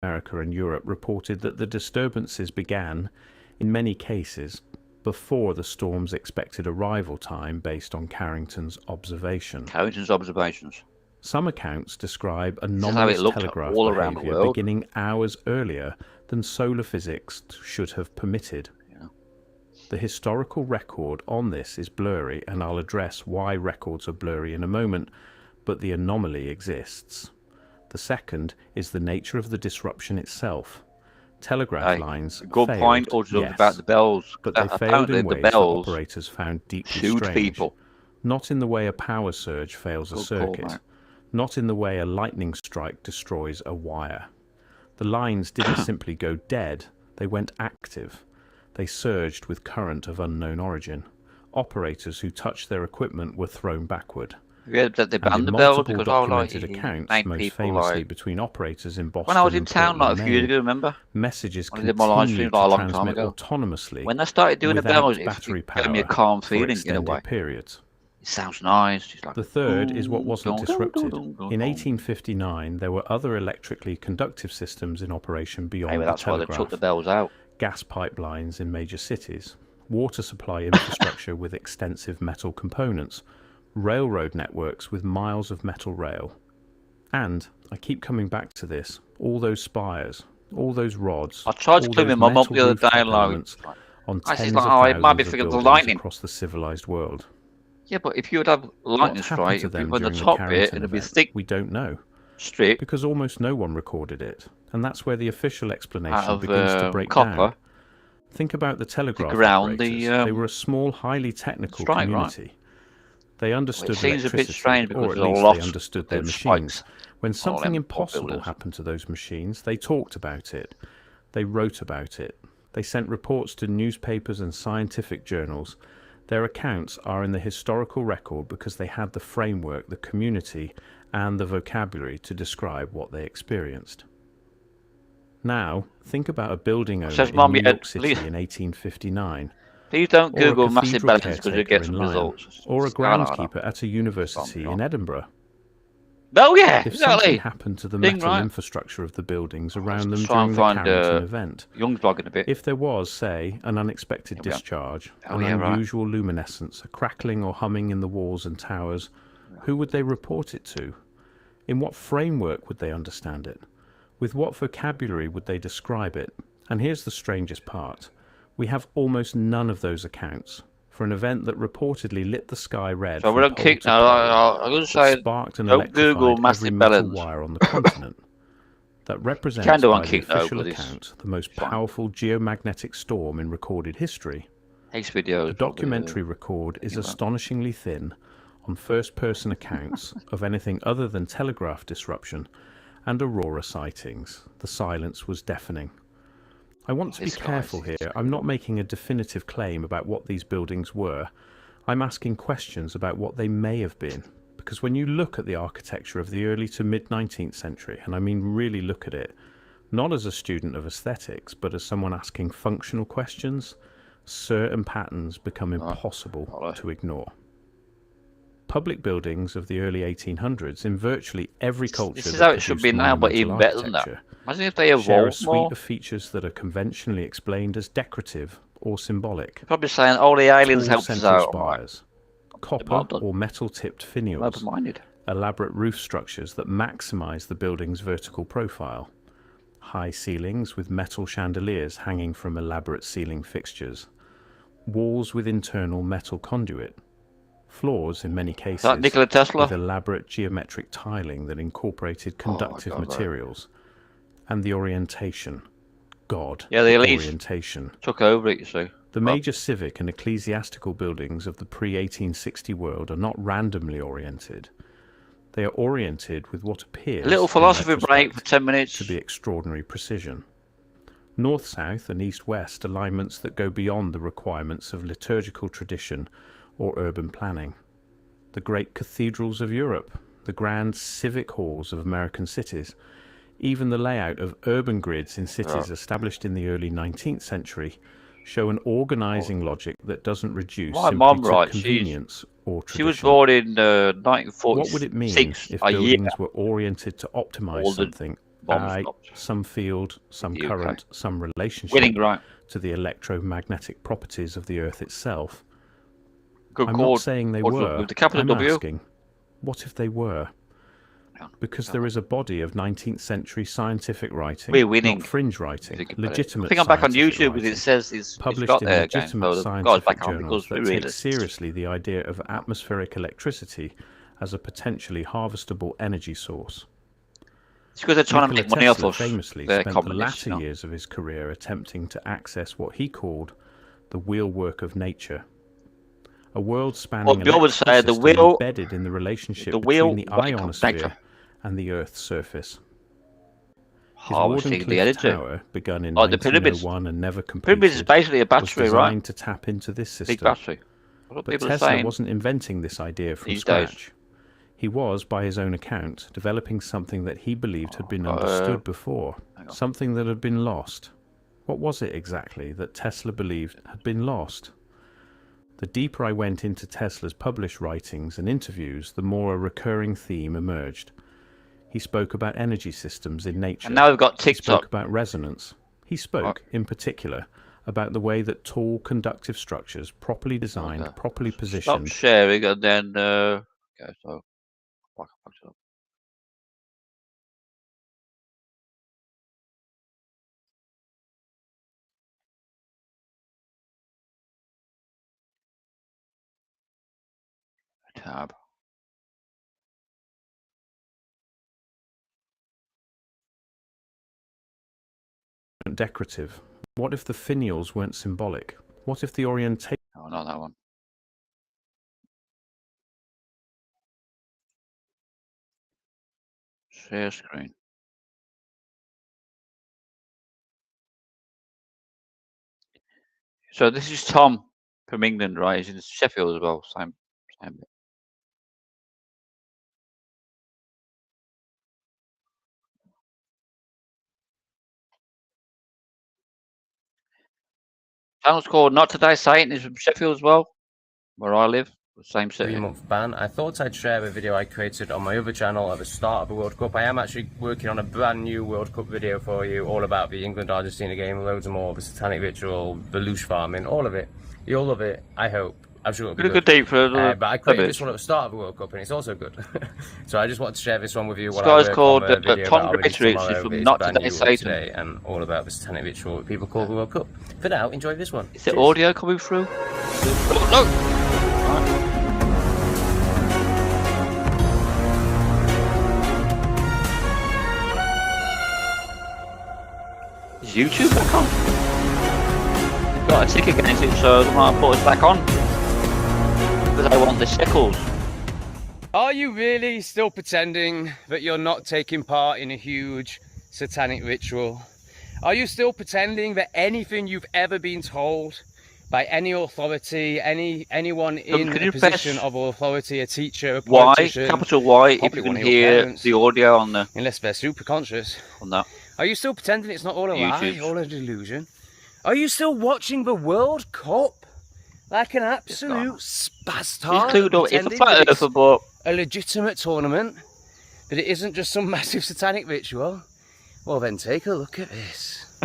Speaker 13: America and Europe reported that the disturbances began, in many cases, before the storm's expected arrival time based on Carrington's observation.
Speaker 11: Carrington's observations.
Speaker 13: Some accounts describe anomalous telegraph behaviour beginning hours earlier than solar physics should have permitted.
Speaker 11: Yeah.
Speaker 13: The historical record on this is blurry, and I'll address why records are blurry in a moment, but the anomaly exists. The second is the nature of the disruption itself. Telegraph lines
Speaker 11: good
Speaker 13: failed,
Speaker 11: point, also
Speaker 13: yes,
Speaker 11: about the bells.
Speaker 13: but they failed in ways that operators found deeply strange.
Speaker 11: People.
Speaker 13: Not in the way a power surge fails a circuit, not in the way a lightning strike destroys a wire. The lines didn't simply go dead, they went active. They surged with current of unknown origin. Operators who touched their equipment were thrown backward.
Speaker 11: Yeah, that they banned the
Speaker 13: bells
Speaker 11: because
Speaker 13: documented accounts, most famously
Speaker 11: like,
Speaker 13: between operators in Boston
Speaker 11: when I was in
Speaker 13: and
Speaker 11: town
Speaker 13: Portland,
Speaker 11: like a few years
Speaker 13: Maine,
Speaker 11: ago, remember?
Speaker 13: Messages
Speaker 11: I did my live stream
Speaker 13: continued
Speaker 11: like a
Speaker 13: to
Speaker 11: long time
Speaker 13: transmit
Speaker 11: ago.
Speaker 13: autonomously
Speaker 11: When they started doing the bells, it
Speaker 13: battery
Speaker 11: gave me a
Speaker 13: power
Speaker 11: calm
Speaker 13: for
Speaker 11: feeling in a
Speaker 13: extended
Speaker 11: way.
Speaker 13: periods.
Speaker 11: It sounds nice. It's like,
Speaker 13: The third is what wasn't disrupted. In 1859, there were other electrically conductive systems in operation beyond the
Speaker 11: that's why they
Speaker 13: telegraph.
Speaker 11: took the bells out.
Speaker 13: Gas pipelines in major cities, water supply infrastructure with extensive metal components, railroad networks with miles of metal rail. And, I keep coming back to this, all those spires, all those rods,
Speaker 11: I tried to
Speaker 13: all
Speaker 11: clean
Speaker 13: those
Speaker 11: my mum up
Speaker 13: metal
Speaker 11: the other
Speaker 13: rooftop
Speaker 11: day, like,
Speaker 13: elements on
Speaker 11: I
Speaker 13: tens
Speaker 11: said,
Speaker 13: of
Speaker 11: like, it might be
Speaker 13: thousands of
Speaker 11: because of the
Speaker 13: buildings
Speaker 11: lightning.
Speaker 13: across the civilized world.
Speaker 11: Yeah, but if you would have lightning
Speaker 13: What happened
Speaker 11: strike,
Speaker 13: to
Speaker 11: it'd be
Speaker 13: them
Speaker 11: on the
Speaker 13: during the
Speaker 11: top bit,
Speaker 13: Carrington
Speaker 11: it'd be
Speaker 13: event?
Speaker 11: thick,
Speaker 13: We don't know.
Speaker 11: strip,
Speaker 13: Because almost no one recorded it, and that's where the official explanation
Speaker 11: out of
Speaker 13: begins to break
Speaker 11: copper.
Speaker 13: down. Think about the telegraph
Speaker 11: ground,
Speaker 13: operators. They were a small, highly technical
Speaker 11: strike,
Speaker 13: community. They understood
Speaker 11: Well, it seems a bit
Speaker 13: electricity,
Speaker 11: strange because
Speaker 13: or at
Speaker 11: there's a
Speaker 13: least
Speaker 11: lot
Speaker 13: they understood
Speaker 11: of
Speaker 13: their
Speaker 11: those
Speaker 13: machines.
Speaker 11: spikes
Speaker 13: When
Speaker 11: on
Speaker 13: something
Speaker 11: them
Speaker 13: impossible
Speaker 11: buildings.
Speaker 13: happened to those machines, they talked about it. They wrote about it. They sent reports to newspapers and scientific journals. Their accounts are in the historical record because they had the framework, the community, and the vocabulary to describe what they experienced. Now, think about a building owner in New York City in 1859.
Speaker 11: Please don't
Speaker 13: or a
Speaker 11: Google massive
Speaker 13: cathedral
Speaker 11: buildings because you
Speaker 13: caretaker
Speaker 11: get some
Speaker 13: in Lyon,
Speaker 11: results.
Speaker 13: or a
Speaker 11: It's kind of-
Speaker 13: groundskeeper at a university in Edinburgh.
Speaker 11: Oh yeah,
Speaker 13: If
Speaker 11: exactly.
Speaker 13: something happened to the
Speaker 11: Thing,
Speaker 13: metal
Speaker 11: right?
Speaker 13: infrastructure of the buildings around them
Speaker 11: Let's try
Speaker 13: during
Speaker 11: and
Speaker 13: the
Speaker 11: find
Speaker 13: Carrington event,
Speaker 11: Young's blogging a bit.
Speaker 13: if there was, say, an unexpected
Speaker 11: Here we are.
Speaker 13: discharge,
Speaker 11: Oh,
Speaker 13: an
Speaker 11: yeah, right.
Speaker 13: unusual luminescence, a crackling or humming in the walls and towers, who would they report it to? In what framework would they understand it? With what vocabulary would they describe it? And here's the strangest part. We have almost none of those accounts. for an event that reportedly lit the sky red.
Speaker 11: So
Speaker 13: from
Speaker 11: we're on
Speaker 13: pole
Speaker 11: kick
Speaker 13: to
Speaker 11: now.
Speaker 13: pole,
Speaker 11: I'm going to
Speaker 13: that
Speaker 11: say,
Speaker 13: sparked and
Speaker 11: don't Google
Speaker 13: electrified every
Speaker 11: massive
Speaker 13: metal
Speaker 11: bellends.
Speaker 13: wire on the continent. That
Speaker 11: You
Speaker 13: represents,
Speaker 11: can do on
Speaker 13: by the
Speaker 11: kick though,
Speaker 13: official
Speaker 11: but it's
Speaker 13: account, the most
Speaker 11: fine.
Speaker 13: powerful geomagnetic storm in recorded history.
Speaker 11: Haste videos.
Speaker 13: The documentary record is astonishingly thin on first-person accounts of anything other than telegraph disruption and aurora sightings. The silence was deafening. I want to be careful here. I'm not making a definitive claim about what these buildings were. I'm asking questions about what they may have been. Because when you look at the architecture of the early to mid-19th century, and I mean really look at it, not as a student of aesthetics, but as someone asking functional questions, certain patterns become impossible to ignore. Public buildings of the early 1800s in virtually every culture
Speaker 11: This is how it should be now, but
Speaker 13: monumental
Speaker 11: even better than that.
Speaker 13: architecture
Speaker 11: Imagine if they
Speaker 13: share a
Speaker 11: evolved
Speaker 13: suite
Speaker 11: more.
Speaker 13: of features that are conventionally explained as decorative or symbolic.
Speaker 11: Probably saying, oh, the aliens
Speaker 13: Tall
Speaker 11: helped us
Speaker 13: central
Speaker 11: out.
Speaker 13: spires, copper or metal-tipped finials,
Speaker 11: Open-minded.
Speaker 13: elaborate roof structures that maximize the building's vertical profile, high ceilings with metal chandeliers hanging from elaborate ceiling fixtures, walls with internal metal conduit, floors in many cases
Speaker 11: that Nikola Tesla?
Speaker 13: with elaborate geometric tiling that incorporated conductive materials, and the orientation. God,
Speaker 11: Yeah, the elites
Speaker 13: orientation.
Speaker 11: took over it, you see.
Speaker 13: The major civic and ecclesiastical buildings of the pre-1860 world are not randomly oriented. They are oriented with what appears,
Speaker 11: A little philosophy break for 10 minutes.
Speaker 13: to be extraordinary precision. North-south and east-west alignments that go beyond the requirements of liturgical tradition or urban planning. The great cathedrals of Europe, the grand civic halls of American cities, even the layout of urban grids in cities established in the early 19th century show an organizing logic that doesn't reduce
Speaker 11: My
Speaker 13: simply
Speaker 11: mum,
Speaker 13: to
Speaker 11: right,
Speaker 13: convenience or tradition.
Speaker 11: she was born in 1946.
Speaker 13: What would it mean if buildings were oriented to optimize something, some field, some current, some relationship to the electromagnetic properties of the Earth itself? I'm not saying they were. I'm asking, what if they were? Because there is a body of 19th century scientific writing,
Speaker 11: we're winning.
Speaker 13: not fringe writing, legitimate
Speaker 11: I think I'm back on
Speaker 13: scientific
Speaker 11: YouTube because
Speaker 13: writing,
Speaker 11: it says it's
Speaker 13: published
Speaker 11: got
Speaker 13: in
Speaker 11: there
Speaker 13: legitimate
Speaker 11: again. So
Speaker 13: scientific
Speaker 11: back on
Speaker 13: journals
Speaker 11: because
Speaker 13: that
Speaker 11: we
Speaker 13: take seriously the idea of atmospheric electricity as a potentially harvestable energy source.
Speaker 11: It's because they're trying to make money off
Speaker 13: Tesla
Speaker 11: us.
Speaker 13: famously
Speaker 11: They're
Speaker 13: spent the
Speaker 11: communists,
Speaker 13: latter years of his career attempting to access what he called the wheelwork of nature. A world-spanning
Speaker 11: Bill would say the
Speaker 13: system
Speaker 11: wheel
Speaker 13: embedded in the relationship between the ionosphere and the Earth's surface. His Wardenclyffe Tower, begun in 1901 and never completed,
Speaker 11: pyramids is basically a battery,
Speaker 13: was designed
Speaker 11: right?
Speaker 13: to tap into this system.
Speaker 11: Big battery.
Speaker 13: But
Speaker 11: people
Speaker 13: Tesla
Speaker 11: are saying
Speaker 13: wasn't inventing this idea from
Speaker 11: these
Speaker 13: scratch.
Speaker 11: days.
Speaker 13: He was, by his own account, developing something that he believed had been understood before, something that had been lost. What was it exactly that Tesla believed had been lost? The deeper I went into Tesla's published writings and interviews, the more a recurring theme emerged. He spoke about energy systems in nature.
Speaker 11: And now we've got TikTok.
Speaker 13: He spoke about resonance. He spoke, in particular, about the way that tall, conductive structures, properly designed, properly positioned...
Speaker 11: Stop sharing and then... okay, so... Back up. Tab.
Speaker 13: Decorative. What if the finials weren't symbolic? What if the orientation...
Speaker 11: Oh, not that one. Share screen. So this is Tom from England, right? He's in Sheffield as well. Same bit. Channel's called Not Today Satan. Is from Sheffield as well, where I live. The same city.
Speaker 14: 3-month ban. I thought I'd share a video I created on my other channel at the start of the World Cup. I am actually working on a brand new World Cup video for you, all about the England-Argentina game, loads more, the satanic ritual, the loosh farming, all of it. You'll love it, I hope. I'm sure it'll be
Speaker 11: Gonna go deep for
Speaker 14: but I
Speaker 11: a
Speaker 14: created
Speaker 11: bit.
Speaker 14: this one at the start of the World Cup, and it's also good. So I just wanted to share this one with you.
Speaker 11: This
Speaker 14: While
Speaker 11: guy's
Speaker 14: I work
Speaker 11: called
Speaker 14: on the video
Speaker 11: Tom
Speaker 14: that I'll release
Speaker 11: Greatrich.
Speaker 14: tomorrow.
Speaker 11: He's from
Speaker 14: It's
Speaker 11: Not
Speaker 14: brand
Speaker 11: Today
Speaker 14: new
Speaker 11: Satan.
Speaker 14: today, and all about the satanic ritual that people call the World Cup. For now, enjoy this one.
Speaker 11: Is the audio coming through? No. Is YouTube back on? Got a tick against it, so I might put us back on. Because I want the sickles.
Speaker 14: Are you really still pretending that you're not taking part in a huge satanic ritual? Are you still pretending that anything you've ever been told by any authority, anyone in a position of authority, a teacher, a politician,
Speaker 11: capital Y, if you can hear
Speaker 14: parents,
Speaker 11: the audio on the...
Speaker 14: unless they're super conscious.
Speaker 11: On that.
Speaker 14: Are you still pretending it's not all a
Speaker 11: YouTube.
Speaker 14: lie, all a delusion? Are you still watching the World Cup like an absolute spastard?
Speaker 11: He's clued up. It's a
Speaker 14: pretending
Speaker 11: flat
Speaker 14: that it's
Speaker 11: earther, but...
Speaker 14: a legitimate tournament, that it isn't just some massive satanic ritual? Well then, take a look at this.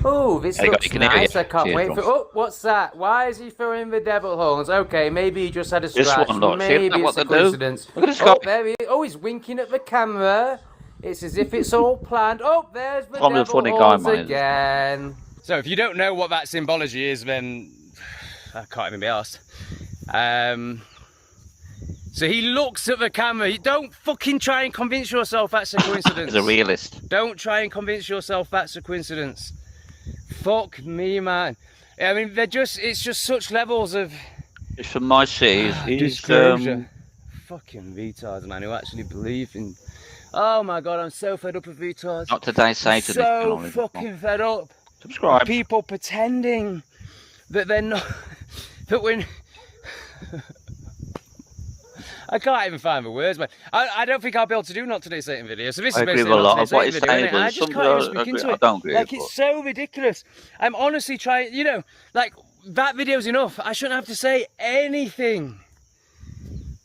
Speaker 14: Oh, this looks nice. I can't wait for... Oh, what's that? Why is he throwing the devil horns? Okay, maybe he just had a scratch. Maybe it's a coincidence. Oh, there he is. Oh, he's winking at the camera. It's as if it's all planned. Oh, there's the devil horns again. So if you don't know what that symbology is, then I can't even be asked. So he looks at the camera. Don't fucking try and convince yourself that's a coincidence.
Speaker 11: He's a realist.
Speaker 14: Don't try and convince yourself that's a coincidence. Fuck me, man. I mean, it's just such levels of...
Speaker 11: It's from my city.
Speaker 14: disclosure. Fucking retards, man, who actually believe in... Oh my god, I'm so fed up with retards.
Speaker 11: Not Today Satan.
Speaker 14: So fucking fed up.
Speaker 11: Subscribe.
Speaker 14: People pretending that they're not... that when... I can't even find the words, man. I don't think I'll be able to do Not Today Satan videos. So this is basically a Not Today Satan video, and I just can't even speak into it.
Speaker 11: I don't agree.
Speaker 14: Like, it's so ridiculous. I'm honestly trying, you know, like, that video's enough. I shouldn't have to say anything.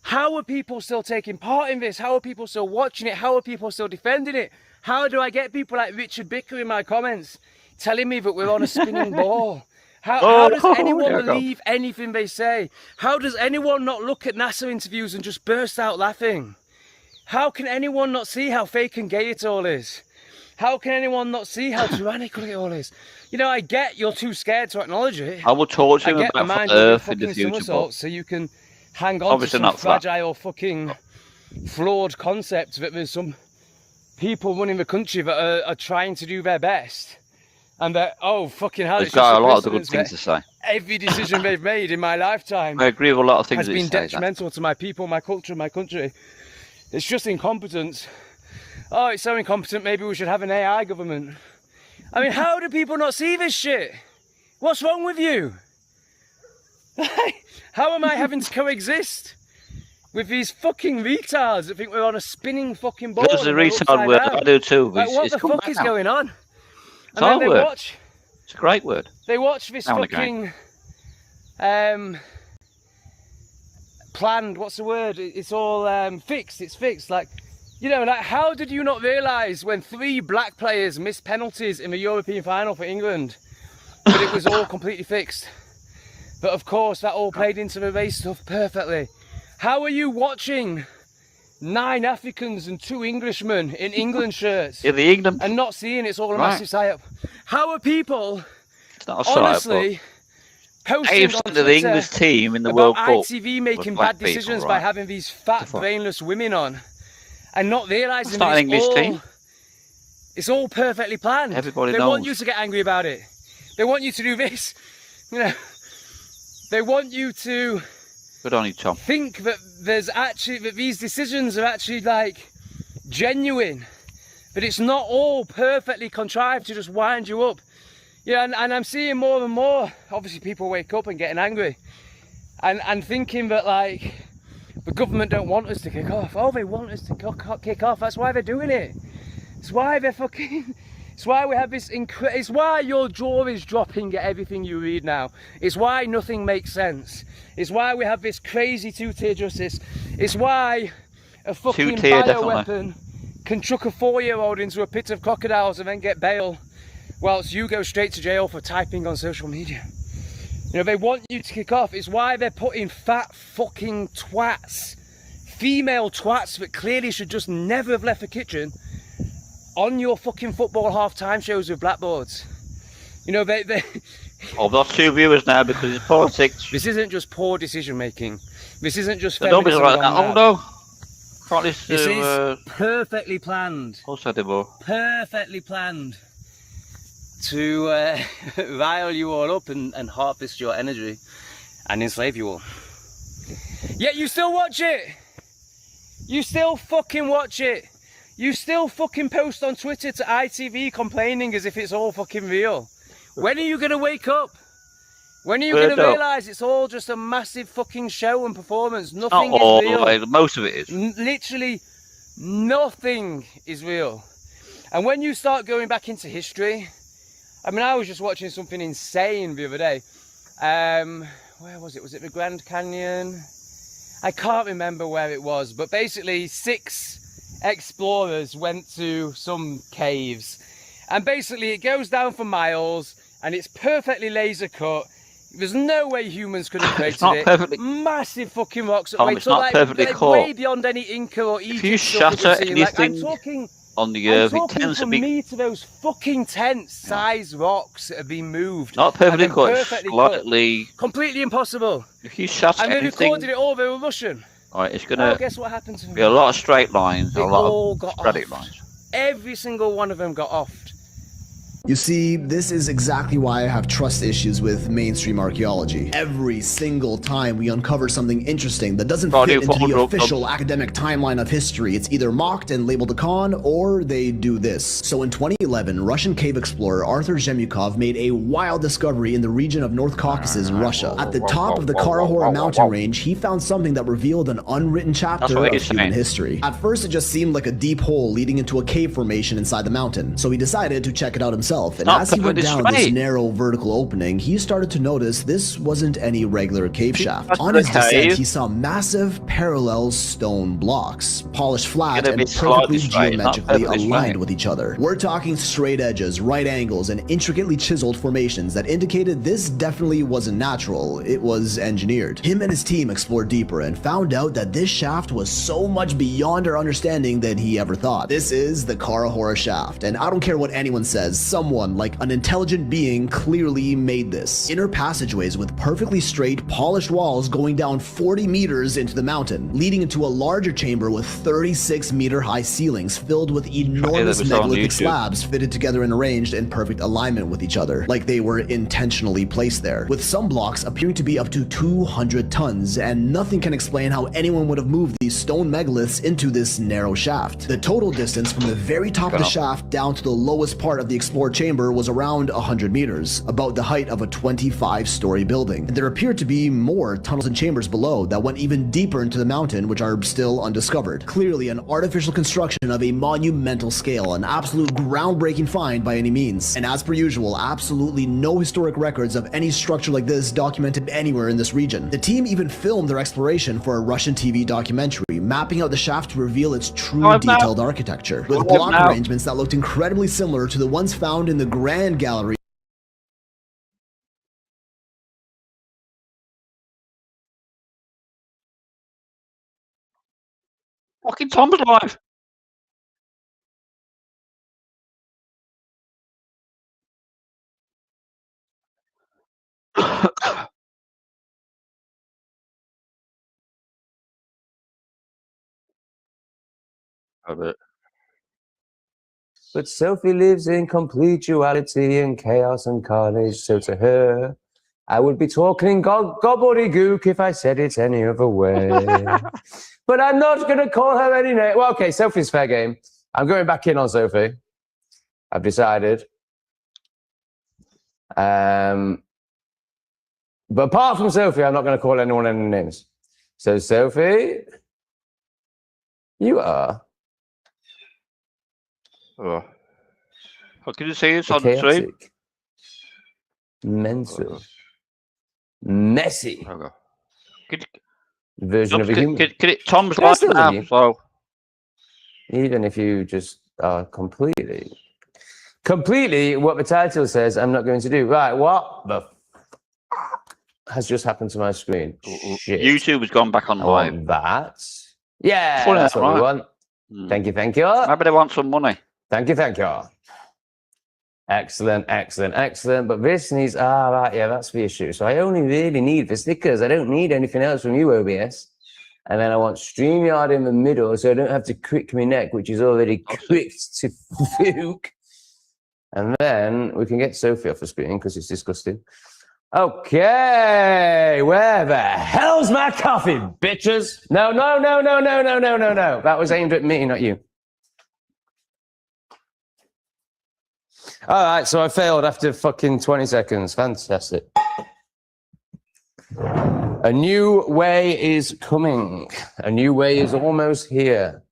Speaker 14: How are people still taking part in this? How are people still watching it? How are people still defending it? How do I get people like Richard Bicker in my comments telling me that we're on a spinning ball? How does anyone believe anything they say? How does anyone not look at NASA interviews and just burst out laughing? How can anyone not see how fake and gay it all is? How can anyone not see how tyrannical it all is? You know, I get you're too scared to acknowledge it.
Speaker 11: I will talk to him about Earth in the future, but...
Speaker 14: so you can hang on to some fragile fucking flawed concept that there's some people running the country that are trying to do their best. And that, oh, fucking hell,
Speaker 11: they've got a lot of good things to say.
Speaker 14: Every decision they've made in my lifetime
Speaker 11: I agree with a lot of things
Speaker 14: has been detrimental to my people, my culture, my country. It's just incompetence. Oh, it's so incompetent, maybe we should have an AI government. I mean, how do people not see this shit? What's wrong with you? How am I having to coexist with these fucking retards that think we're on a spinning fucking ball?
Speaker 11: There's a retard word, I do too.
Speaker 14: Like, what the fuck is going on?
Speaker 11: It's our word. It's a great word.
Speaker 14: They watch this fucking planned, what's the word? It's all fixed, it's fixed. Like, you know, like, how did you not realise when 3 black players missed penalties in the European final for England that it was all completely fixed? But of course, that all played into the race stuff perfectly. How are you watching 9 Africans and 2 Englishmen in England shirts
Speaker 11: in the England
Speaker 14: and not seeing it's all a massive psyop? How are people
Speaker 11: honestly
Speaker 14: posting on Twitter
Speaker 11: the English team in the World Cup
Speaker 14: ITV making bad decisions by having these fat, brainless women on and not realising that it's all perfectly planned?
Speaker 11: Everybody
Speaker 14: knows.
Speaker 11: They
Speaker 14: want you to get angry about it. They want you to do this. You know, they want you to
Speaker 11: good on you, Tom.
Speaker 14: Think that there's actually that these decisions are actually like genuine, but it's not all perfectly contrived to just wind you up. Yeah, and I'm seeing more and more, obviously people wake up and getting angry and thinking that like the government don't want us to kick off. Oh, they want us to kick off. That's why they're doing it. It's why they're fucking... It's why we have this it's why your jaw is dropping at everything you read now. It's why nothing makes sense. It's why we have this crazy 2-tier justice. It's why a fucking bioweapon can chuck a 4-year-old into a pit of crocodiles and then get bail, whilst you go straight to jail for typing on social media. You know, they want you to kick off. It's why they're putting fat fucking twats, female twats that clearly should just never have left the kitchen, on your fucking football half-time shows with blackboards. You know, they
Speaker 11: Oh, I've lost 2 viewers now because it's politics.
Speaker 14: This isn't just poor decision making. This is't just
Speaker 11: Nobody's
Speaker 14: feminism
Speaker 11: like that.
Speaker 14: gone
Speaker 11: Oh
Speaker 14: mad.
Speaker 11: no. Can't listen
Speaker 14: This
Speaker 11: to,
Speaker 14: is perfectly planned.
Speaker 11: Of course I did more.
Speaker 14: Perfectly planned to rile you all up and harvest your energy and enslave you all. Yet you still watch it. You still fucking watch it. You still fucking post on Twitter to ITV complaining as if it's all fucking real. When are you going to wake up? When are you going to realise it's all just a massive fucking show and performance? Nothing
Speaker 11: Not all
Speaker 14: is real.
Speaker 11: the way, most of it is.
Speaker 14: Literally nothing is real. And when you start going back into history, I mean, I was just watching something insane the other day. Where was it? Was it the Grand Canyon? I can't remember where it was, but basically 6 explorers went to some caves. And basically it goes down for miles and it's perfectly laser cut. There's no way humans could have created it.
Speaker 11: Perfectly...
Speaker 14: Massive fucking rocks that
Speaker 11: Tom,
Speaker 14: way.
Speaker 11: it's
Speaker 14: so
Speaker 11: not
Speaker 14: like,
Speaker 11: perfectly
Speaker 14: like
Speaker 11: cut.
Speaker 14: way beyond any Inca or Egypt.
Speaker 11: If you shatter anything
Speaker 14: like, I'm talking
Speaker 11: on the earth, it
Speaker 14: talking
Speaker 11: tends to
Speaker 14: from
Speaker 11: be...
Speaker 14: me to those fucking tent-sized rocks that have been moved.
Speaker 11: Not perfectly cut,
Speaker 14: perfectly
Speaker 11: slightly...
Speaker 14: cut. Completely impossible.
Speaker 11: If you shatter
Speaker 14: and they
Speaker 11: anything...
Speaker 14: recorded it all, they were Russian.
Speaker 11: Alright, it's gonna
Speaker 14: guess what happened to them?
Speaker 11: be a lot of straight lines,
Speaker 14: They
Speaker 11: a lot
Speaker 14: all
Speaker 11: of
Speaker 14: got
Speaker 11: sporadic
Speaker 14: offed.
Speaker 11: lines.
Speaker 14: Every single one of them got offed.
Speaker 15: You see, this is exactly why I have trust issues with mainstream archaeology. Every single time we uncover something interesting that doesn't fit into the official academic timeline of history, it's either mocked and labeled a con, or they do this. So in 2011, Russian cave explorer Arthur Zhemyukov made a wild discovery in the region of North Caucasus in Russia. At the top of the Kara-Hora mountain range, he found something that revealed an unwritten chapter of human history. At first, it just seemed like a deep hole leading into a cave formation inside the mountain, so he decided to check it out himself. And as he went down this narrow vertical opening, he started to notice this wasn't any regular cave shaft. On his descent, he saw massive parallel stone blocks, polished flat and perfectly geometrically aligned with each other. We're talking straight edges, right angles, and intricately chiseled formations that indicated this definitely wasn't natural, it was engineered. Him and his team explored deeper and found out that this shaft was so much beyond our understanding than he ever thought. This is the Kara-Hora shaft, and I don't care what anyone says, someone like an intelligent being clearly made this. Inner passageways with perfectly straight, polished walls going down 40 meters into the mountain, leading into a larger chamber with 36-meter high ceilings filled with enormous megalithic slabs fitted together and arranged in perfect alignment with each other, like they were intentionally placed there, with some blocks appearing to be up to 200 tons, and nothing can explain how anyone would have moved these stone megaliths into this narrow shaft. The total distance from the very top of the shaft down to the lowest part of the explored chamber was around 100 meters, about the height of a 25-story building. And there appeared to be more tunnels and chambers below that went even deeper into the mountain, which are still undiscovered. Clearly an artificial construction of a monumental scale, an absolute groundbreaking find by any means. And as per usual, absolutely no historic records of any structure like this documented anywhere in this region. The team even filmed their exploration for a Russian TV documentary, mapping out the shaft to reveal its true detailed architecture, with block arrangements that looked incredibly similar to the ones found in the Grand Gallery.
Speaker 11: Fucking Tom's life.
Speaker 14: But Sophie lives in complete duality and chaos and carnage, so to her, I would be talking gobbledygook if I said it any other way. But I'm not going to call her any name. Well, okay, Sophie's fair game. I'm going back in on Sophie. I've decided. But apart from Sophie, I'm not going to call anyone any names. So, Sophie, you are...
Speaker 11: Oh. How can you say it's on the stream?
Speaker 14: Mental. Messy.
Speaker 11: Okay.
Speaker 14: Version of a human.
Speaker 11: Tom's life now, so...
Speaker 14: Even if you just are completely what the title says I'm not going to do. Right, what the
Speaker 16: has just happened to my screen? Shit.
Speaker 11: YouTube has gone back on
Speaker 16: I
Speaker 11: live.
Speaker 16: want that. Yeah,
Speaker 11: Funny,
Speaker 16: that's what we
Speaker 11: right.
Speaker 16: want. Thank you, thank you.
Speaker 11: Maybe they want some money.
Speaker 16: Thank you, thank you. Excellent, excellent, excellent. But this needs, right, yeah, that's the issue. So I only really need the stickers. I don't need anything else from you, OBS. And then I want StreamYard in the middle so I don't have to crick my neck, which is already cricked to fuke. And then we can get Sophie off the screen because it's disgusting. Okay, where the hell's my coffee, bitches? No. That was aimed at me, not you. All right, so I failed after fucking 20 seconds. Fantastic. A new way is coming. A new way is almost here.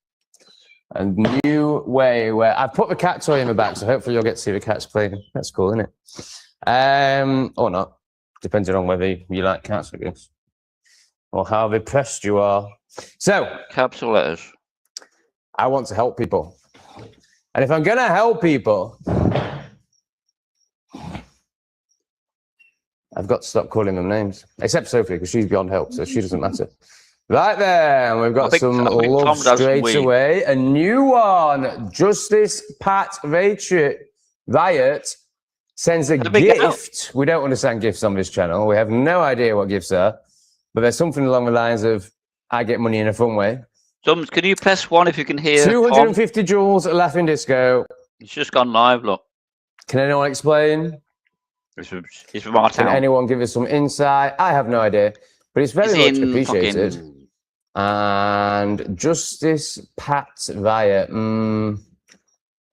Speaker 16: A new way where I've put the cat toy in the back, so hopefully you'll get to see the cats playing. That's cool, isn't it? Or not, depending on whether you like cats, I guess, or how repressed you are. So,
Speaker 11: capital letters.
Speaker 16: I want to help people, and if I'm gonna help people, I've got to stop calling them names, except Sophie, because she's beyond help, so she doesn't matter. Right there, we've got some love straight away. A new one. Justice Pat Riot sends a gift. We don't understand gifts on this channel. We have no idea what gifts are, but there's something along the lines of, I get money in a fun way.
Speaker 11: Tums, can you press 1 if you can hear
Speaker 16: 250 joules at Laughing Disco.
Speaker 11: It's just gone live, look.
Speaker 16: Can anyone explain?
Speaker 11: It's from our town.
Speaker 16: Can anyone give us some insight? I have no idea, but it's very much appreciated. And Justice Pat Riot.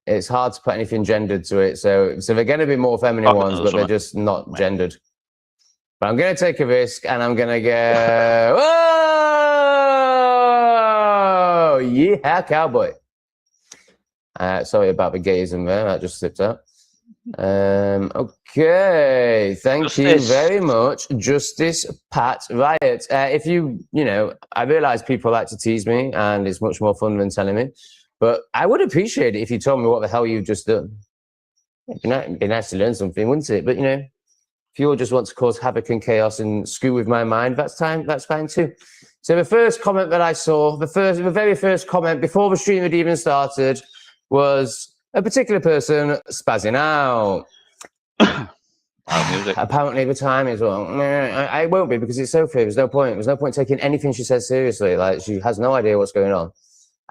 Speaker 16: It's hard to put anything gendered to it, so they're going to be more feminine ones, but they're just not gendered. But I'm going to take a risk, and I'm going to go, whoa! Yeah, cowboy. Sorry about the gayism there, that just slipped out. Okay, thank you very much, Justice Pat Riot. If you know, I realize people like to tease me, and it's much more fun than telling me, but I would appreciate it if you told me what the hell you've just done. It'd be nice to learn something, wouldn't it? But you know, if you all just want to cause havoc and chaos and screw with my mind, that's fine too. So the first comment that I saw, the very first comment before the stream had even started, was a particular person spazzing out. Apparently the time is well. I won't be, because it's Sophie. There's no point. There's no point taking anything she says seriously. Like, she has no idea what's going on.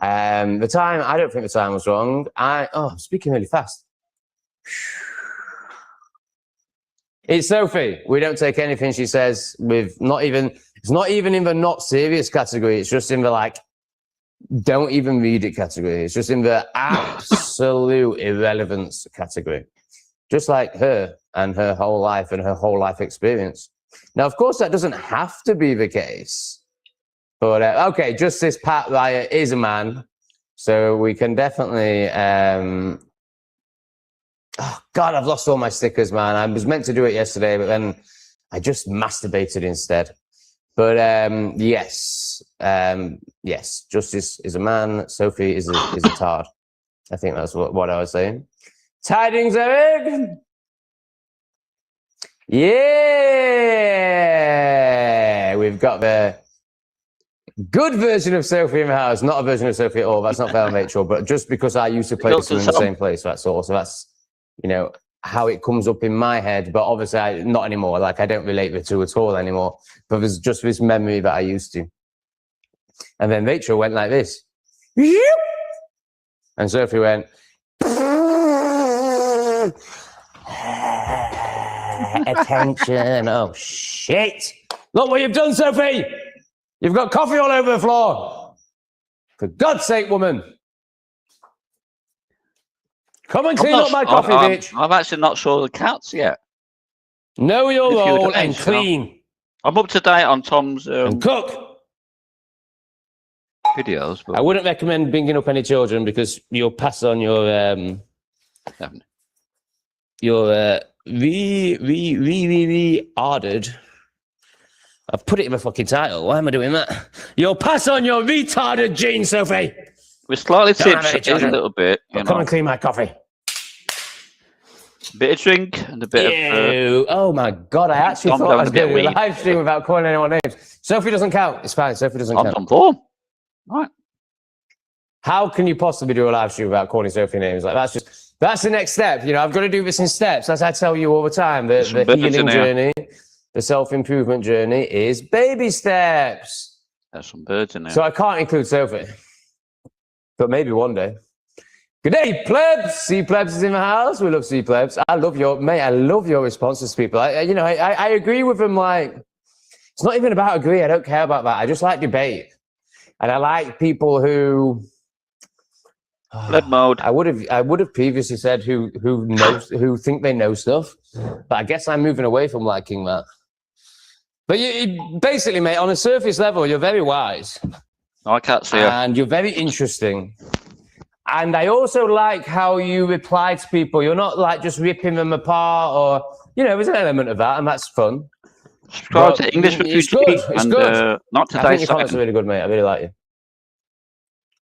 Speaker 16: The time, I don't think the time was wrong. I'm speaking really fast. It's Sophie. We don't take anything she says with it's not even in the not serious category. It's just in the like, don't even read it category. It's just in the absolute irrelevance category. Just like her and her whole life and her whole life experience. Now, of course, that doesn't have to be the case. But, okay, Justice Pat Riot is a man. So we can definitely... oh, God, I've lost all my stickers, man. I was meant to do it yesterday, but then I just masturbated instead. But yes, Justice is a man. Sophie is a tard. I think that's what I was saying. Tidings, Eric. Yeah, we've got the good version of Sophie in the house. Not a version of Sophie at all. That's not fair on Rachel. But just because I used to play this in the same place, that's all. So that's, you know, how it comes up in my head, but obviously not anymore. Like, I don't relate the two at all anymore. But there's just this memory that I used to. And then Rachel went like this. And Sophie went. Attention. Oh, shit. Look what you've done, Sophie. You've got coffee all over the floor. For God's sake, woman. Come and clean up my coffee, bitch.
Speaker 11: I've actually not saw the cats yet.
Speaker 16: Know your role and clean.
Speaker 11: I'm up to date on Tom's
Speaker 16: and cook
Speaker 11: videos. But...
Speaker 16: I wouldn't recommend bringing up any children because you'll pass on your retarded. I've put it in my fucking title. Why am I doing that? You'll pass on your retarded gene, Sophie.
Speaker 11: We're slightly tipsy a little bit.
Speaker 16: Come and clean my coffee.
Speaker 11: Bit of drink and a bit of.
Speaker 16: Oh my god! I actually thought I was doing a live stream without calling anyone names. Sophie doesn't count. It's fine. Sophie doesn't count.
Speaker 11: On floor. Right.
Speaker 16: How can you possibly do a live stream without calling Sophie names? Like that's the next step. You know, I've got to do this in steps. As I tell you all the time, the healing journey, the self-improvement journey is baby steps.
Speaker 11: There's some birds in there.
Speaker 16: So I can't include Sophie, but maybe one day. Good day, plebs. C plebs is in the house. We love C plebs. I love your mate. I love your responses to people. I agree with them. Like, it's not even about agree. I don't care about that. I just like debate, and I like people who.
Speaker 11: Blood mode.
Speaker 16: I would have previously said who think they know stuff, but I guess I'm moving away from liking that. But you basically, mate, on a surface level, you're very wise.
Speaker 11: I can't see it.
Speaker 16: And you're very interesting. And I also like how you reply to people. You're not like just ripping them apart, or there's an element of that, and that's fun.
Speaker 11: Subscribe to English Refugee
Speaker 16: it's
Speaker 11: and
Speaker 16: good.
Speaker 11: not today.
Speaker 16: I think your comments are really good, mate. I really like you.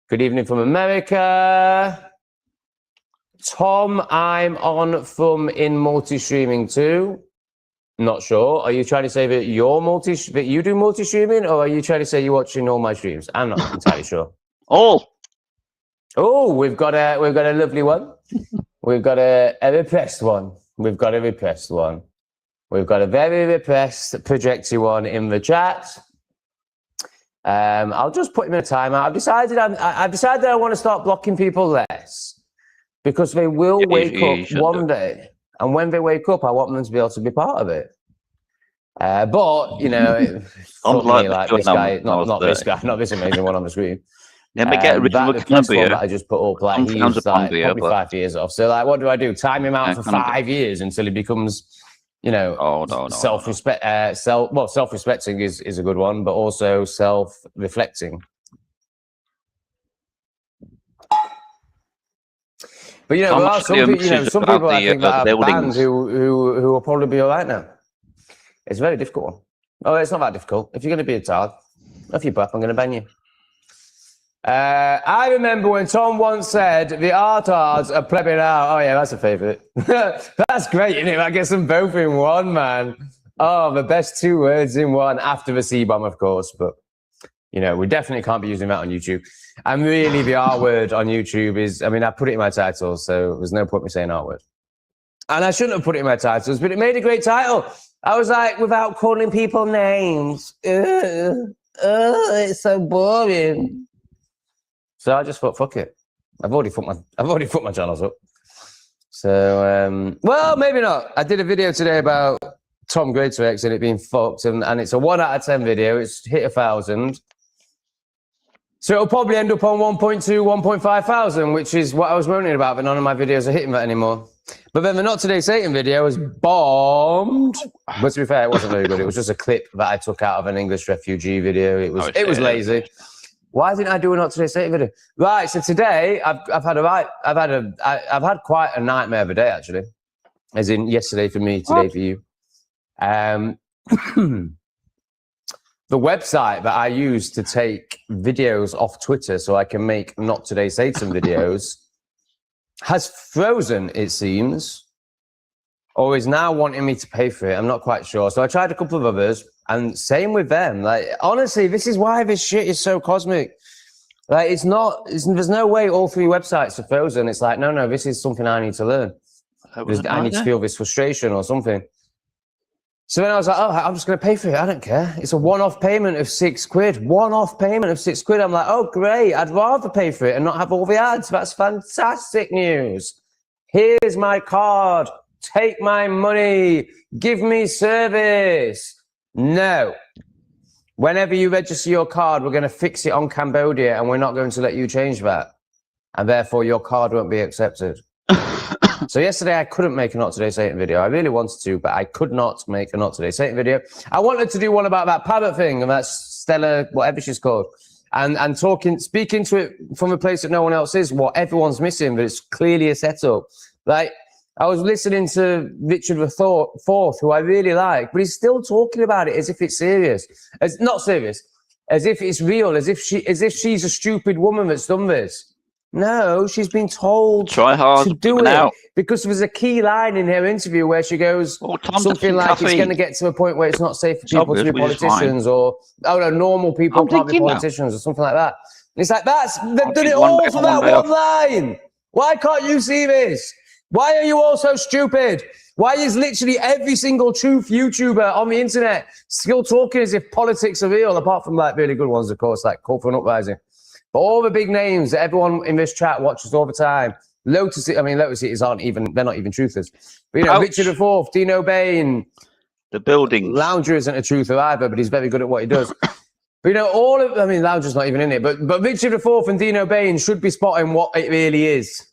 Speaker 16: Good evening from America. Tom, I'm on from in multi-streaming too. Not sure. Are you trying to say that that you do multi-streaming, or are you trying to say you're watching all my streams? I'm not entirely sure. Oh, we've got a lovely one. We've got a repressed one. We've got a repressed one. We've got a very repressed projecty one in the chat. I'll just put him in a timeout. I've decided I want to start blocking people less because they will wake up one day, and when they wake up, I want them to be able to be part of it. But this guy, not this amazing one on the screen.
Speaker 11: Let me get rid of the
Speaker 16: one that I just put up. Like he's like probably 5 years off. So like, what do? Time him out for 5 years until he becomes. Self-respect. Self-respecting is a good one, but also self-reflecting. But there are some people I think that are banned who will probably be all right now. It's a very difficult one. Oh, it's not that difficult. If you're going to be a tard, off your butt, I'm going to ban you. I remember when Tom once said the artards are plebbing out. Oh yeah, that's a favourite. That's great, isn't it? I guess them both in one, man. Oh, the best two words in one after the C-bomb, of course. But we definitely can't be using that on YouTube. And really, the R word on YouTube is. I mean, I put it in my title, so there's no point me saying R word. And I shouldn't have put it in my titles, but it made a great title. I was like, without calling people names. It's so boring. So I just thought, fuck it. I've already put my channels up. So, well, maybe not. I did a video today about Tom Greatorex and it being fucked, and it's a 1 out of 10 video. It's hit 1,000. So it'll probably end up on 1.2, 1.5 thousand, which is what I was moaning about, but none of my videos are hitting that anymore. But then the Not Today Satan video was bombed. But to be fair, it wasn't very good. It was just a clip that I took out of an English refugee video. It was lazy. Why didn't I do a Not Today Satan video? Right, so today I've had quite a nightmare of a day actually. As in yesterday for me, today for you. The website that I use to take videos off Twitter so I can make Not Today Satan videos has frozen, it seems, or is now wanting me to pay for it. I'm not quite sure. So I tried a couple of others, and same with them. Like, honestly, this is why this shit is so cosmic. Like, there's no way all 3 websites are frozen. It's like, no, this is something I need to learn. I need to feel this frustration or something. So then I was like, oh, I'm just going to pay for it. I don't care. It's a one-off payment of £6. One-off payment of £6. I'm like, oh, great. I'd rather pay for it and not have all the ads. That's fantastic news. Here's my card. Take my money. Give me service. No. Whenever you register your card, we're going to fix it on Cambodia and we're not going to let you change that. And therefore, your card won't be accepted. So yesterday I couldn't make a Not Today Satan video. I really wanted to, but I could not make a Not Today Satan video. I wanted to do one about that parrot thing and that Stella, whatever she's called, and speaking to it from a place that no one else is, what everyone's missing, but it's clearly a setup. Like, I was listening to Richard IV, who I really like, but he's still talking about it as if it's serious. Not serious, as if it's real, as if she's a stupid woman that's done this. No, she's been told
Speaker 11: Try hard
Speaker 16: to do it
Speaker 11: now.
Speaker 16: because there was a key line in her interview where she goes something like it's going to get to a point where it's not safe for people to be politicians or normal people can't be politicians or something like that. And it's like they've done it all for that one line. Why can't you see this? Why are you all so stupid? Why is literally every single truth YouTuber on the internet still talking as if politics are real, apart from like really good ones, of course, like Call for an Uprising. But all the big names that everyone in this chat watches all the time, Lotus Eaters aren't even, they're not even truthers. But, you know, Richard IV, Dino Bain.
Speaker 11: The buildings.
Speaker 16: Lounger isn't a truther either, but he's very good at what he does. But, you know, Lounger's not even in it, but Richard IV and Dino Bain should be spotting what it really is.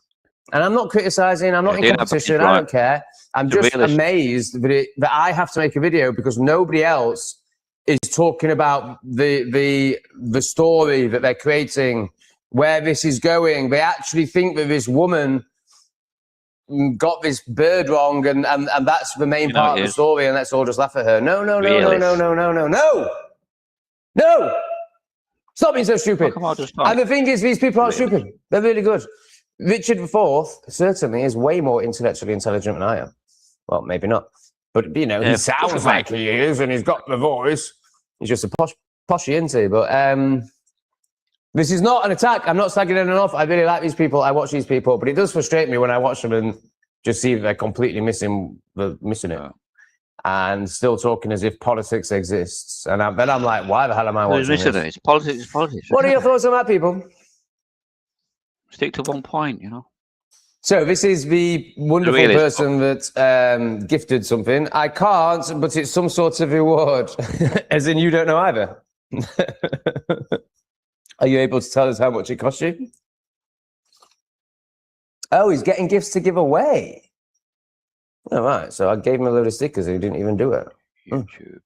Speaker 16: And I'm not criticising, I'm not in competition, I don't care. I'm just amazed that I have to make a video because nobody else is talking about the story that they're creating, where this is going. They actually think that this woman got this bird wrong and that's the main part of the story and let's all just laugh at her. No. Stop being so stupid. And the thing is, these people aren't stupid. They're really good. Richard IV certainly is way more intellectually intelligent than I am. Well, maybe not. But, you know, he sounds like he is and he's got the voice. He's just a poshy, isn't he? But this is not an attack. I'm not slagging anyone off. I really like these people. I watch these people. But it does frustrate me when I watch them and just see that they're completely missing it. And still talking as if politics exists. And then I'm like, why the hell am I watching this?
Speaker 11: It's politics.
Speaker 16: What are your thoughts on that, people?
Speaker 11: Stick to one point, you know.
Speaker 16: So this is the wonderful person that gifted something. I can't, but it's some sort of reward. As in you don't know either. Are you able to tell us how much it cost you? Oh, he's getting gifts to give away. All right, so I gave him a load of stickers and he didn't even do it.
Speaker 11: YouTube.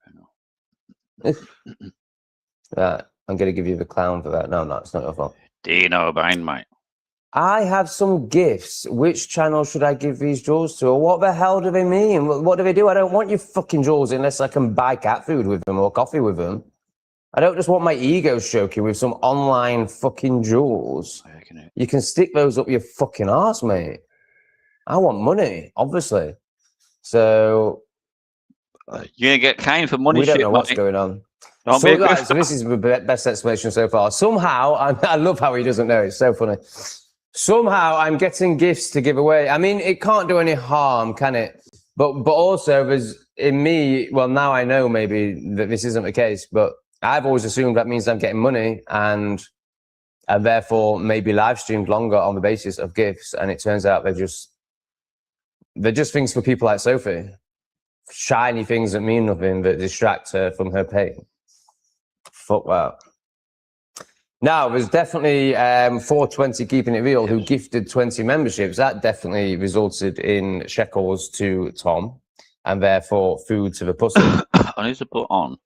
Speaker 16: Right, I'm going to give you the clown for that. No, it's not your fault.
Speaker 11: Dino Bain, mate.
Speaker 16: I have some gifts. Which channel should I give these jewels to? Or what the hell do they mean? What do they do? I don't want your fucking jewels unless I can buy cat food with them or coffee with them. I don't just want my ego stroking with some online fucking jewels. You can stick those up your fucking arse, mate. I want money, obviously. So...
Speaker 11: You're going to get caned for money.
Speaker 16: We don't know what's going on. So this is the best explanation so far. Somehow, I love how he doesn't know. It's so funny. Somehow I'm getting gifts to give away. I mean, it can't do any harm, can it? But also there's in me, well, now I know maybe that this isn't the case, but I've always assumed that means I'm getting money and therefore maybe live streamed longer on the basis of gifts. And it turns out they're just things for people like Sophie. Shiny things that mean nothing, that distract her from her pain. Fuck that. Now, there's definitely 420 Keeping It Real who gifted 20 memberships. That definitely resulted in shekels to Tom and therefore food to the pussy.
Speaker 11: I need to put on.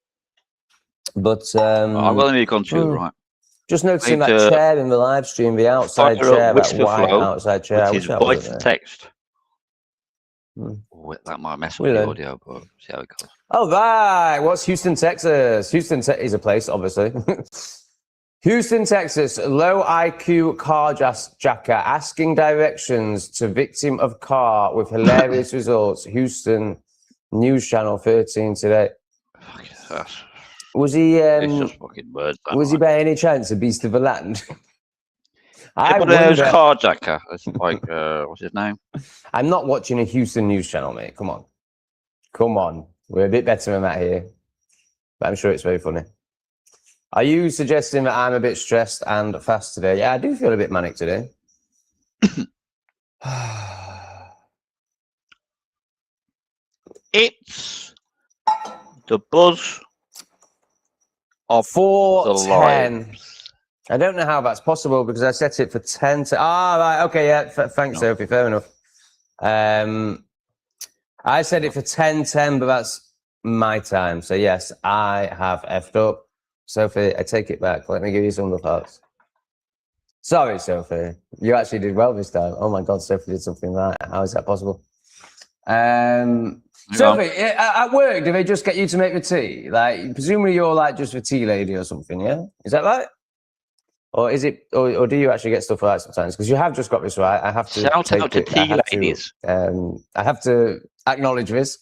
Speaker 16: But
Speaker 11: I've only gone to right.
Speaker 16: Just noticing that chair in the live stream, the outside chair, that white outside chair.
Speaker 11: Which is voice to text. That might mess up the audio, but see how it goes.
Speaker 16: Oh, right. What's Houston, Texas? Houston is a place, obviously. Houston, Texas, low IQ carjacker asking directions to victim of car with hilarious results. Houston News Channel 13 today. Was he?
Speaker 11: It's just fucking words.
Speaker 16: Was he by any chance a beast of the land?
Speaker 11: But there's carjacker. It's like what's his name?
Speaker 16: I'm not watching a Houston News Channel, mate. Come on. We're a bit better than that here, but I'm sure it's very funny. Are you suggesting that I'm a bit stressed and fast today? Yeah, I do feel a bit manic today.
Speaker 11: It's the buzz of
Speaker 16: 4:10. I don't know how that's possible because I set it for 10 to... right, okay, yeah, thanks, Sophie, fair enough. I set it for 10:10, but that's my time. So, yes, I have effed up. Sophie, I take it back. Let me give you some of the parts. Sorry, Sophie. You actually did well this time. Oh, my God, Sophie did something right. How is that possible? Sophie, at work, do they just get you to make the tea? Like, presumably you're, like, just a tea lady or something, yeah? Is that right? Or is it, or do you actually get stuff right sometimes? Because you have just got this right. I have to
Speaker 11: Shout
Speaker 16: take
Speaker 11: out to
Speaker 16: it.
Speaker 11: tea ladies.
Speaker 16: I have to acknowledge this.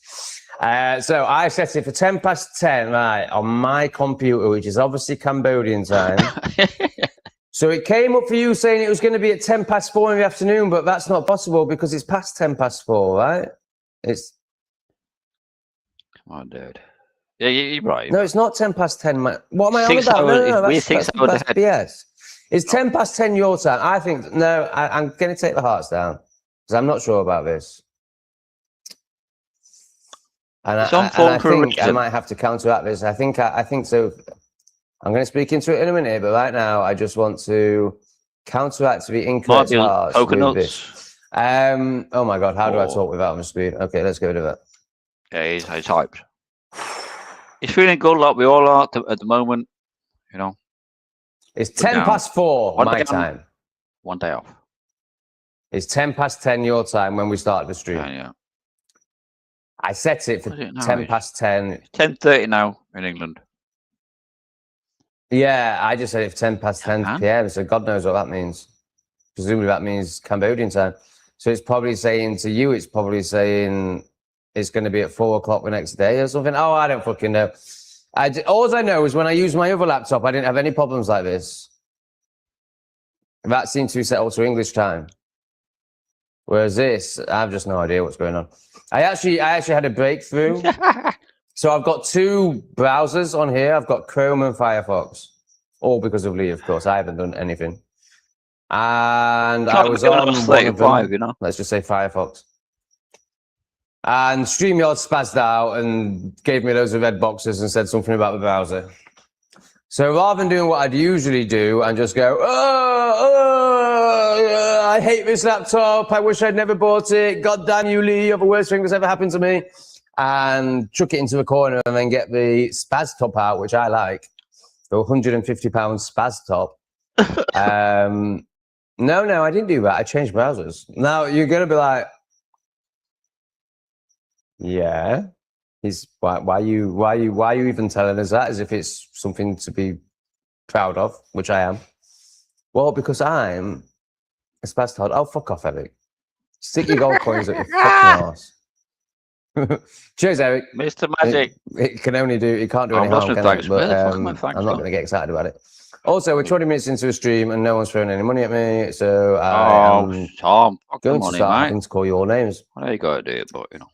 Speaker 16: So I set it for 10:10, right, on my computer, which is obviously Cambodian time. So it came up for you saying it was going to be at 4:10 in the afternoon, but that's not possible because it's past 4:10, right? It's.
Speaker 11: Come on, dude. Yeah, you're right.
Speaker 16: No, it's not 10:10. What am I on
Speaker 11: 6
Speaker 16: about?
Speaker 11: hours,
Speaker 16: No,
Speaker 11: we're 6 hours
Speaker 16: that's
Speaker 11: ahead.
Speaker 16: BS. It's 10:10 your time. I think, no, I'm going to take the hearts down because I'm not sure about this. And
Speaker 11: It's
Speaker 16: I
Speaker 11: for a
Speaker 16: think I
Speaker 11: reason.
Speaker 16: might have to counteract this. I think so. I'm going to speak into it in a minute, but right now I just want to counteract the incorrect hearts with this. Oh my God, how do I talk without my speed? Okay, let's get rid of that.
Speaker 11: Yeah, he's hyped. He's feeling good like we all are at the moment, you know.
Speaker 16: It's 4:10 my time.
Speaker 11: 1 day off.
Speaker 16: It's 10:10 your time when we started the stream.
Speaker 11: Yeah.
Speaker 16: I set it for 10:10.
Speaker 11: 10:30 now in England.
Speaker 16: Yeah, I just said it for 10:10 p.m. So God knows what that means. Presumably that means Cambodian time. So it's probably saying to you, it's probably saying it's going to be at 4 o'clock the next day or something. Oh, I don't fucking know. All I know is when I used my other laptop, I didn't have any problems like this. That seems to be set all to English time. Whereas this, I have just no idea what's going on. I actually had a breakthrough. So I've got 2 browsers on here. I've got Chrome and Firefox. All because of Lee, of course. I haven't done anything. And I was on one of them.
Speaker 11: You know?
Speaker 16: Let's just say Firefox. And StreamYard spazzed out and gave me loads of red boxes and said something about the browser. So rather than doing what I'd usually do and just go, I hate this laptop. I wish I'd never bought it. God damn you, Lee. You're the worst thing that's ever happened to me. And chuck it into the corner and then get the Spaz top out, which I like. The £150 Spaz top. No, I didn't do that. I changed browsers. Now you're going to be like, yeah. Why are you even telling us that as if it's something to be proud of, which I am? Well, because I'm a Spaz Todd. Oh, fuck off, Eric. Stick your gold coins at your fucking arse. Cheers, Eric.
Speaker 11: Mr. Magic.
Speaker 16: It can't do any harm, can it? But I'm not going to get excited about it. Also, we're 20 minutes into a stream and no one's throwing any money at me, so I'm
Speaker 11: Tom,
Speaker 16: going to start having to call you all names.
Speaker 11: I know you got to do it, but you know.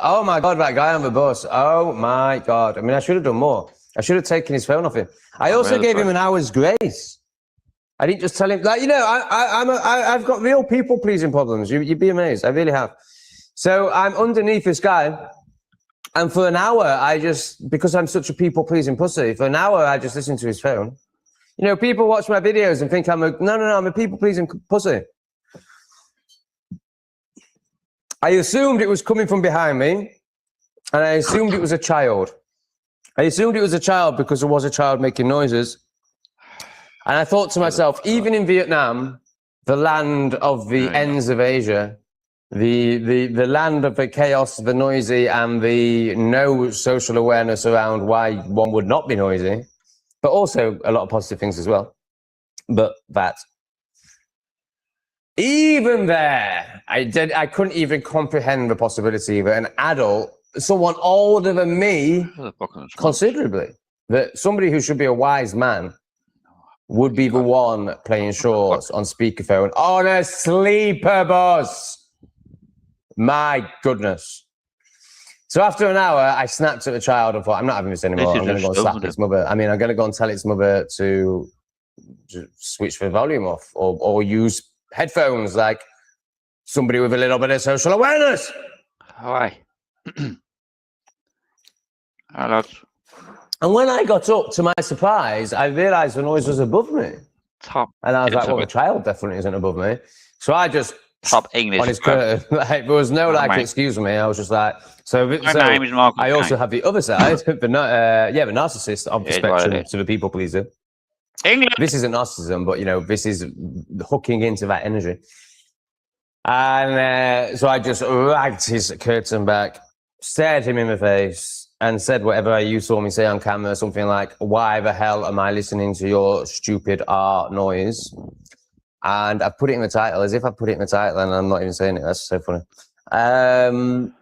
Speaker 16: Oh my God, that guy on the bus. Oh my God. I mean, I should have done more. I should have taken his phone off him. I also gave him an hour's grace. I didn't just tell him, like, you know, I've got real people pleasing problems. You'd be amazed. I really have. So I'm underneath this guy. And for an hour, because I'm such a people pleasing pussy, for an hour, I just listened to his phone. You know, people watch my videos and think I'm a people pleasing pussy. I assumed it was coming from behind me, and I assumed it was a child. I assumed it was a child because there was a child making noises. And I thought to myself, even in Vietnam, the land of the ends of Asia, the land of the chaos, the noisy, and the no social awareness around why one would not be noisy, but also a lot of positive things as well. But that. Even there, I couldn't even comprehend the possibility that an adult, someone older than me, considerably, that somebody who should be a wise man would be the one playing shorts on speakerphone on a sleeper bus. My goodness. So after an hour, I snapped at the child and thought, I'm not having this anymore. I'm going to go and slap its mother. I mean, I'm going to go and tell its mother to switch the volume off or use headphones like somebody with a little bit of social awareness.
Speaker 11: Hi.
Speaker 16: And when I got up, to my surprise, I realised the noise was above me. And I was like, well, the child definitely isn't above me. So I just
Speaker 11: top English
Speaker 16: on his curtain. Like, there was no excuse me. I was just like,
Speaker 11: my name is Mark.
Speaker 16: I also have the other side, the narcissist of the spectrum to the people pleaser.
Speaker 11: England.
Speaker 16: This isn't narcissism, but you know, this is hooking into that energy. And so I just ragged his curtain back, stared him in the face, and said whatever you saw me say on camera, something like, why the hell am I listening to your stupid art noise? And I put it in the title, as if I put it in the title and I'm not even saying it. That's so funny. And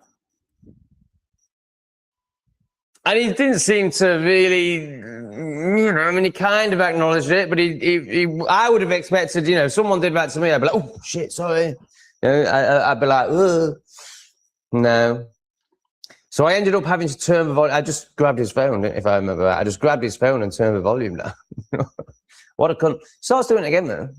Speaker 16: he didn't seem to really, you know, I mean, he kind of acknowledged it, but I would have expected, you know, someone did that to me, I'd be like, oh, shit, sorry. You know, I'd be like, ugh. No. So I ended up having to turn the volume. I just grabbed his phone, if I remember right. I just grabbed his phone and turned the volume down. What a cunt. Starts doing it again, though.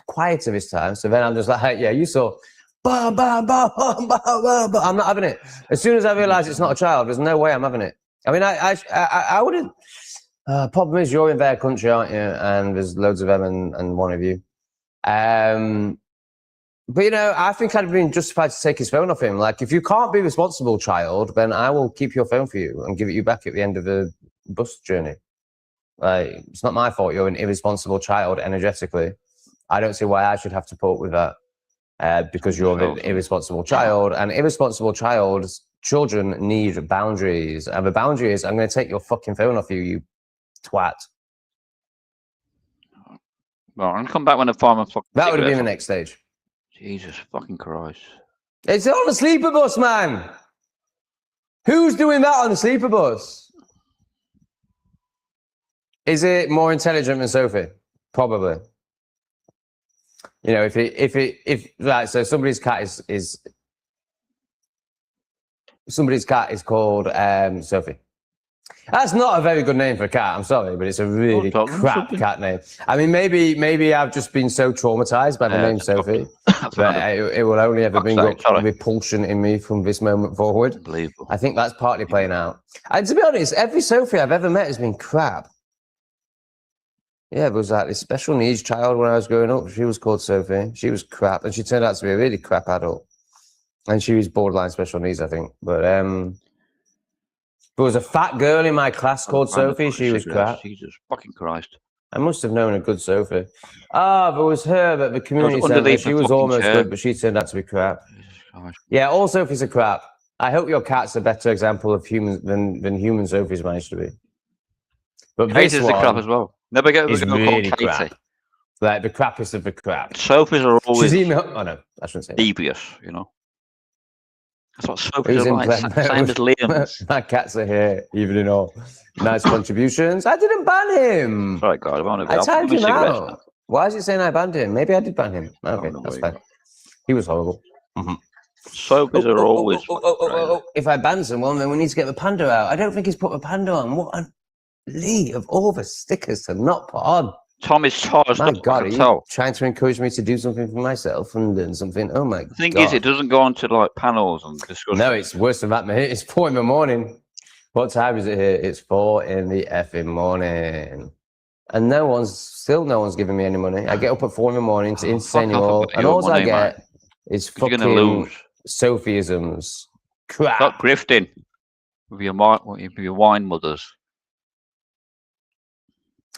Speaker 16: Quieter this time. So then I'm just like, hey, yeah, you saw. Bah, bah, bah, bah, bah, bah, bah. I'm not having it. As soon as I realise it's not a child, there's no way I'm having it. I mean, I wouldn't. Problem is, you're in their country, aren't you? And there's loads of them and one of you. But, you know, I think I'd been justified to take his phone off him. Like, if you can't be a responsible child, then I will keep your phone for you and give it you back at the end of the bus journey. Like, it's not my fault you're an irresponsible child energetically. I don't see why I should have to put up with that because you're an irresponsible child. And irresponsible children need boundaries. And the boundary is, I'm going to take your fucking phone off you, you twat.
Speaker 11: Well, I'm going to come back when the farmer fucking...
Speaker 16: That would have been the next stage.
Speaker 11: Jesus fucking Christ.
Speaker 16: It's on the sleeper bus, man. Who's doing that on the sleeper bus? Is it more intelligent than Sophie? Probably. You know, if right, so somebody's cat is called Sophie. That's not a very good name for a cat. I'm sorry, but it's a really crap cat name. I mean, maybe I've just been so traumatized by the name Sophie that it will only ever bring up repulsion in me from this moment forward.
Speaker 11: Unbelievable.
Speaker 16: I think that's partly playing out. And to be honest, every Sophie I've ever met has been crap. Yeah, there was like this special needs child when I was growing up. She was called Sophie. She was crap, and she turned out to be a really crap adult. And she was borderline special needs, I think. But there was a fat girl in my class called Sophie. She was crap.
Speaker 11: Jesus fucking Christ.
Speaker 16: I must have known a good Sophie. There was her at the community centre. She was almost good, but she turned out to be crap. Yeah, all Sophies are crap. I hope your cat's a better example of humans than human Sophies managed to be. But this one
Speaker 11: crap as well. Never get
Speaker 16: is really crap. Like the crappiest of the crap.
Speaker 11: Sophies are always
Speaker 16: oh no, I shouldn't say
Speaker 11: devious, you know. That's what Sophies are like. Same as Liam's.
Speaker 16: My cats are here, even in all. Nice contributions. I didn't ban him.
Speaker 11: Sorry, God.
Speaker 16: I timed him out. Why is it saying I banned him? Maybe I did ban him. Okay, that's fine. He was horrible.
Speaker 11: Sophies are always.
Speaker 16: If I ban someone, then we need to get the panda out. I don't think he's put the panda on. What a Lee of all the stickers to not put on.
Speaker 11: Tom is charged.
Speaker 16: My God, are you trying to encourage me to do something for myself and learn something? Oh my God.
Speaker 11: The thing is, it doesn't go on to like panels and discussions.
Speaker 16: No, it's worse than that, mate. It's 4 in the morning. What time is it here? It's 4 in the effing morning. And no one's giving me any money. I get up at 4 in the morning to entertain you all, and all I get is fucking Sophisms. Crap.
Speaker 11: Stop grifting with your wine mothers.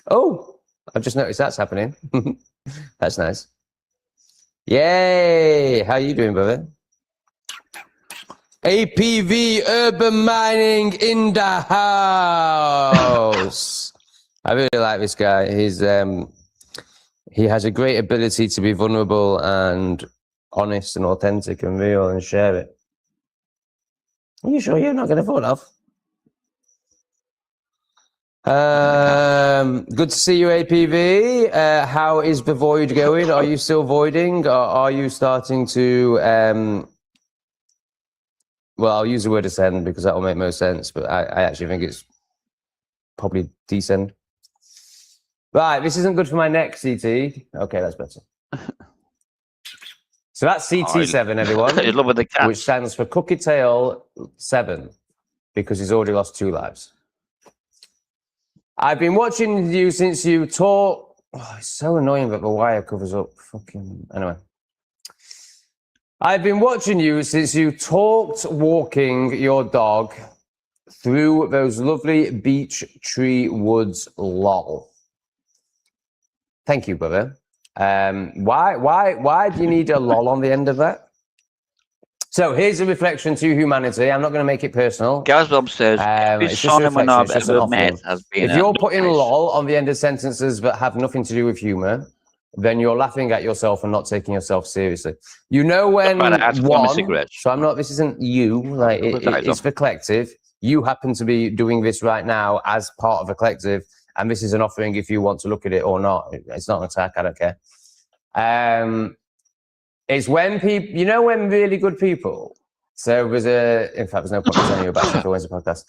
Speaker 16: Oh, I've just noticed that's happening. That's nice. Yay! How you doing, brother? APV Urban Mining in the house. I really like this guy. He has a great ability to be vulnerable and honest and authentic and real and share it. Are you sure you're not going to fall off? Good to see you, APV. How is the void going? Are you still voiding, or are you starting to well, I'll use the word ascend because that will make most sense, but I actually think it's probably descend. Right, this isn't good for my neck, CT. Okay, that's better. So that's CT7, everyone,
Speaker 11: love with the cat.
Speaker 16: Which stands for Cookie Tail 7, because he's already lost 2 lives. I've been watching you since you taught... Oh, it's so annoying that the wire covers up. Fucking... Anyway. I've been watching you since you talked walking your dog through those lovely beech tree woods, lol. Thank you, brother. Why do you need a lol on the end of that? So here's a reflection to humanity. I'm not going to make it personal.
Speaker 11: Gazbob says,
Speaker 16: it's just a reflection. It's just an offering. If you're putting
Speaker 11: nutcase.
Speaker 16: lol on the end of sentences that have nothing to do with humor, then you're laughing at yourself and not taking yourself seriously. You know when so I'm not, this isn't you, like it's the collective. You happen to be doing this right now as part of a collective, and this is an offering if you want to look at it or not. It's not an attack, I don't care. It's when people, you know, when really good people, so there's in fact, there's no point telling you about Sheffield Wednesday podcast.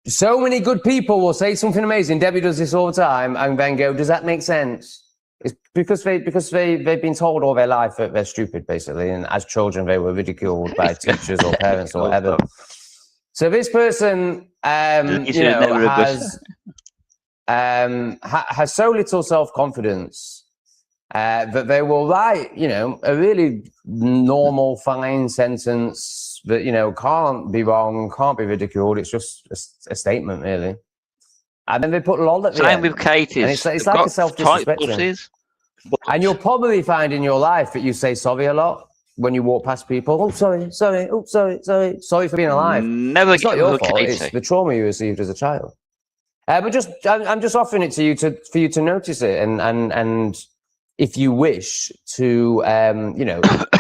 Speaker 16: So many good people will say something amazing. Debbie does this all the time, and then go, "Does that make sense?" It's because they've been told all their life that they're stupid, basically, and as children they were ridiculed by teachers or parents or whatever. So this person, has so little self-confidence that they will write, a really normal, fine sentence that, can't be wrong, can't be ridiculed. It's just a statement, really. And then they put lol at the end.
Speaker 11: Same with Katie's.
Speaker 16: And it's like a self-disrespect thing. And you'll probably find in your life that you say sorry a lot when you walk past people. Oh, sorry. Oh, sorry. Sorry for being alive.
Speaker 11: Never.
Speaker 16: It's not your fault. It's the trauma you received as a child. But I'm just offering it to you for you to notice it, and if you wish to,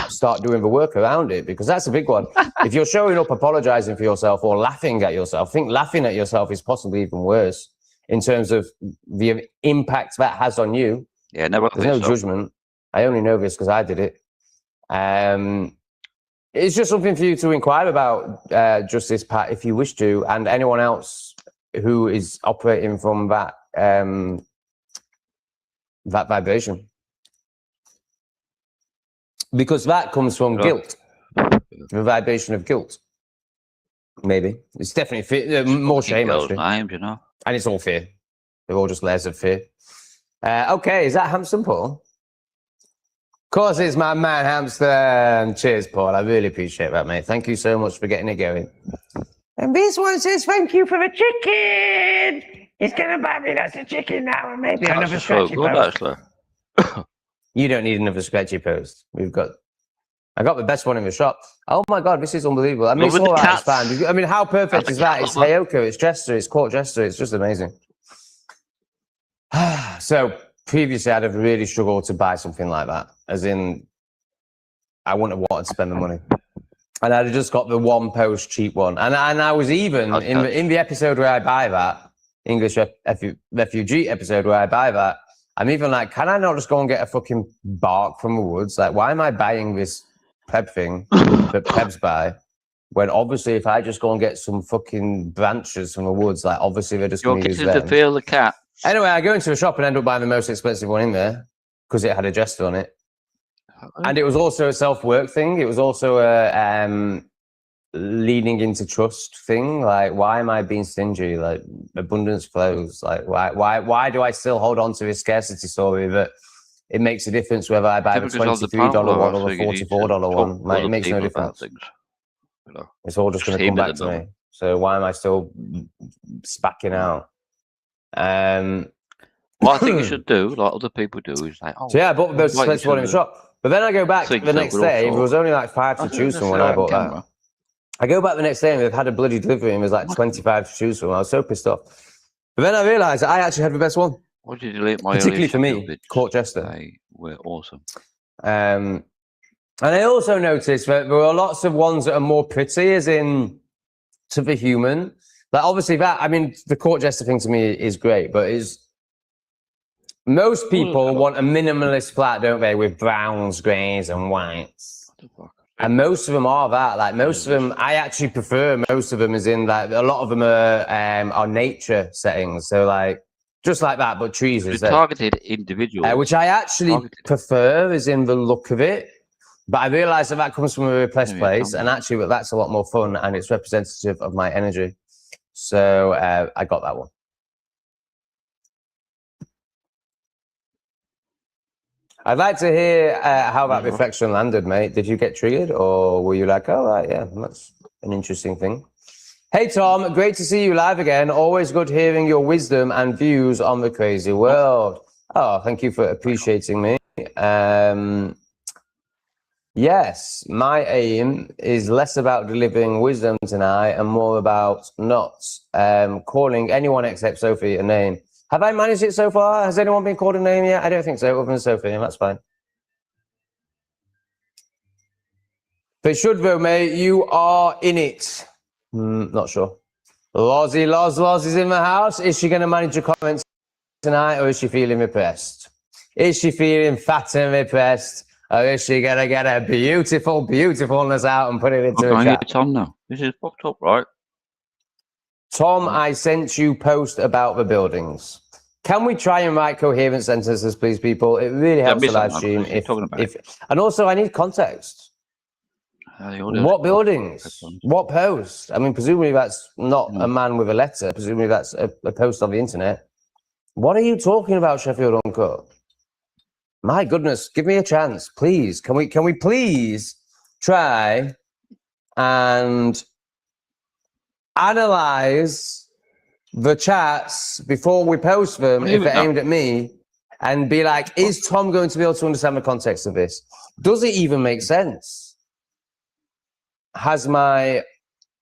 Speaker 16: start doing the work around it, because that's a big one. If you're showing up, apologizing for yourself, or laughing at yourself, I think laughing at yourself is possibly even worse in terms of the impact that has on you.
Speaker 11: Yeah, never.
Speaker 16: There's no judgment. I only know this because I did it. It's just something for you to inquire about, Justice Pat, if you wish to, and anyone else who is operating from that that vibration, because that comes from guilt, the vibration of guilt. Maybe it's definitely fear, more shame, actually.
Speaker 11: Names,
Speaker 16: and it's all fear. They're all just layers of fear. Okay, is that Hamster Paul? Of course, it's my man Hamster. Cheers, Paul. I really appreciate that, mate. Thank you so much for getting it going. And this one says, "Thank you for the chicken. He's gonna buy me lots of chicken now, and maybe another scratchy post." You don't need another scratchy post. I got the best one in the shop. Oh my god, this is unbelievable. I mean, it's all right, it's fine. I mean, how perfect is that? It's Hayoko, it's Jester, it's Court Jester. It's just amazing. So previously, I'd have really struggled to buy something like that. As in, I wouldn't have wanted to spend the money. And I'd have just got the one post cheap one. And I was even in the episode where I buy that, English refugee episode where I buy that, I'm even like, can I not just go and get a fucking bark from the woods? Like, why am I buying this Peb thing that Pebs buy? When obviously if I just go and get some fucking branches from the woods, like obviously they're just going to use them.
Speaker 11: To feel the cat.
Speaker 16: Anyway, I go into a shop and end up buying the most expensive one in there because it had a Jester on it. And it was also a self-work thing. It was also a leading into trust thing. Like, why am I being stingy? Like, abundance flows. Like, why do I still hold on to this scarcity story that it makes a difference whether I buy the $23 one or the $44 one? Like, it makes no difference. It's all just going to come back to me. So why am I still spacking out?
Speaker 11: What I think you should do, like other people do, is like,
Speaker 16: so yeah, I bought the most expensive one in the shop. But then I go back the next day, there was only like 5 to choose from when I bought that. I go back the next day and they've had a bloody delivery and there's like 25 to choose from. I was so pissed off. But then I realised I actually had the best one.
Speaker 11: What did you delete my
Speaker 16: particularly for me, Court Jester.
Speaker 11: They were awesome.
Speaker 16: And I also noticed that there are lots of ones that are more pretty, as in to the human. Like obviously the Court Jester thing to me is great, but most people want a minimalist flat, don't they, with browns, greys, and whites. And most of them are that. Like most of them, I actually prefer most of them, as in like a lot of them are nature settings. So like just like that, but trees is
Speaker 11: targeted individuals,
Speaker 16: which I actually prefer, as in the look of it. But I realise that comes from a repressed place, and actually that's a lot more fun, and it's representative of my energy. So I got that one. I'd like to hear how that reflection landed, mate. Did you get triggered, or were you like, oh, right, yeah, that's an interesting thing? Hey, Tom, great to see you live again. Always good hearing your wisdom and views on the crazy world. Oh, thank you for appreciating me. Yes, my aim is less about delivering wisdom tonight and more about not calling anyone except Sophie a name. Have I managed it so far? Has anyone been called a name yet? I don't think so, other than Sophie, and that's fine. But should though, mate, you are in it. Not sure. Loz is in the house. Is she going to manage your comments tonight, or is she feeling repressed? Is she feeling fat and repressed, or is she going to get her beautifulness out and put it into a chat?
Speaker 11: Tom now. This is fucked up, right?
Speaker 16: Tom, I sent you post about the buildings. Can we try and write coherent sentences, please, people? It really helps the live stream. And also, I need context. What buildings? What post? I mean, presumably that's not a man with a letter. Presumably that's a post on the internet. What are you talking about, Sheffield Uncut? My goodness, give me a chance, please. Can we please try and analyze the chats before we post them, if they're aimed at me, and be like, is Tom going to be able to understand the context of this? Does it even make sense? Has my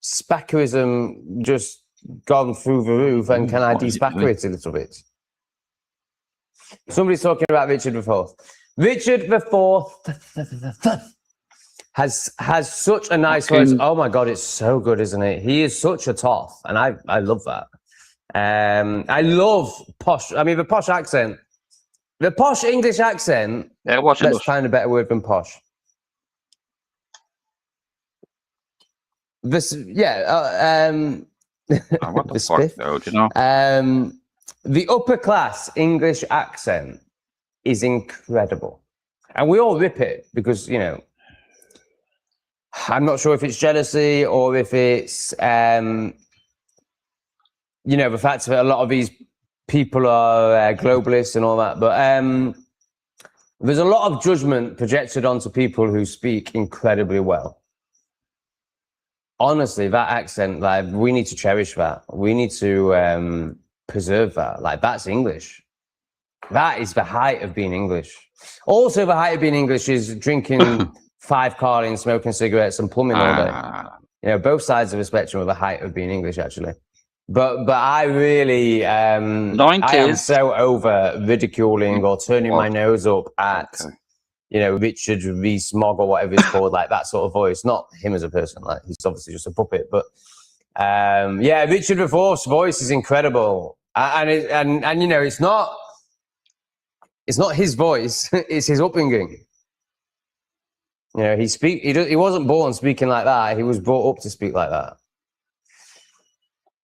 Speaker 16: spackerism just gone through the roof, and can I despacker it a little bit? Somebody's talking about Richard IV. Richard IV has such a nice voice. Oh my God, it's so good, isn't it? He is such a toff, and I love that. I love posh. I mean, the posh accent, the posh English accent.
Speaker 11: Yeah, let's
Speaker 16: find a better word than posh. This, yeah.
Speaker 11: What the fuck, though? Do you know?
Speaker 16: The upper class English accent is incredible, and we all rip it because, you know, I'm not sure if it's jealousy or if it's you know, the fact that a lot of these people are globalists and all that, but there's a lot of judgment projected onto people who speak incredibly well. Honestly, that accent, like, we need to cherish that. We need to preserve that. Like, that's English. That is the height of being English. Also, the height of being English is drinking 5 Carling, smoking cigarettes, and plumbing all day. You know, both sides of the spectrum are the height of being English, actually. But I really, I am so over ridiculing or turning my nose up at, you know, Richard V. Smog or whatever it's called, like that sort of voice. Not him as a person, like he's obviously just a puppet. But yeah, Richard IV's voice is incredible, and you know, it's not his voice; it's his upbringing. You know, he wasn't born speaking like that. He was brought up to speak like that.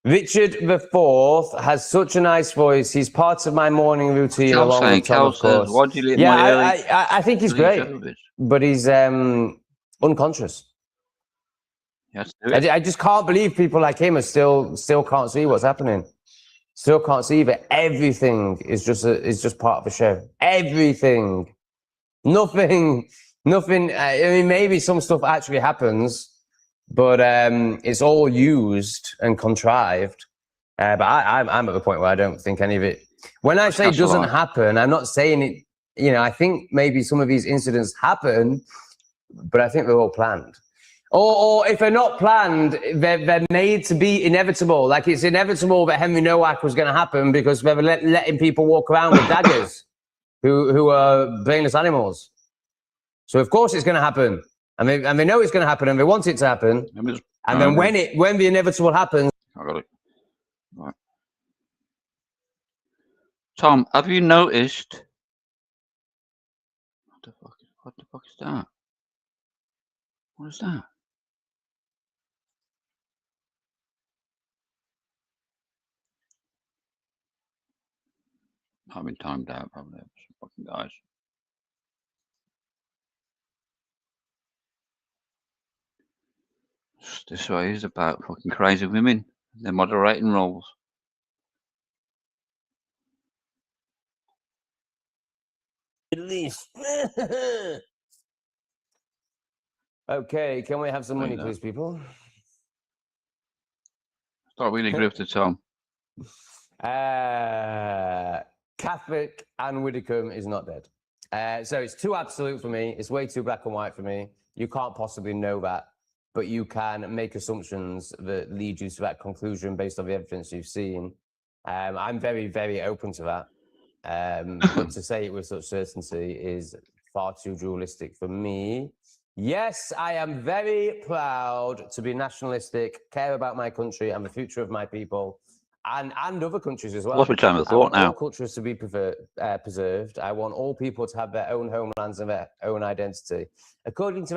Speaker 16: Richard IV has such a nice voice. He's part of my morning routine along with Tom, of course.
Speaker 11: Why do you leave
Speaker 16: I think he's great, but he's unconscious.
Speaker 11: Yes,
Speaker 16: I just can't believe people like him are still can't see what's happening. Still can't see that everything is just part of the show. Everything, nothing. I mean, maybe some stuff actually happens, but it's all used and contrived. But I'm at the point where I don't think any of it. When I say doesn't happen, I'm not saying it. You know, I think maybe some of these incidents happen, but I think they're all planned. Or if they're not planned, they're made to be inevitable. Like, it's inevitable that Henry Nowak was going to happen because they were letting people walk around with daggers who are brainless animals. So of course it's going to happen. And they know it's going to happen, and they want it to happen. And then when the inevitable happens,
Speaker 11: I got it. Right. Tom, have you noticed? What the fuck is that? What is that? I've been timed out, probably. Fucking guys. This way is about fucking crazy women. They're moderating roles.
Speaker 16: at least. Okay, can we have some money, please, people?
Speaker 11: Start really grifted, Tom.
Speaker 16: Catholic Anne Widdecombe is not dead. So it's too absolute for me. It's way too black and white for me. You can't possibly know that, but you can make assumptions that lead you to that conclusion based on the evidence you've seen. I'm very, very open to that. But to say it with such certainty is far too dualistic for me. Yes, I am very proud to be nationalistic, care about my country and the future of my people, and other countries as well.
Speaker 11: What's my time of
Speaker 16: I want
Speaker 11: thought now?
Speaker 16: all cultures to be preserved. I want all people to have their own homelands and their own identity. According to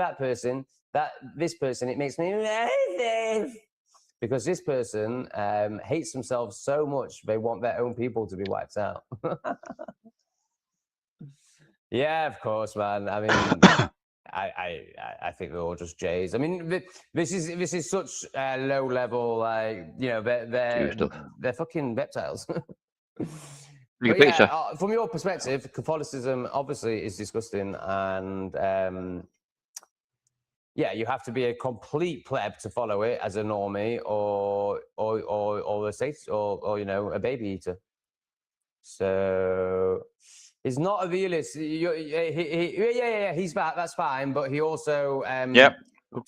Speaker 16: this person, it makes me racist. Because this person hates themselves so much, they want their own people to be wiped out. Yeah, of course, man. I mean, I think they're all just jays. I mean, this is such low level, like, you know, they're fucking reptiles. But yeah, from your perspective, Catholicism obviously is disgusting, and yeah, you have to be a complete pleb to follow it as a normie, or a saint, or you know, a baby eater. So he's not a realist. Yeah, he's back. That's fine, but he also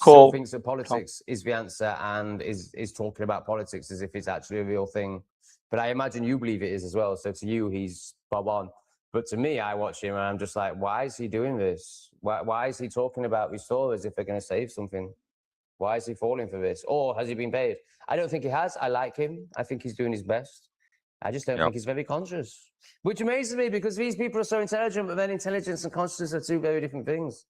Speaker 16: still thinks that politics is the answer, and is talking about politics as if it's actually a real thing. But I imagine you believe it is as well. So to you, he's bob on. But to me, I watch him and I'm just like, why is he doing this? Why is he talking about restore as if they're going to save something? Why is he falling for this? Or has he been paid? I don't think he has. I like him. I think he's doing his best. I just don't think he's very conscious. Which amazes me because these people are so intelligent, but then intelligence and consciousness are two very different things.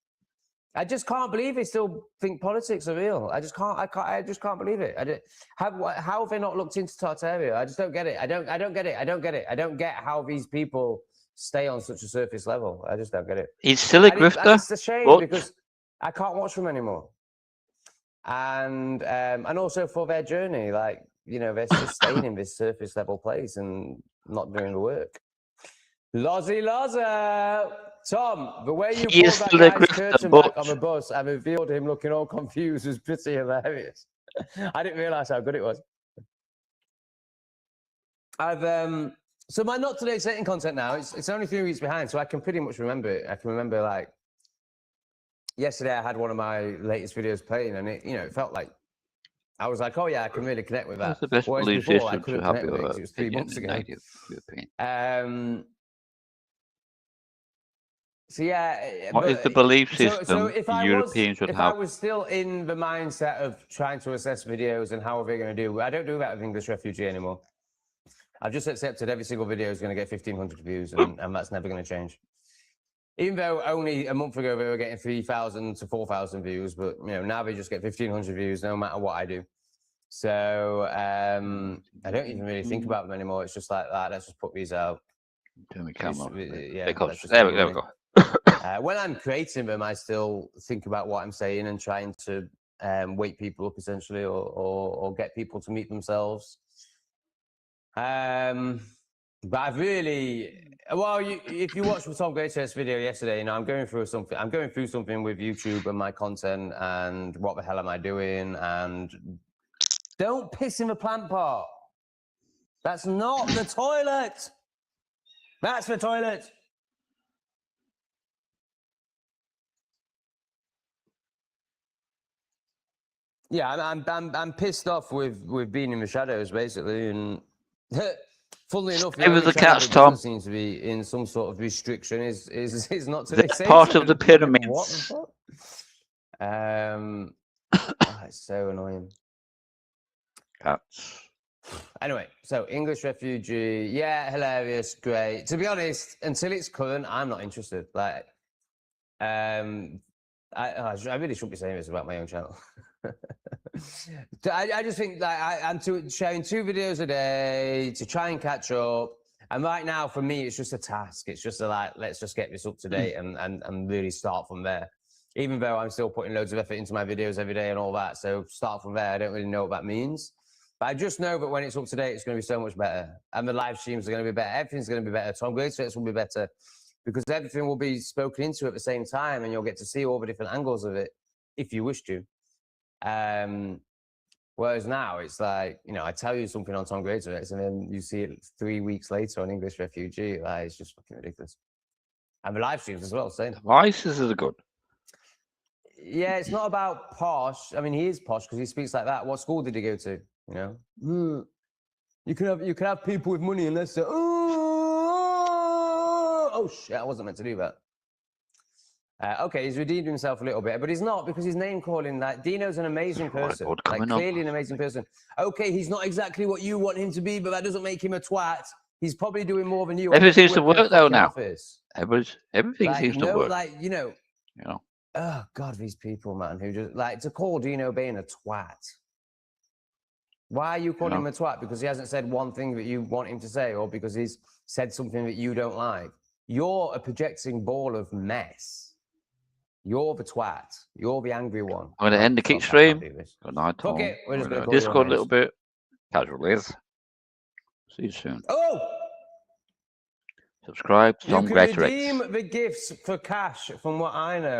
Speaker 16: I just can't believe they still think politics are real. I just can't believe it. How have they not looked into Tartaria? I just don't get it. I don't get it. I don't get how these people stay on such a surface level. I just don't get it.
Speaker 11: He's still a grifter.
Speaker 16: And it's a shame because I can't watch them anymore. And also for their journey, like, you know, they're just staying in this surface level place and not doing the work. Lozzie Loza! Tom, the way you pulled that guy's curtain back on the bus and revealed him looking all confused was pretty hilarious. I didn't realise how good it was. So my not today setting content now, it's only 3 weeks behind, so I can pretty much remember it. I can remember, like, yesterday I had one of my latest videos playing, and it, you know, it felt like I was like, oh yeah, I can really connect with that.
Speaker 11: That's the best belief
Speaker 16: before, I
Speaker 11: system
Speaker 16: couldn't
Speaker 11: to have
Speaker 16: connect with it
Speaker 11: your
Speaker 16: 'cause it was 3 months ago. So yeah,
Speaker 11: what is the belief system
Speaker 16: so if
Speaker 11: Europeans should
Speaker 16: if
Speaker 11: have?
Speaker 16: I was still in the mindset of trying to assess videos and how are they going to do, I don't do that with English Refugee anymore. I've just accepted every single video is going to get 1,500 views, and that's never going to change. Even though only a month ago they were getting 3,000 to 4,000 views, but you know, now they just get 1,500 views no matter what I do. So I don't even really think about them anymore. It's just like that. Let's just put these out.
Speaker 11: Turn the camera off.
Speaker 16: There we go. When I'm creating them, I still think about what I'm saying and trying to wake people up, essentially, or get people to meet themselves. But I've really, well, if you watched the Tom Greatest video yesterday, you know, I'm going through something with YouTube and my content and what the hell am I doing, and don't piss in the plant pot. That's not the toilet. That's the toilet. Yeah, I'm pissed off with being in the shadows, basically, and funnily enough, the only shadow that doesn't seem to be in some sort of restriction is not to
Speaker 11: They're part of the pyramids.
Speaker 16: What the fuck? It's so annoying.
Speaker 11: Cats.
Speaker 16: Anyway, so English Refugee, yeah, hilarious, great. To be honest, until it's current, I'm not interested. Like, I really shouldn't be saying this about my own channel. I just think like I'm sharing 2 videos a day to try and catch up. And right now, for me, it's just a task. It's just like, let's just get this up to date and really start from there. Even though I'm still putting loads of effort into my videos every day and all that. So start from there. I don't really know what that means. But I just know that when it's up to date, it's going to be so much better. And the live streams are going to be better. Everything's going to be better. Tom Greatest will be better. Because everything will be spoken into at the same time, and you'll get to see all the different angles of it, if you wish to. Whereas now, it's like, you know, I tell you something on Tom Greatest, and then you see it 3 weeks later on English Refugee. Like, it's just fucking ridiculous. And the live streams as well, same.
Speaker 11: Voices are good.
Speaker 16: Yeah, it's not about posh. I mean, he is posh because he speaks like that. What school did he go to? You know, you can have people with money unless they're. Oh shit! I wasn't meant to do that. Okay, he's redeemed himself a little bit, but he's not because he's name calling. Like Dino's an amazing person, like clearly an amazing person. Okay, he's not exactly what you want him to be, but that doesn't make him a twat. He's probably doing more than you.
Speaker 11: Everything seems to work though now. Everything
Speaker 16: like,
Speaker 11: seems to work.
Speaker 16: Like you know. Oh God, these people, man, who just like to call Dino Bain a twat. Why are you calling him a twat? Because he hasn't said one thing that you want him to say, or because he's said something that you don't like. You're a projecting ball of mess. You're the twat. You're the angry one.
Speaker 11: I'm going to end the kick stream. Good night, Tom.
Speaker 16: Okay, we're just going to
Speaker 11: Discord a little bit. Casual Liz. See you soon.
Speaker 16: Oh!
Speaker 11: Subscribe. Tom
Speaker 16: You can redeem the gifts for cash, from what I know.